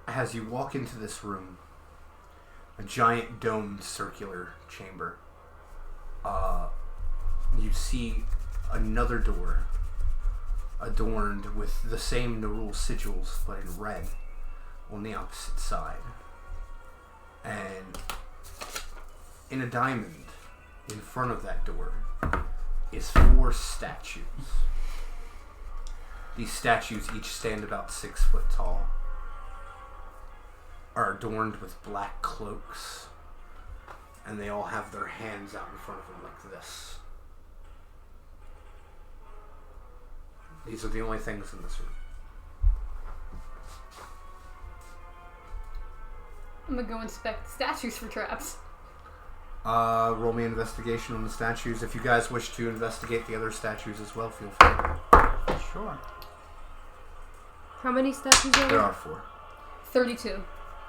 As you walk into this room, a giant domed circular chamber, you see another door adorned with the same Nerul sigils but in red on the opposite side. And in a diamond in front of that door is 4 statues. These statues each stand about 6 foot tall, are adorned with black cloaks, and they all have their hands out in front of them like this. These are the only things in this room. I'm gonna go inspect statues for traps. Roll me investigation on the statues. If you guys wish to investigate the other statues as well, feel free. Sure. How many statues are There there? are 4. 32.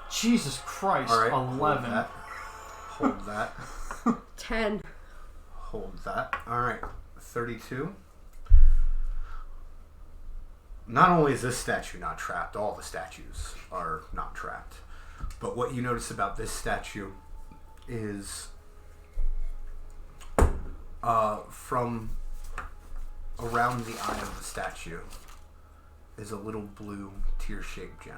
Jesus Christ, All right, 11. Hold that. 10. Hold that. All right, 32. Not only is this statue not trapped, all the statues are not trapped. But what you notice about this statue is from around the eye of the statue is a little blue tear-shaped gem.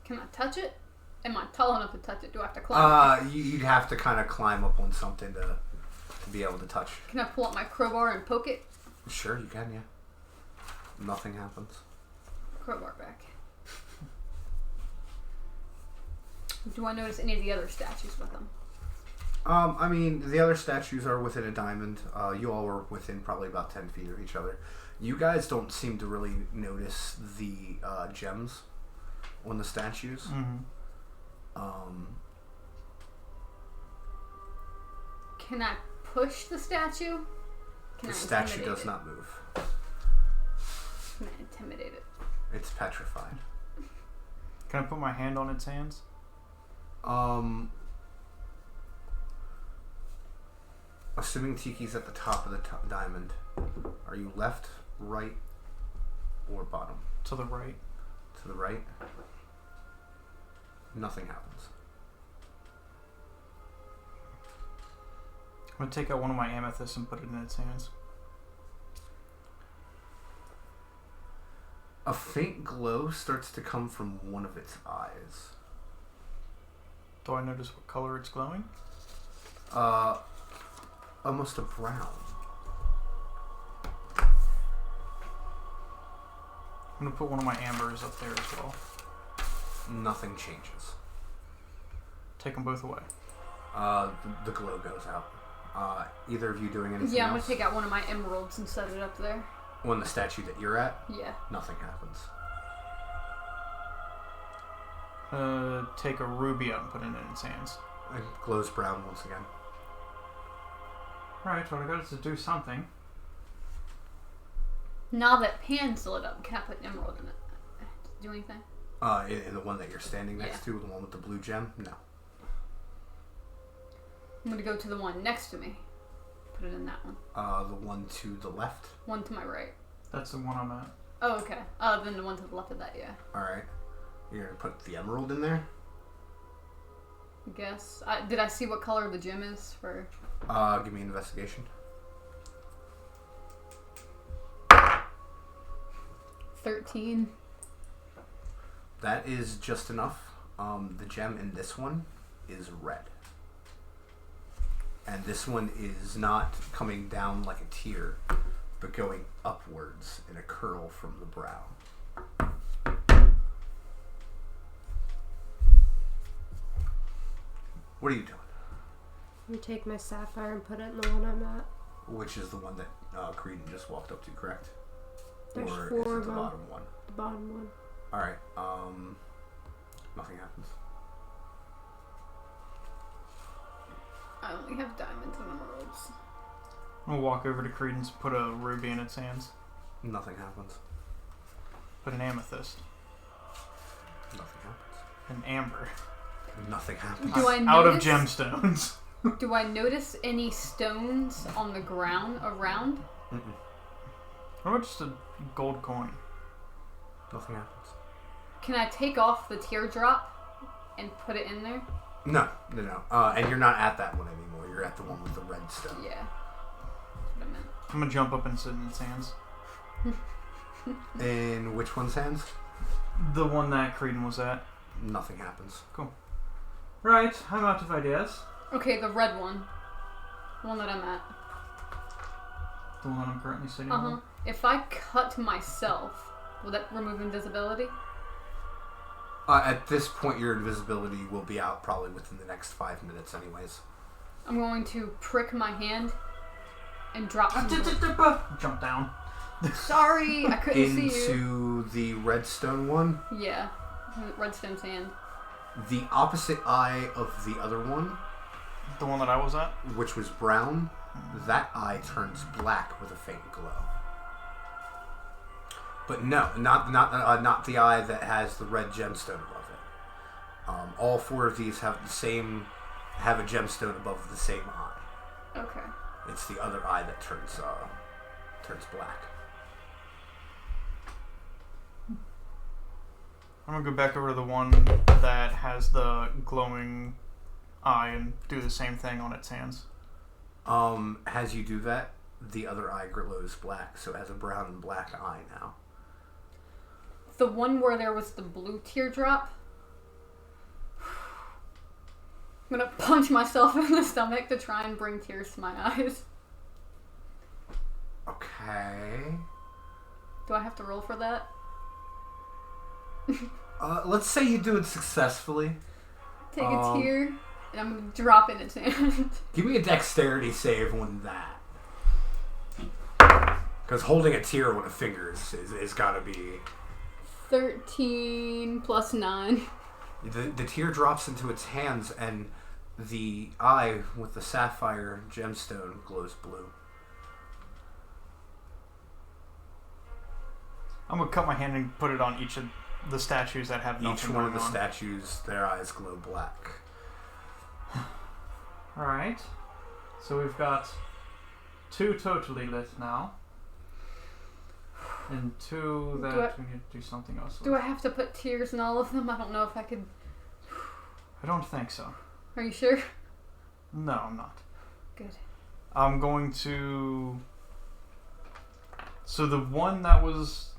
Can I touch it? Am I tall enough to touch it? Do I have to climb? You'd have to kind of climb up on something to be able to touch. Can I pull out my crowbar and poke it? Sure, you can, yeah. Nothing happens. Crowbar back. Do I notice any of the other statues with them? I mean, the other statues are within a diamond. You all were within probably about 10 feet of each other. You guys don't seem to really notice the gems on the statues. Mm-hmm. Can I push the statue? Can The I statue intimidate does it? not move. Can I intimidate it? It's petrified. Can I put my hand on its hands? Assuming Tiki's at the top of the diamond, are you left, right, or bottom? To the right. To the right? Nothing happens. I'm going to take out one of my amethysts and put it in its hands. A faint glow starts to come from one of its eyes. Do I notice what color it's glowing? Almost a brown. I'm going to put one of my ambers up there as well. Nothing changes. Take them both away. The glow goes out. Either of you doing anything Yeah, I'm else? gonna take out one of my emeralds and set it up there. On the statue that you're at, Yeah. nothing happens. Take a ruby out and put it in its hands. It glows brown once again. Right, well I got it to do something. Now that Pan's lit up, can I put an emerald in it? Do anything? In the one that you're standing next to, the one with the blue gem? No. I'm gonna go to the one next to me. Put it in that one. The one to the left? One to my right. That's the one I'm at. Oh, okay. Then the one to the left of that, yeah. Alright. You're gonna put the emerald in there? I guess. Did I see what color the gem is for? Give me an investigation. 13. That is just enough. The gem in this one is red. And this one is not coming down like a tear, but going upwards in a curl from the brow. What are you doing? I'm gonna take my sapphire and put it in the one I'm at. Which is the one that Creedon just walked up to, correct? There's or 4 is it of the them. bottom one? The bottom one. Alright, nothing happens. I only have diamonds and emeralds. I'm going to walk over to Credence and put a ruby in its hands. Nothing happens. Put an amethyst. Nothing an amber. Nothing happens. Do I Out of notice- gemstones. Do I notice any stones on the ground around? Mm-mm. What about just a gold coin? Nothing happens. Can I take off the teardrop and put it in there? No. And you're not at that one anymore. You're at the one with the red stone. Yeah. That's what I meant. I'm gonna jump up and sit in its hands. In which one's hands? The one that Creedon was at. Nothing happens. Right, I'm out of ideas. Okay, the red one. The one that I'm at. The one I'm currently sitting Uh-huh. on. If I cut myself, will that remove invisibility? At this point, your invisibility will be out probably within the next 5 minutes anyways. I'm going to prick my hand and drop some Jump down. Sorry, I couldn't see you. Into the redstone one. Yeah. Redstone's hand. The opposite eye of the other one, The one that I was at? which was brown, that eye turns black with a faint glow. But no, not the eye that has the red gemstone above it. All 4 of these have a gemstone above the same eye. Okay. It's the other eye that turns black. I'm gonna go back over to the one that has the glowing eye and do the same thing on its hands. As you do that, the other eye glows black, so it has a brown and black eye now. The one where there was the blue teardrop. I'm gonna punch myself in the stomach to try and bring tears to my eyes. Okay. Do I have to roll for that? Let's say you do it successfully. Take a tear, and I'm gonna drop in its hand. Give me a dexterity save on that. Because holding a tear on a finger is gotta be... 13 plus 9. The tear drops into its hands, and the eye with the sapphire gemstone glows blue. I'm gonna cut my hand and put it on each of the statues that have nothing Each one of going the on. statues, their eyes glow black. Alright. So we've got 2 totally lit now. And 2 that we need to do something else with. Do I have to put tears in all of them? I don't know if I could. I don't think so. Are you sure? No, I'm not. Good. I'm going to... So the one that was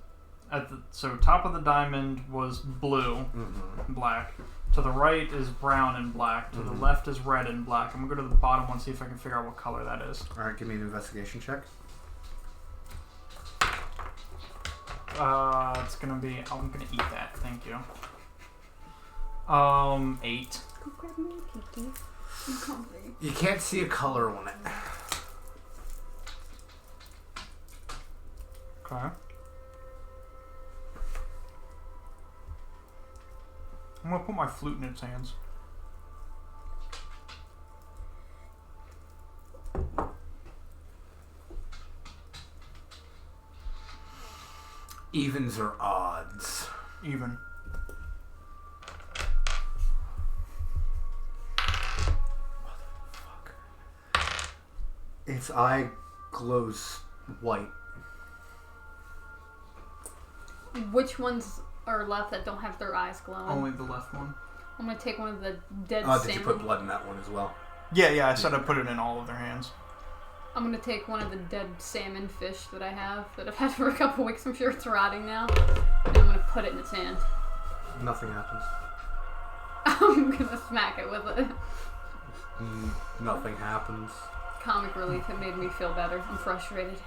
at the... So top of the diamond was blue, Mm-hmm. black. To the right is brown and black. To the left is red and black. I'm going to go to the bottom one, see if I can figure out what color that is. Alright, give me an investigation check. It's going to be... I'm going to eat that. Thank you. 8. Go grab me a cookie. I'm hungry. You can't see a color on it. Okay. I'm going to put my flute in its hands. Evens or odds? Even. Its eye glows white. Which ones are left that don't have their eyes glowing? Only the left one. I'm gonna take one of the dead Did salmon. you put blood in that one as well? Yeah, I said I put it in all of their hands. I'm gonna take one of the dead salmon fish that I have that I've had for a couple weeks. I'm sure it's rotting now. And I'm gonna put it in its hand. Nothing happens. I'm gonna smack it with it. Nothing happens. Comic relief. It made me feel better. I'm frustrated.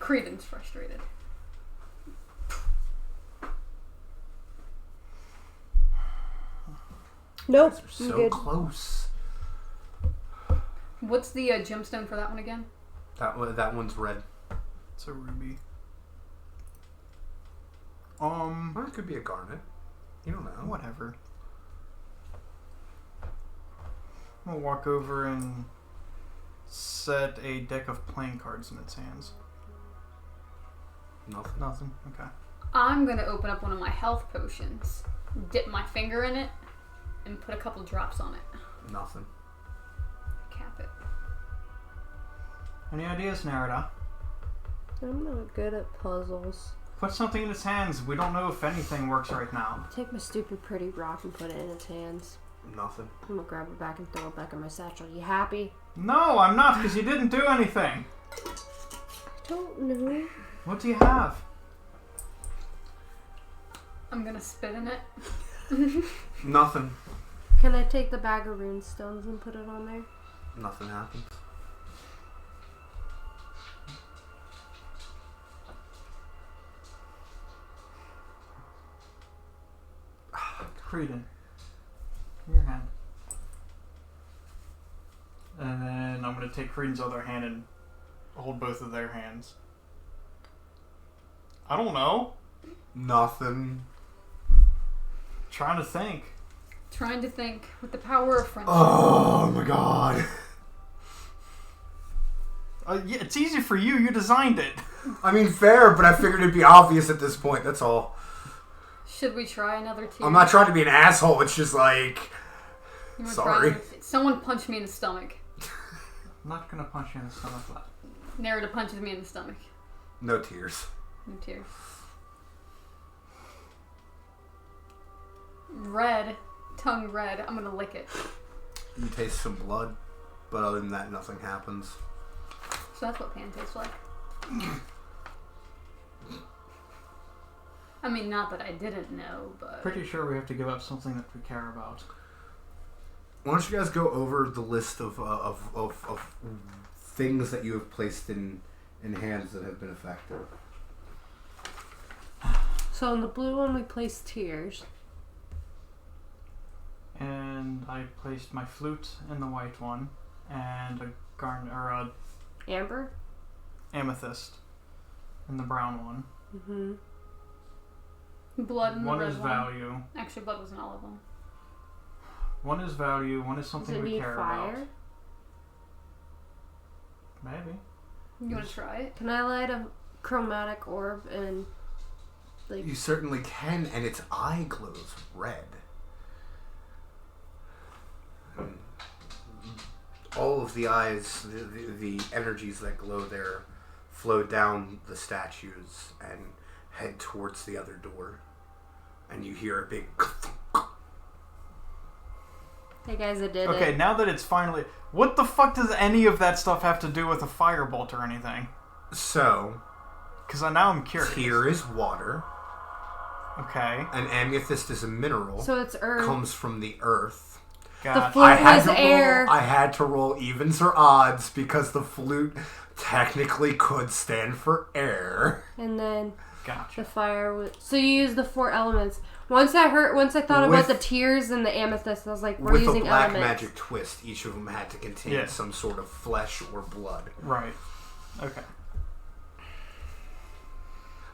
Creedon's frustrated. Nope. They're I'm so good. close. What's the gemstone for that one again? That one's red. It's a ruby. Or it could be a garnet. You don't know. Whatever. I'm gonna walk over and set a deck of playing cards in its hands. Nothing. Okay. I'm gonna open up one of my health potions, dip my finger in it, and put a couple drops on it. Nothing. Cap it. Any ideas, Nerida? I'm not good at puzzles. Put something in its hands. We don't know if anything works right now. Take my stupid pretty rock and put it in its hands. Nothing. I'm gonna grab it back and throw it back in my satchel. You happy? No, I'm not, because you didn't do anything. I don't know. What do you have? I'm gonna spit in it. Nothing. Can I take the bag of rune stones and put it on there? Nothing happens. Creedon. In your hand. And then I'm going to take Creedon's other hand and hold both of their hands. I don't know. Nothing. Trying to think. Trying to think with the power of friendship. Oh my god. Yeah, it's easy for you. You designed it. I mean, fair, but I figured it'd be obvious at this point. That's all. Should we try another tear? I'm not trying to be an asshole. It's just like... You wanna Sorry. try someone punched me in the stomach. I'm not going to punch you in the stomach. Nerida punches me in the stomach. No tears. No tears. Red. Tongue red. I'm gonna lick it. You taste some blood, but other than that, nothing happens. So that's what pan tastes like. I mean, not that I didn't know, but... Pretty sure we have to give up something that we care about. Why don't you guys go over the list of things that you have placed in hands that have been affected? So in the blue one we placed tears. And I placed my flute in the white one, and a Amber? amethyst in the brown one. Mm-hmm. Blood in the One red is one. value. Actually, blood was an olive one. One is value. One is Does something it we need care fire? about. Maybe. You want to try it? Can I light a chromatic orb and like You certainly can, and its eye glows red. And all of the eyes, the energies that glow there flow down the statues and head towards the other door. And you hear a big... Hey guys, I did Okay, it. now that it's finally... What the fuck does any of that stuff have to do with a firebolt or anything? So, Because now I'm curious. here is water. Okay. An amethyst is a mineral. So it's earth. Comes from the earth. Gotcha. flute was air. I had to roll evens or odds because the flute technically could stand for air. And then Gotcha. the fire was... So you use the 4 elements. Once I thought about the tears and the amethyst, I was like, we're With using a black elements. magic twist, each of them had to contain Yeah. some sort of flesh or blood. Right. Okay.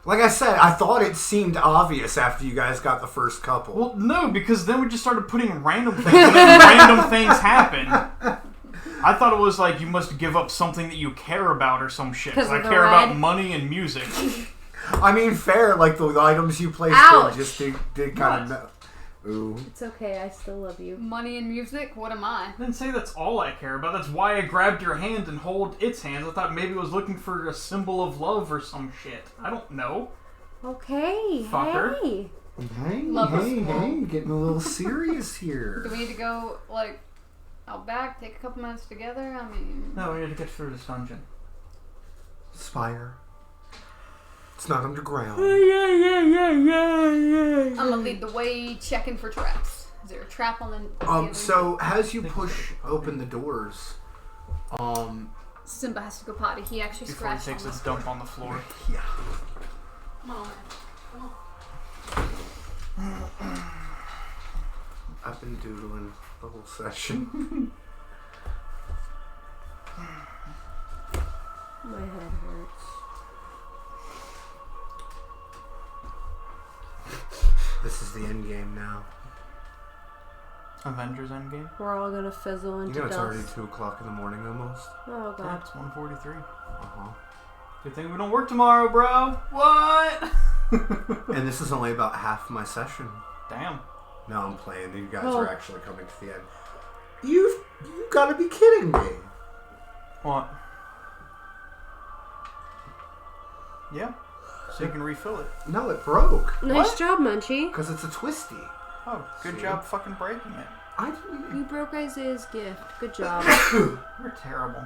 Like I said, I thought it seemed obvious after you guys got the first couple. Well, no, because then we just started putting random things, and then random things happen. I thought it was like you must give up something that you care about or some shit. 'Cause I of the care about red? money and music. I mean, fair, like the items you placed Ouch. in just did kind of know. Ooh. It's okay, I still love you. Money and music? What am I? I didn't say that's all I care about. That's why I grabbed your hand and hold its hands. I thought maybe it was looking for a symbol of love or some shit. I don't know. Okay, Fucker. hey. Hey, Love us. getting a little serious here. Do we need to go, like, out back, take a couple minutes together? I mean... No, we need to get through this dungeon. Spire. It's not underground. I'm gonna lead the way checking for traps. Is there a trap on the... So as you push open the doors, Simba has to go potty. He actually Before he scratched takes on its us. dump on the floor. yeah. Come on, man. Come on. I've been doodling the whole session. My head hurts. This is the end game now. Avengers Endgame? We're all gonna fizzle You into know it's dust. already 2 o'clock in the morning almost. Oh Yeah, god. it's 1:43. Uh-huh. Good thing we don't work tomorrow, bro. What? And this is only about half my session. Damn. No, I'm playing. You guys Oh. are actually coming to the end. You gotta be kidding me. What? Yeah. So you can refill it. No, it broke. Nice What? job, Munchie. Because it's a twisty. Oh, good See? job fucking breaking it. I didn't. You broke Isaiah's gift. Good job. You're terrible.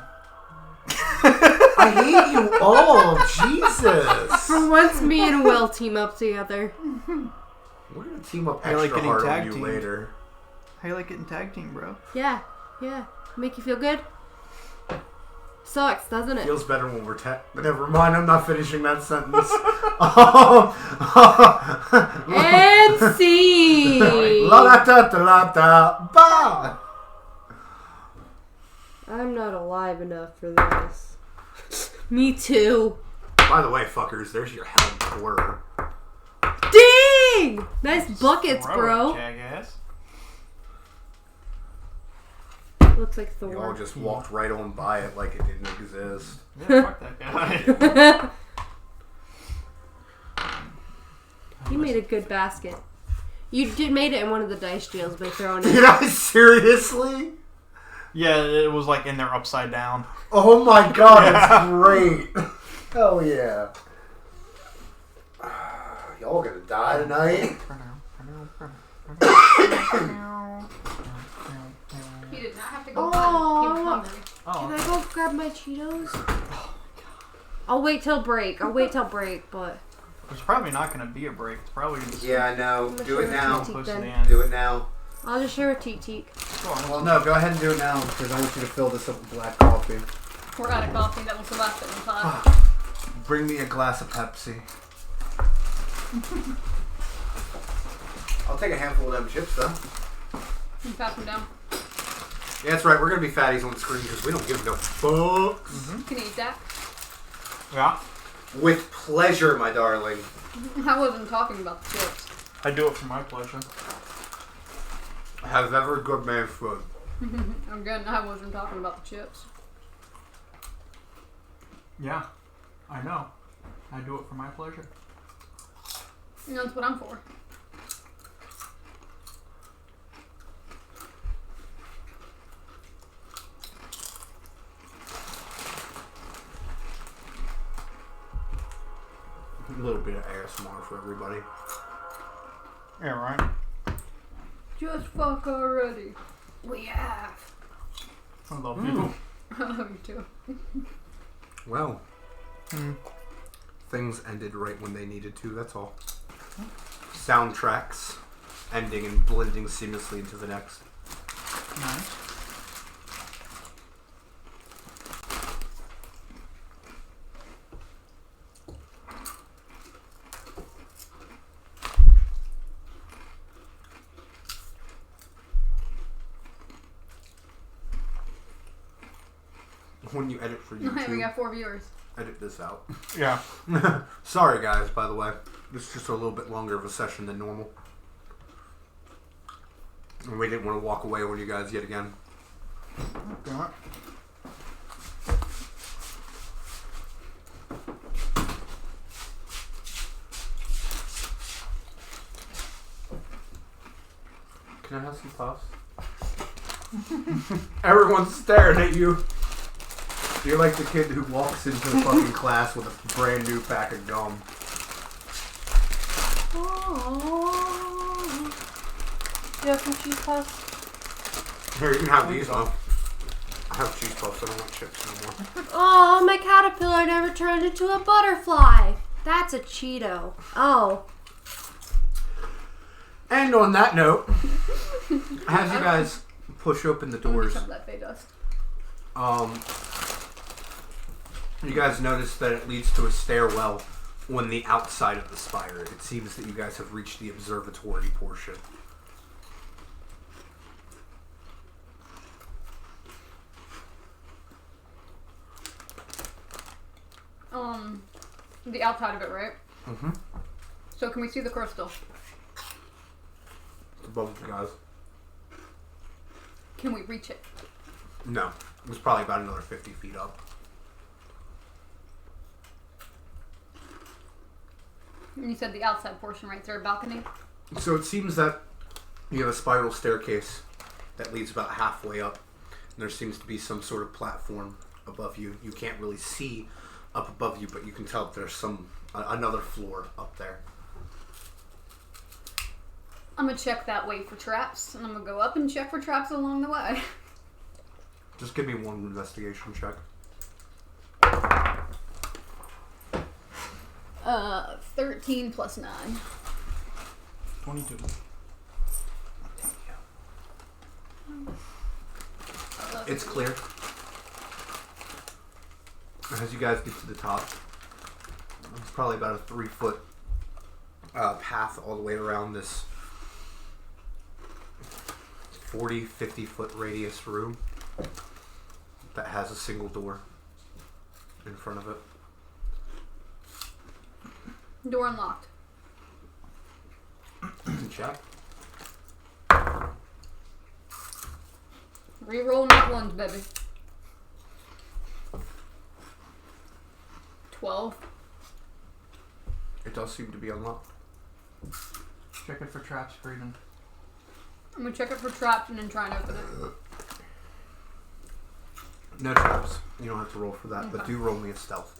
I hate you all. Jesus. For once, me and Will team up together. We're gonna team up I like extra getting hard on tag you teamed. later. How you like getting tag team, bro? Yeah. Make you feel good? Sucks, doesn't it? Feels better when we're But never mind. I'm not finishing that sentence. And scene! La da da da la da ba. I'm not alive enough for this. Me too. By the way, fuckers, there's your helm twirl. Ding! Nice buckets, Throw bro. it, jackass. Looks like You all Thor. just walked right on by it like it didn't exist. Yeah, fuck that guy. You made a good basket. You made it in one of the dice jails by throwing Did it. I seriously? Yeah, it was like in there upside down. Oh my god, it's great. Hell yeah. Y'all gonna die tonight? He did not have to go Oh. hunt. He was hungry. Can Oh, I go grab my Cheetos? I'll wait till break, but... there's probably not going to be a break. It's probably going to Yeah, I know. I'm Do it sure now. it's close to the then. end. Do it now. I'll just share with Teek Teek. Well, no, go ahead and do it now because I want you to fill this up with black coffee. We're out of coffee. That was the last that we thought. Bring me a glass of Pepsi. I'll take a handful of them chips, though. You can pass them down. Yeah, that's right. We're going to be fatties on the screen because we don't give no fucks. You can eat that. Yeah, With pleasure, my darling. I wasn't talking about the chips. I do it for my pleasure. Have ever good man food. Again, I wasn't talking about the chips. Yeah, I know. I do it for my pleasure. And that's what I'm for. A little bit of ASMR for everybody. Yeah, right. Just fuck already. We have. I love you. I love you too. Well, things ended right when they needed to, that's all. Soundtracks ending and blending seamlessly into the next. Nice. When you edit for We YouTube, got 4 viewers. edit this out. Yeah. Sorry guys, by the way. This is just a little bit longer of a session than normal. And we didn't want to walk away on you guys yet again. Okay. Can I have some puffs? Everyone's staring at you. You're like the kid who walks into the fucking class with a brand new pack of gum. You have some cheese puffs? Here, you can have these though. I have cheese puffs, I don't want chips no more. Oh, my caterpillar never turned into a butterfly. That's a Cheeto. Oh. And on that note, as you guys push open the doors, Some of that Fey dust. you guys notice that it leads to a stairwell on the outside of the spire. It seems that you guys have reached the observatory portion. The outside of it, right? Mm-hmm. So can we see the crystal? It's above you guys. Can we reach it? No. It was probably about another 50 feet up. And you said the outside portion, right? Is there a balcony? So it seems that You have a spiral staircase that leads about halfway up. And there seems to be some sort of platform above you. You can't really see up above you, but you can tell that there's another floor up there. I'm gonna check that way for traps, and I'm gonna go up and check for traps along the way. Just give me one investigation check. 13 plus 9. 22. It's clear. As you guys get to the top, it's probably about a 3-foot path all the way around this 40, 50-foot radius room that has a single door in front of it. Door unlocked. Check. Reroll not ones, baby. 12. It does seem to be unlocked. Check it for traps, Braden. I'm gonna check it for traps and then try and open it. No traps. You don't have to roll for that, but Okay. do roll me a stealth.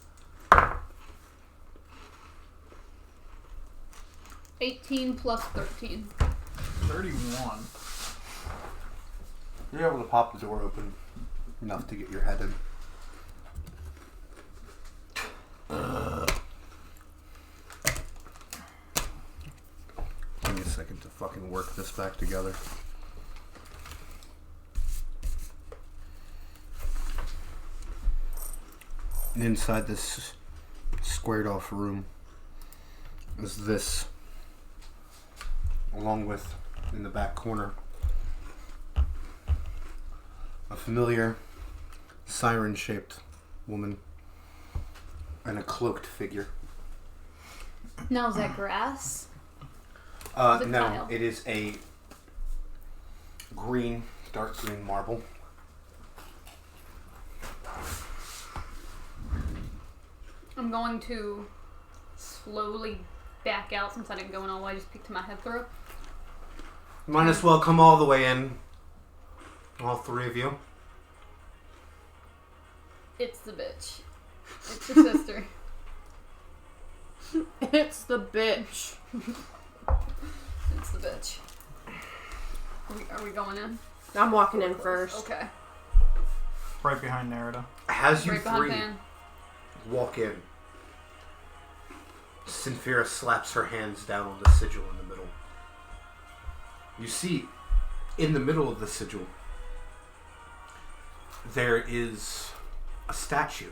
18 plus 13. 31. You're able to pop the door open enough to get your head in. Give me a second to fucking work this back together. And inside this squared off room is this, along with, in the back corner, a familiar siren-shaped woman and a cloaked figure. Now is that grass? No, tile? it is a green, dark green marble. I'm going to slowly back out since I didn't go in all the way. I just peeked to my head through. Might as well come all the way in. All three of you. It's the bitch. It's your sister. It's the bitch. It's the bitch. Are we going in? I'm walking in first. Okay. Right behind Nerida. As you Right behind three Pan. walk in, Synthera slaps her hands down on the sigil in the middle. You see, in the middle of the sigil, there is a statue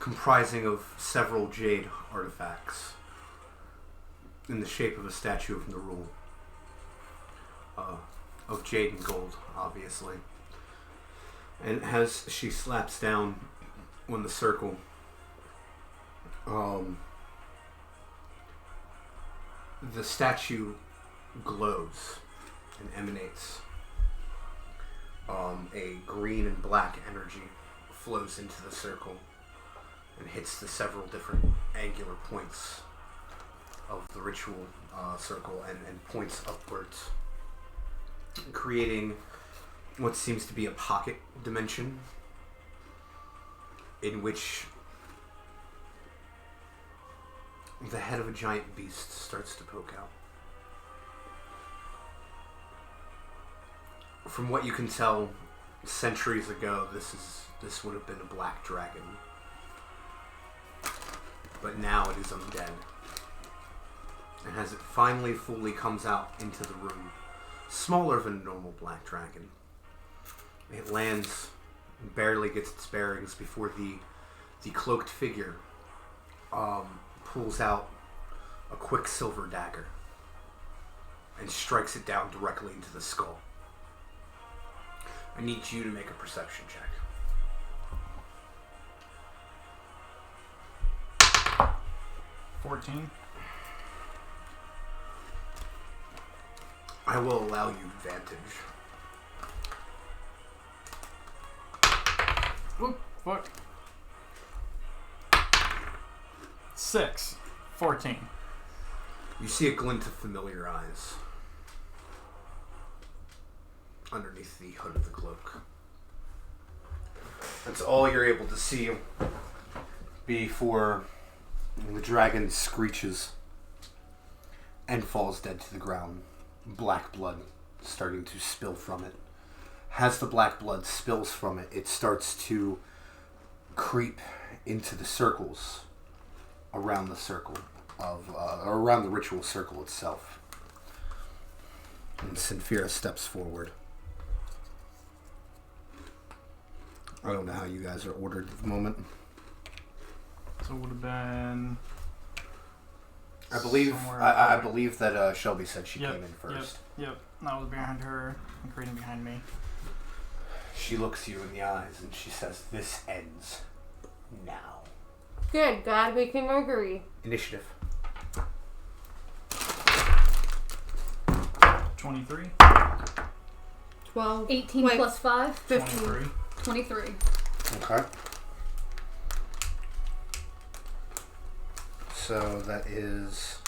comprising of several jade artifacts in the shape of a statue of Nerul. Of jade and gold, obviously. And as she slaps down on the circle, the statue glows and emanates. A green and black energy flows into the circle and hits the several different angular points of the ritual circle and points upwards, creating what seems to be a pocket dimension in which the head of a giant beast starts to poke out. From what you can tell, centuries ago, this would have been a black dragon. But now it is undead. And as it finally fully comes out into the room, smaller than a normal black dragon, it lands and barely gets its bearings before the cloaked figure pulls out a quicksilver dagger and strikes it down directly into the skull. I need you to make a perception check. 14. I will allow you advantage. Oop, fuck. 6. 14. You see a glint of familiar eyes underneath the hood of the cloak. That's all you're able to see before the dragon screeches and falls dead to the ground. Black blood starting to spill from it. As the black blood spills from it, it starts to creep into the circles around the circle of, around the ritual circle itself. And Sinfira steps forward. I don't know how you guys are ordered at the moment. So it would have been. I believe I believe that Shelby said she came in first. Yep. I was behind her and Karina behind me. She looks you in the eyes and she says, "This ends now." Good, glad we can agree. Initiative. 23. 12. 18 Wait. plus 5? 15. 23. 23. Okay. So that is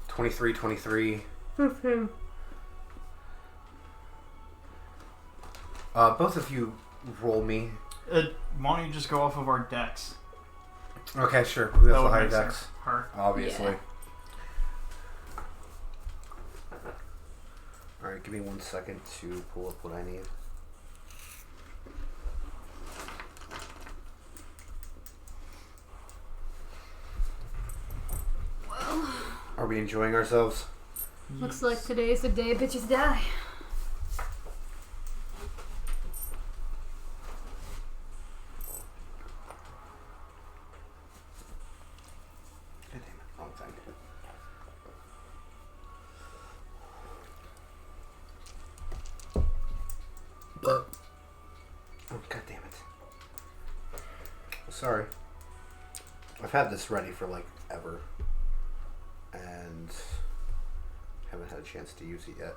23, 23. 15. Both of you roll me. Why don't you just go off of our decks? Okay, sure. Who has That the would higher make decks? sense. Her. Obviously. Yeah. Alright, give me 1 second to pull up what I need. Are we enjoying ourselves? Looks like today's the day bitches die. God damn it, wrong thing. Oh, god damn it. Sorry. I've had this ready for like ever. And haven't had a chance to use it yet.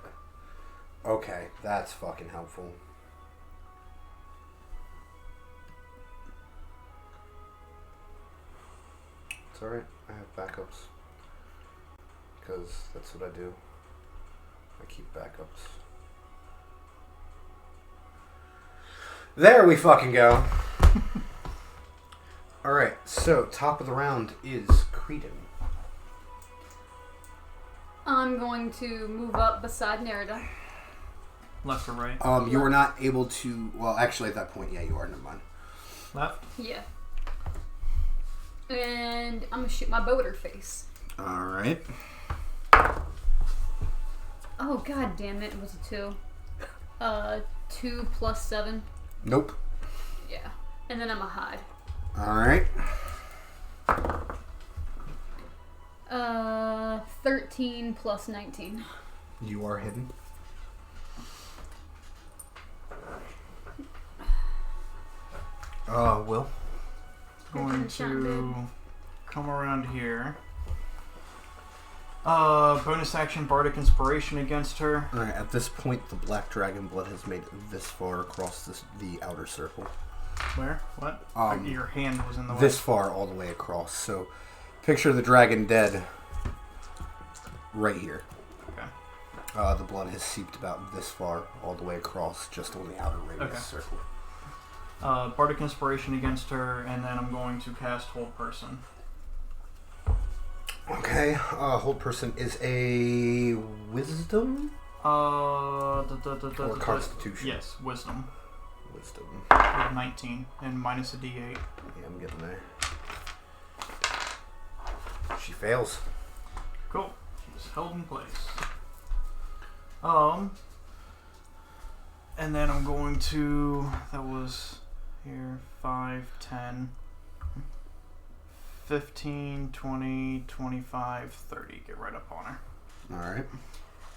Okay, that's fucking helpful. It's alright, I have backups. Because that's what I do. I keep backups. There we fucking go. Alright, so top of the round is Creedon. I'm going to move up beside Nerida. Left or right? You were not able to. Well, actually, at that point, yeah, you are. Never mind. Left? Yeah. And I'm gonna shoot my bow at her face. All right. Oh god damn it! It was a 2. 2 plus 7. Nope. Yeah. And then I'm a hide. All right. 13 plus 19. You are hidden. Will. Going Shot to come around here. Bonus action Bardic Inspiration against her. All right. At this point, the black dragon blood has made it this far across the outer circle. Where? What? Your hand was in the way. This far, all the way across. So, picture the dragon dead. Right here. Okay. The blood has seeped about this far, all the way across, just on the outer ring of the circle. Bardic Inspiration against her, and then I'm going to cast Hold Person. Okay, hold person is a wisdom? Or constitution? Yes, Wisdom. Wisdom. With 19, and minus a d8. Yeah, I'm getting there. She fails. Cool. She's held in place. And then I'm going to, that was here, 5, 10, 15, 20, 25, 30. Get right up on her. Alright.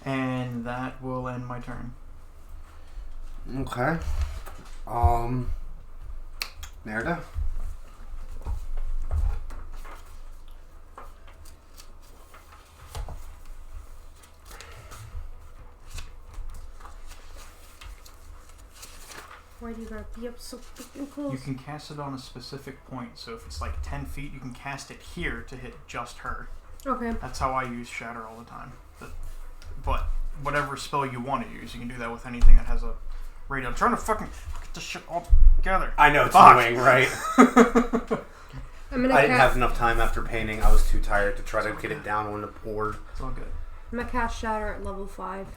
And that will end my turn. Okay. Nerida? Why do you gotta be up so fucking close? You can cast it on a specific point, so if it's like 10 feet, you can cast it here to hit just her. Okay. That's how I use Shatter all the time. But whatever spell you want to use. You can do that with anything that has a radius. I'm trying to fucking get this shit all together. I know it's Fuck. annoying, right? I didn't have enough time after painting. I was too tired to try to get it down on the board. It's all good. I'm gonna cast Shatter at level 5.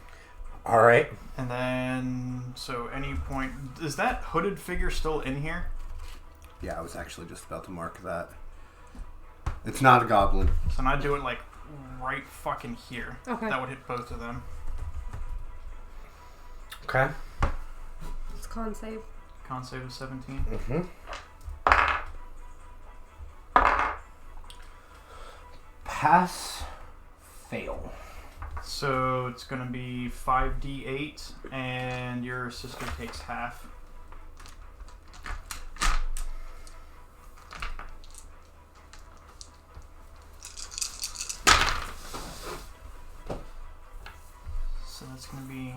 All right. And then, so any point... Is that hooded figure still in here? Yeah, I was actually just about to mark that. It's not a goblin. So then I'd do it, like, right fucking here. Okay. That would hit both of them. Okay. It's con save. Con save is 17. Mm-hmm. Pass, fail. So it's going to be 5d8, and your sister takes half. So that's going to be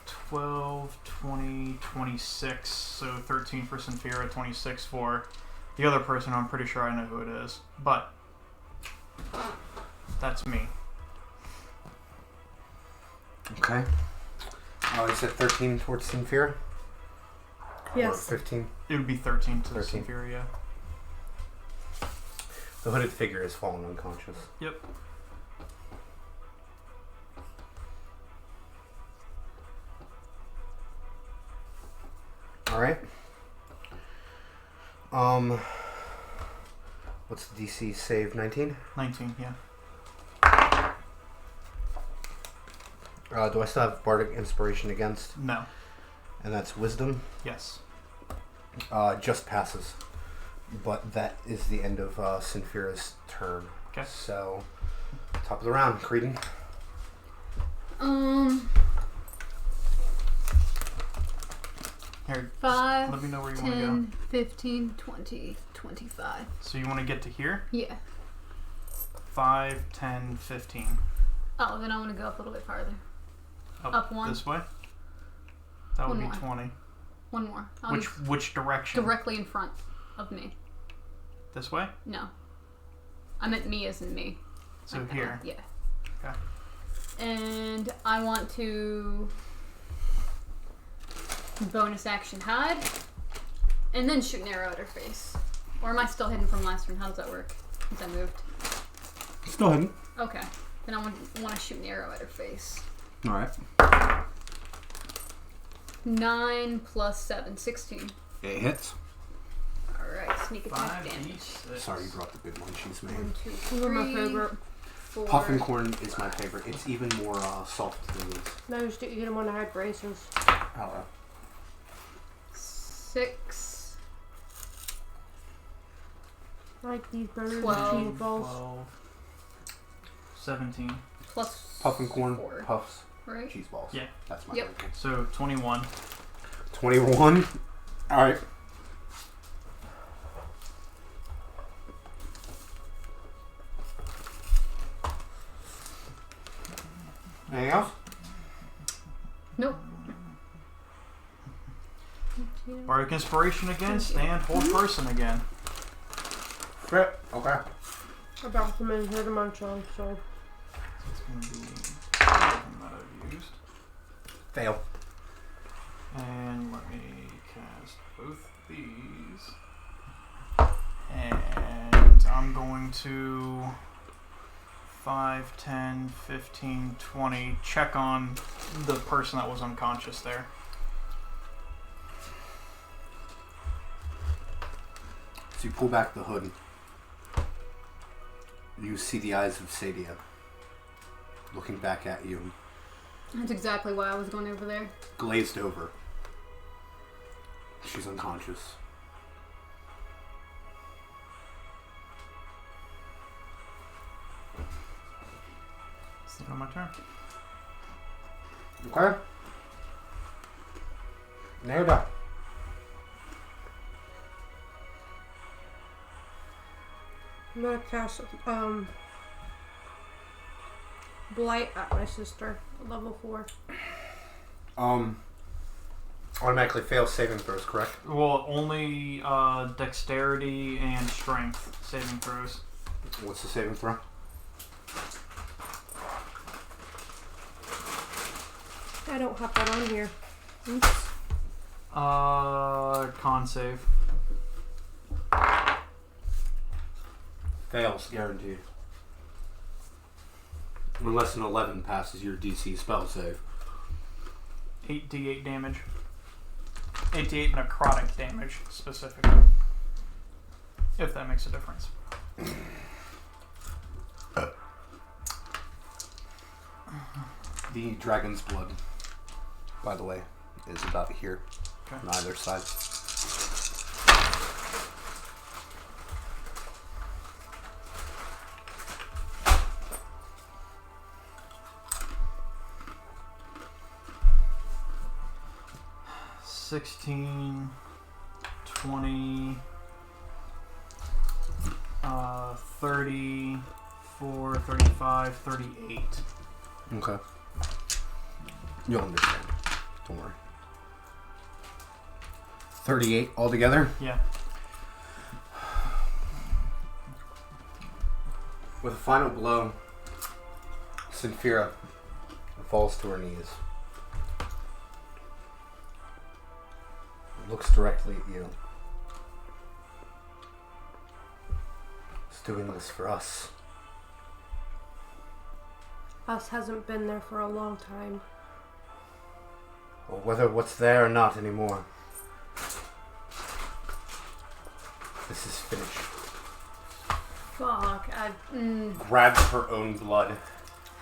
12, 20, 26. So 13 for Cynthia, 26 for the other person. I'm pretty sure I know who it is. But that's me. Okay. Oh, you said 13 towards Sinfira? Yes. Or 15? It would be 13 to 13. Cynthia, yeah. The hooded figure has fallen unconscious. Yep. Alright. What's the DC save? 19? 19, yeah. Do I still have Bardic Inspiration against? No. And that's Wisdom? Yes. Just passes. But that is the end of Sinfira's turn. Okay. So, top of the round, Creedon. Here, 5, let me know where you want to go. 10, 15, 20, 25. So you want to get to here? Yeah. 5, 10, 15. Oh, then I want to go up a little bit farther. Up one. This way? That would One be more. 20. One more. I'll Which direction? directly in front of me. This way? No. I meant me as in me. So Like that. here. Yeah. Okay. And I want to bonus action hide, and then shoot an arrow at her face. Or am I still hidden from last turn? How does that work? Since I moved. Still hidden. Okay. Then I want to shoot an arrow at her face. Alright. 9 plus 7, 16. It hits. Alright, sneak attack 5, damage. 6. Sorry you brought the big one she's made. 1, 2, These are my 3, favorite. 4. Puffin corn is my favorite. It's even more soft than these. No, just you get them when I had braces. Oh, 6. I like these burgers 12. and cheese balls. 12. 17. Plus Puffin corn, 4. puffs, Right? cheese balls. Yeah. That's my Yep. ranking. So 21. 21. Alright. Anything else? Nope. Bardic Inspiration again. Stand. Hold person again. Fit. Okay. I brought them in here to munch on, so. It's going to be 11 that I've used. Fail. And let me cast both these. And I'm going to 5, 10, 15, 20 check on the person that was unconscious there. So you pull back the hood. You see the eyes of Sadia looking back at you, That's exactly why I was going over there. glazed over. She's unconscious. It's the end of my turn. Okay. Nerida. I'm gonna cast Blight at my sister, level 4. Automatically fails saving throws, correct? Well, only dexterity and strength saving throws. What's the saving throw? I don't have that on here. Oops. Con save. Fails, guaranteed. Unless an 11 passes your DC spell save. 8d8 damage. 8d8 necrotic damage, specifically. If that makes a difference. The dragon's blood, by the way, is about here Okay. on either side. $16, 20, 34, 35, 38. Okay. You'll understand. Don't worry. 38 altogether? Yeah. With a final blow, Sinfira falls to her knees. Looks directly at you. It's doing this for us. Us hasn't been there for a long time. Or whether what's there or not anymore. This is finished. Fuck. Grabs her own blood,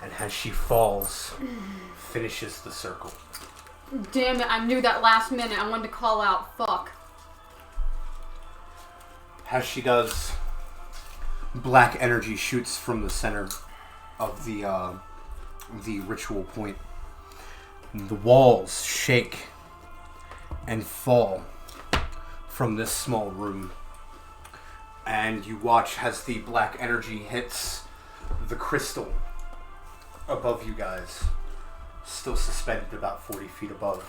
and as she falls, finishes the circle. Damn it, I knew that last minute. I wanted to call out. Fuck. As she does, black energy shoots from the center of the ritual point. The walls shake and fall from this small room. And you watch as the black energy hits the crystal above you guys, still suspended about 40 feet above,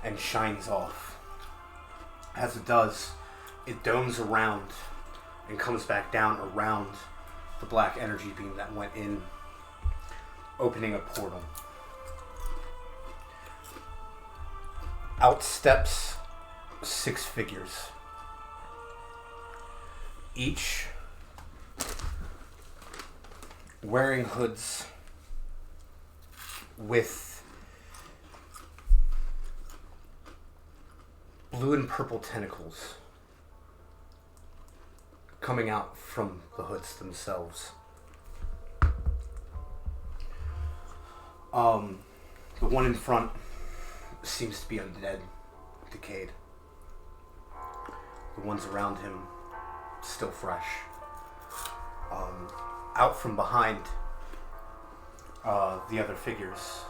and shines off. As it does, it domes around and comes back down around the black energy beam that went in, opening a portal. Out steps 6 figures. Each wearing hoods with blue and purple tentacles coming out from the hoods themselves. The one in front seems to be undead, decayed. The ones around him still fresh. Out from behind the other figures,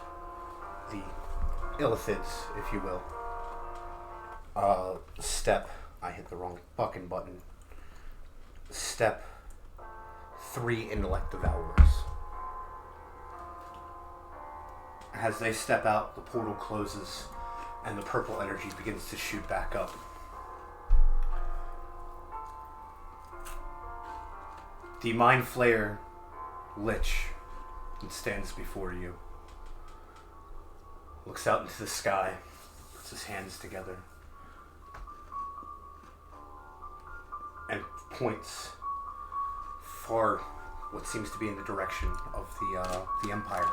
the illithids, if you will, step, I hit the wrong fucking button, step 3 intellect devourers. As they step out, the portal closes and the purple energy begins to shoot back up. The Mind Flayer Lich stands before you, looks out into the sky, puts his hands together, and points for what seems to be in the direction of the Empire.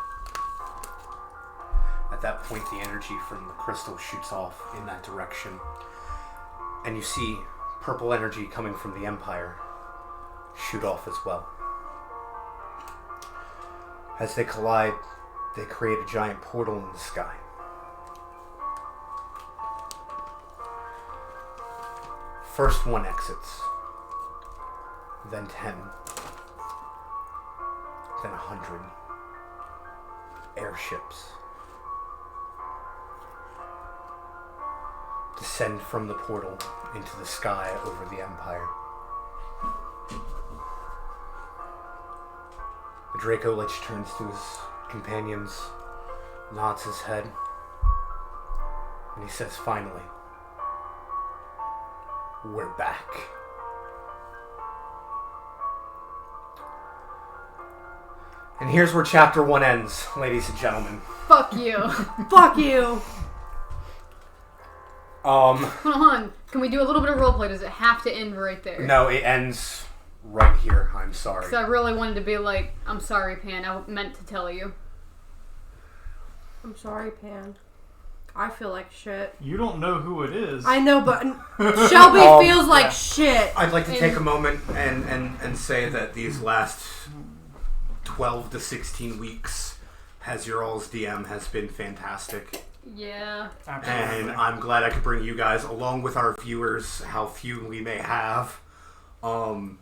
At that point, the energy from the crystal shoots off in that direction, and you see purple energy coming from the Empire shoot off as well. As they collide, they create a giant portal in the sky. First one exits, then 10, then 100 airships descend from the portal into the sky over the Empire. The Draco Lich turns to his companions, nods his head, and he says finally, "We're back." And here's where chapter 1 ends, ladies and gentlemen. Fuck you. Fuck you. Hold on. Can we do a little bit of roleplay? Does it have to end right there? No, it ends right here. I'm sorry. Because I really wanted to be like, I'm sorry, Pan. I meant to tell you. I'm sorry, Pan. I feel like shit. You don't know who it is. I know, but Shelby feels like shit. I'd like to take a moment and say that these last 12 to 16 weeks as your all's DM has been fantastic. Yeah. Absolutely. And I'm glad I could bring you guys, along with our viewers, how few we may have, the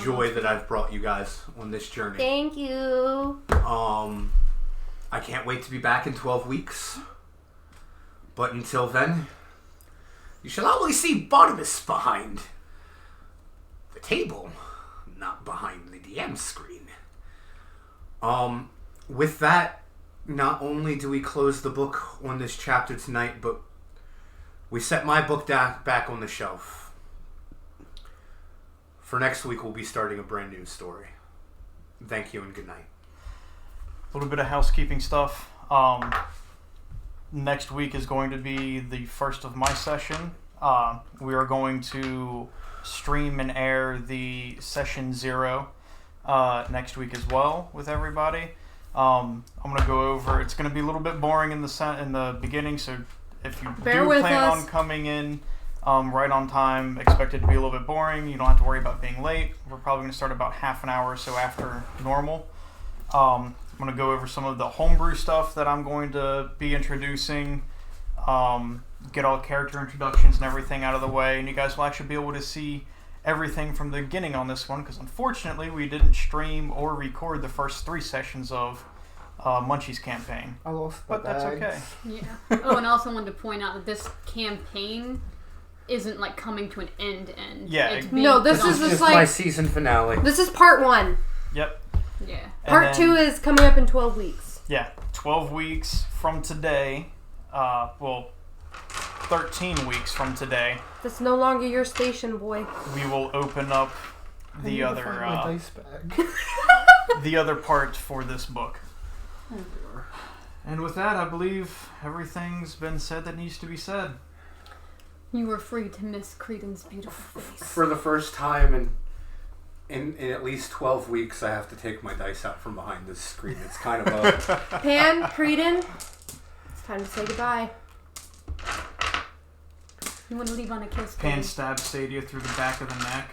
joy that I've brought you guys on this journey. Thank you. I can't wait to be back in 12 weeks. But until then, you shall always see Barnabas behind the table, not behind the DM screen. With that, not only do we close the book on this chapter tonight, but we set my book back on the shelf. For next week, we'll be starting a brand new story. Thank you and good night. A little bit of housekeeping stuff. Next week is going to be the first of my session. We are going to stream and air the session 0 next week as well with everybody. I'm going to go over. It's going to be a little bit boring in the beginning, so if you Bear do with plan us. on coming in right on time, expect it to be a little bit boring. You don't have to worry about being late. We're probably going to start about half an hour or so after normal. I'm going to go over some of the homebrew stuff that I'm going to be introducing, get all character introductions and everything out of the way, and you guys will actually be able to see everything from the beginning on this one, because unfortunately we didn't stream or record the first 3 sessions of Munchie's campaign. I lost But that's okay. Yeah. Oh, and I also wanted to point out that this campaign isn't like coming to an end. Yeah. It's being No, this put is on- just Just like- my season finale. This is part 1. Yep. Yeah. And Part then- 2 is coming up in 12 weeks. Yeah, 12 weeks from today. 13 weeks from today, That's no longer your station, boy. we will open up the other dice bag. the other part for this book. And with that, I believe everything's been said that needs to be said. You were free to miss Creedon's beautiful face. For the first time in at least 12 weeks, I have to take my dice out from behind this screen. It's kind of a... Pan, Creedon, it's time to say goodbye. You want to leave on a kiss? Pan Pan? stabs Stadia through the back of the neck.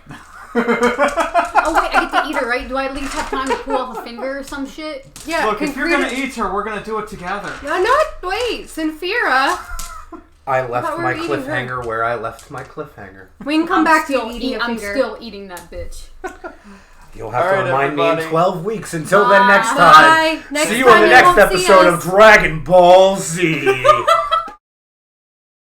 Oh wait, I get to eat her, right? Do I at least have time to pull off a finger or some shit? Yeah, Look, can if you're gonna Creedon- eat her, we're gonna do it together. No, not wait, Sinfira. I thought left we my were eating her. cliffhanger where I left my cliffhanger. We can come back to you eating a I'm finger. still eating that bitch. You'll have All to right, remind me everybody. in 12 weeks. Until then, next time. Bye. Next See you time on the you next won't see episode us. of Dragon Ball Z.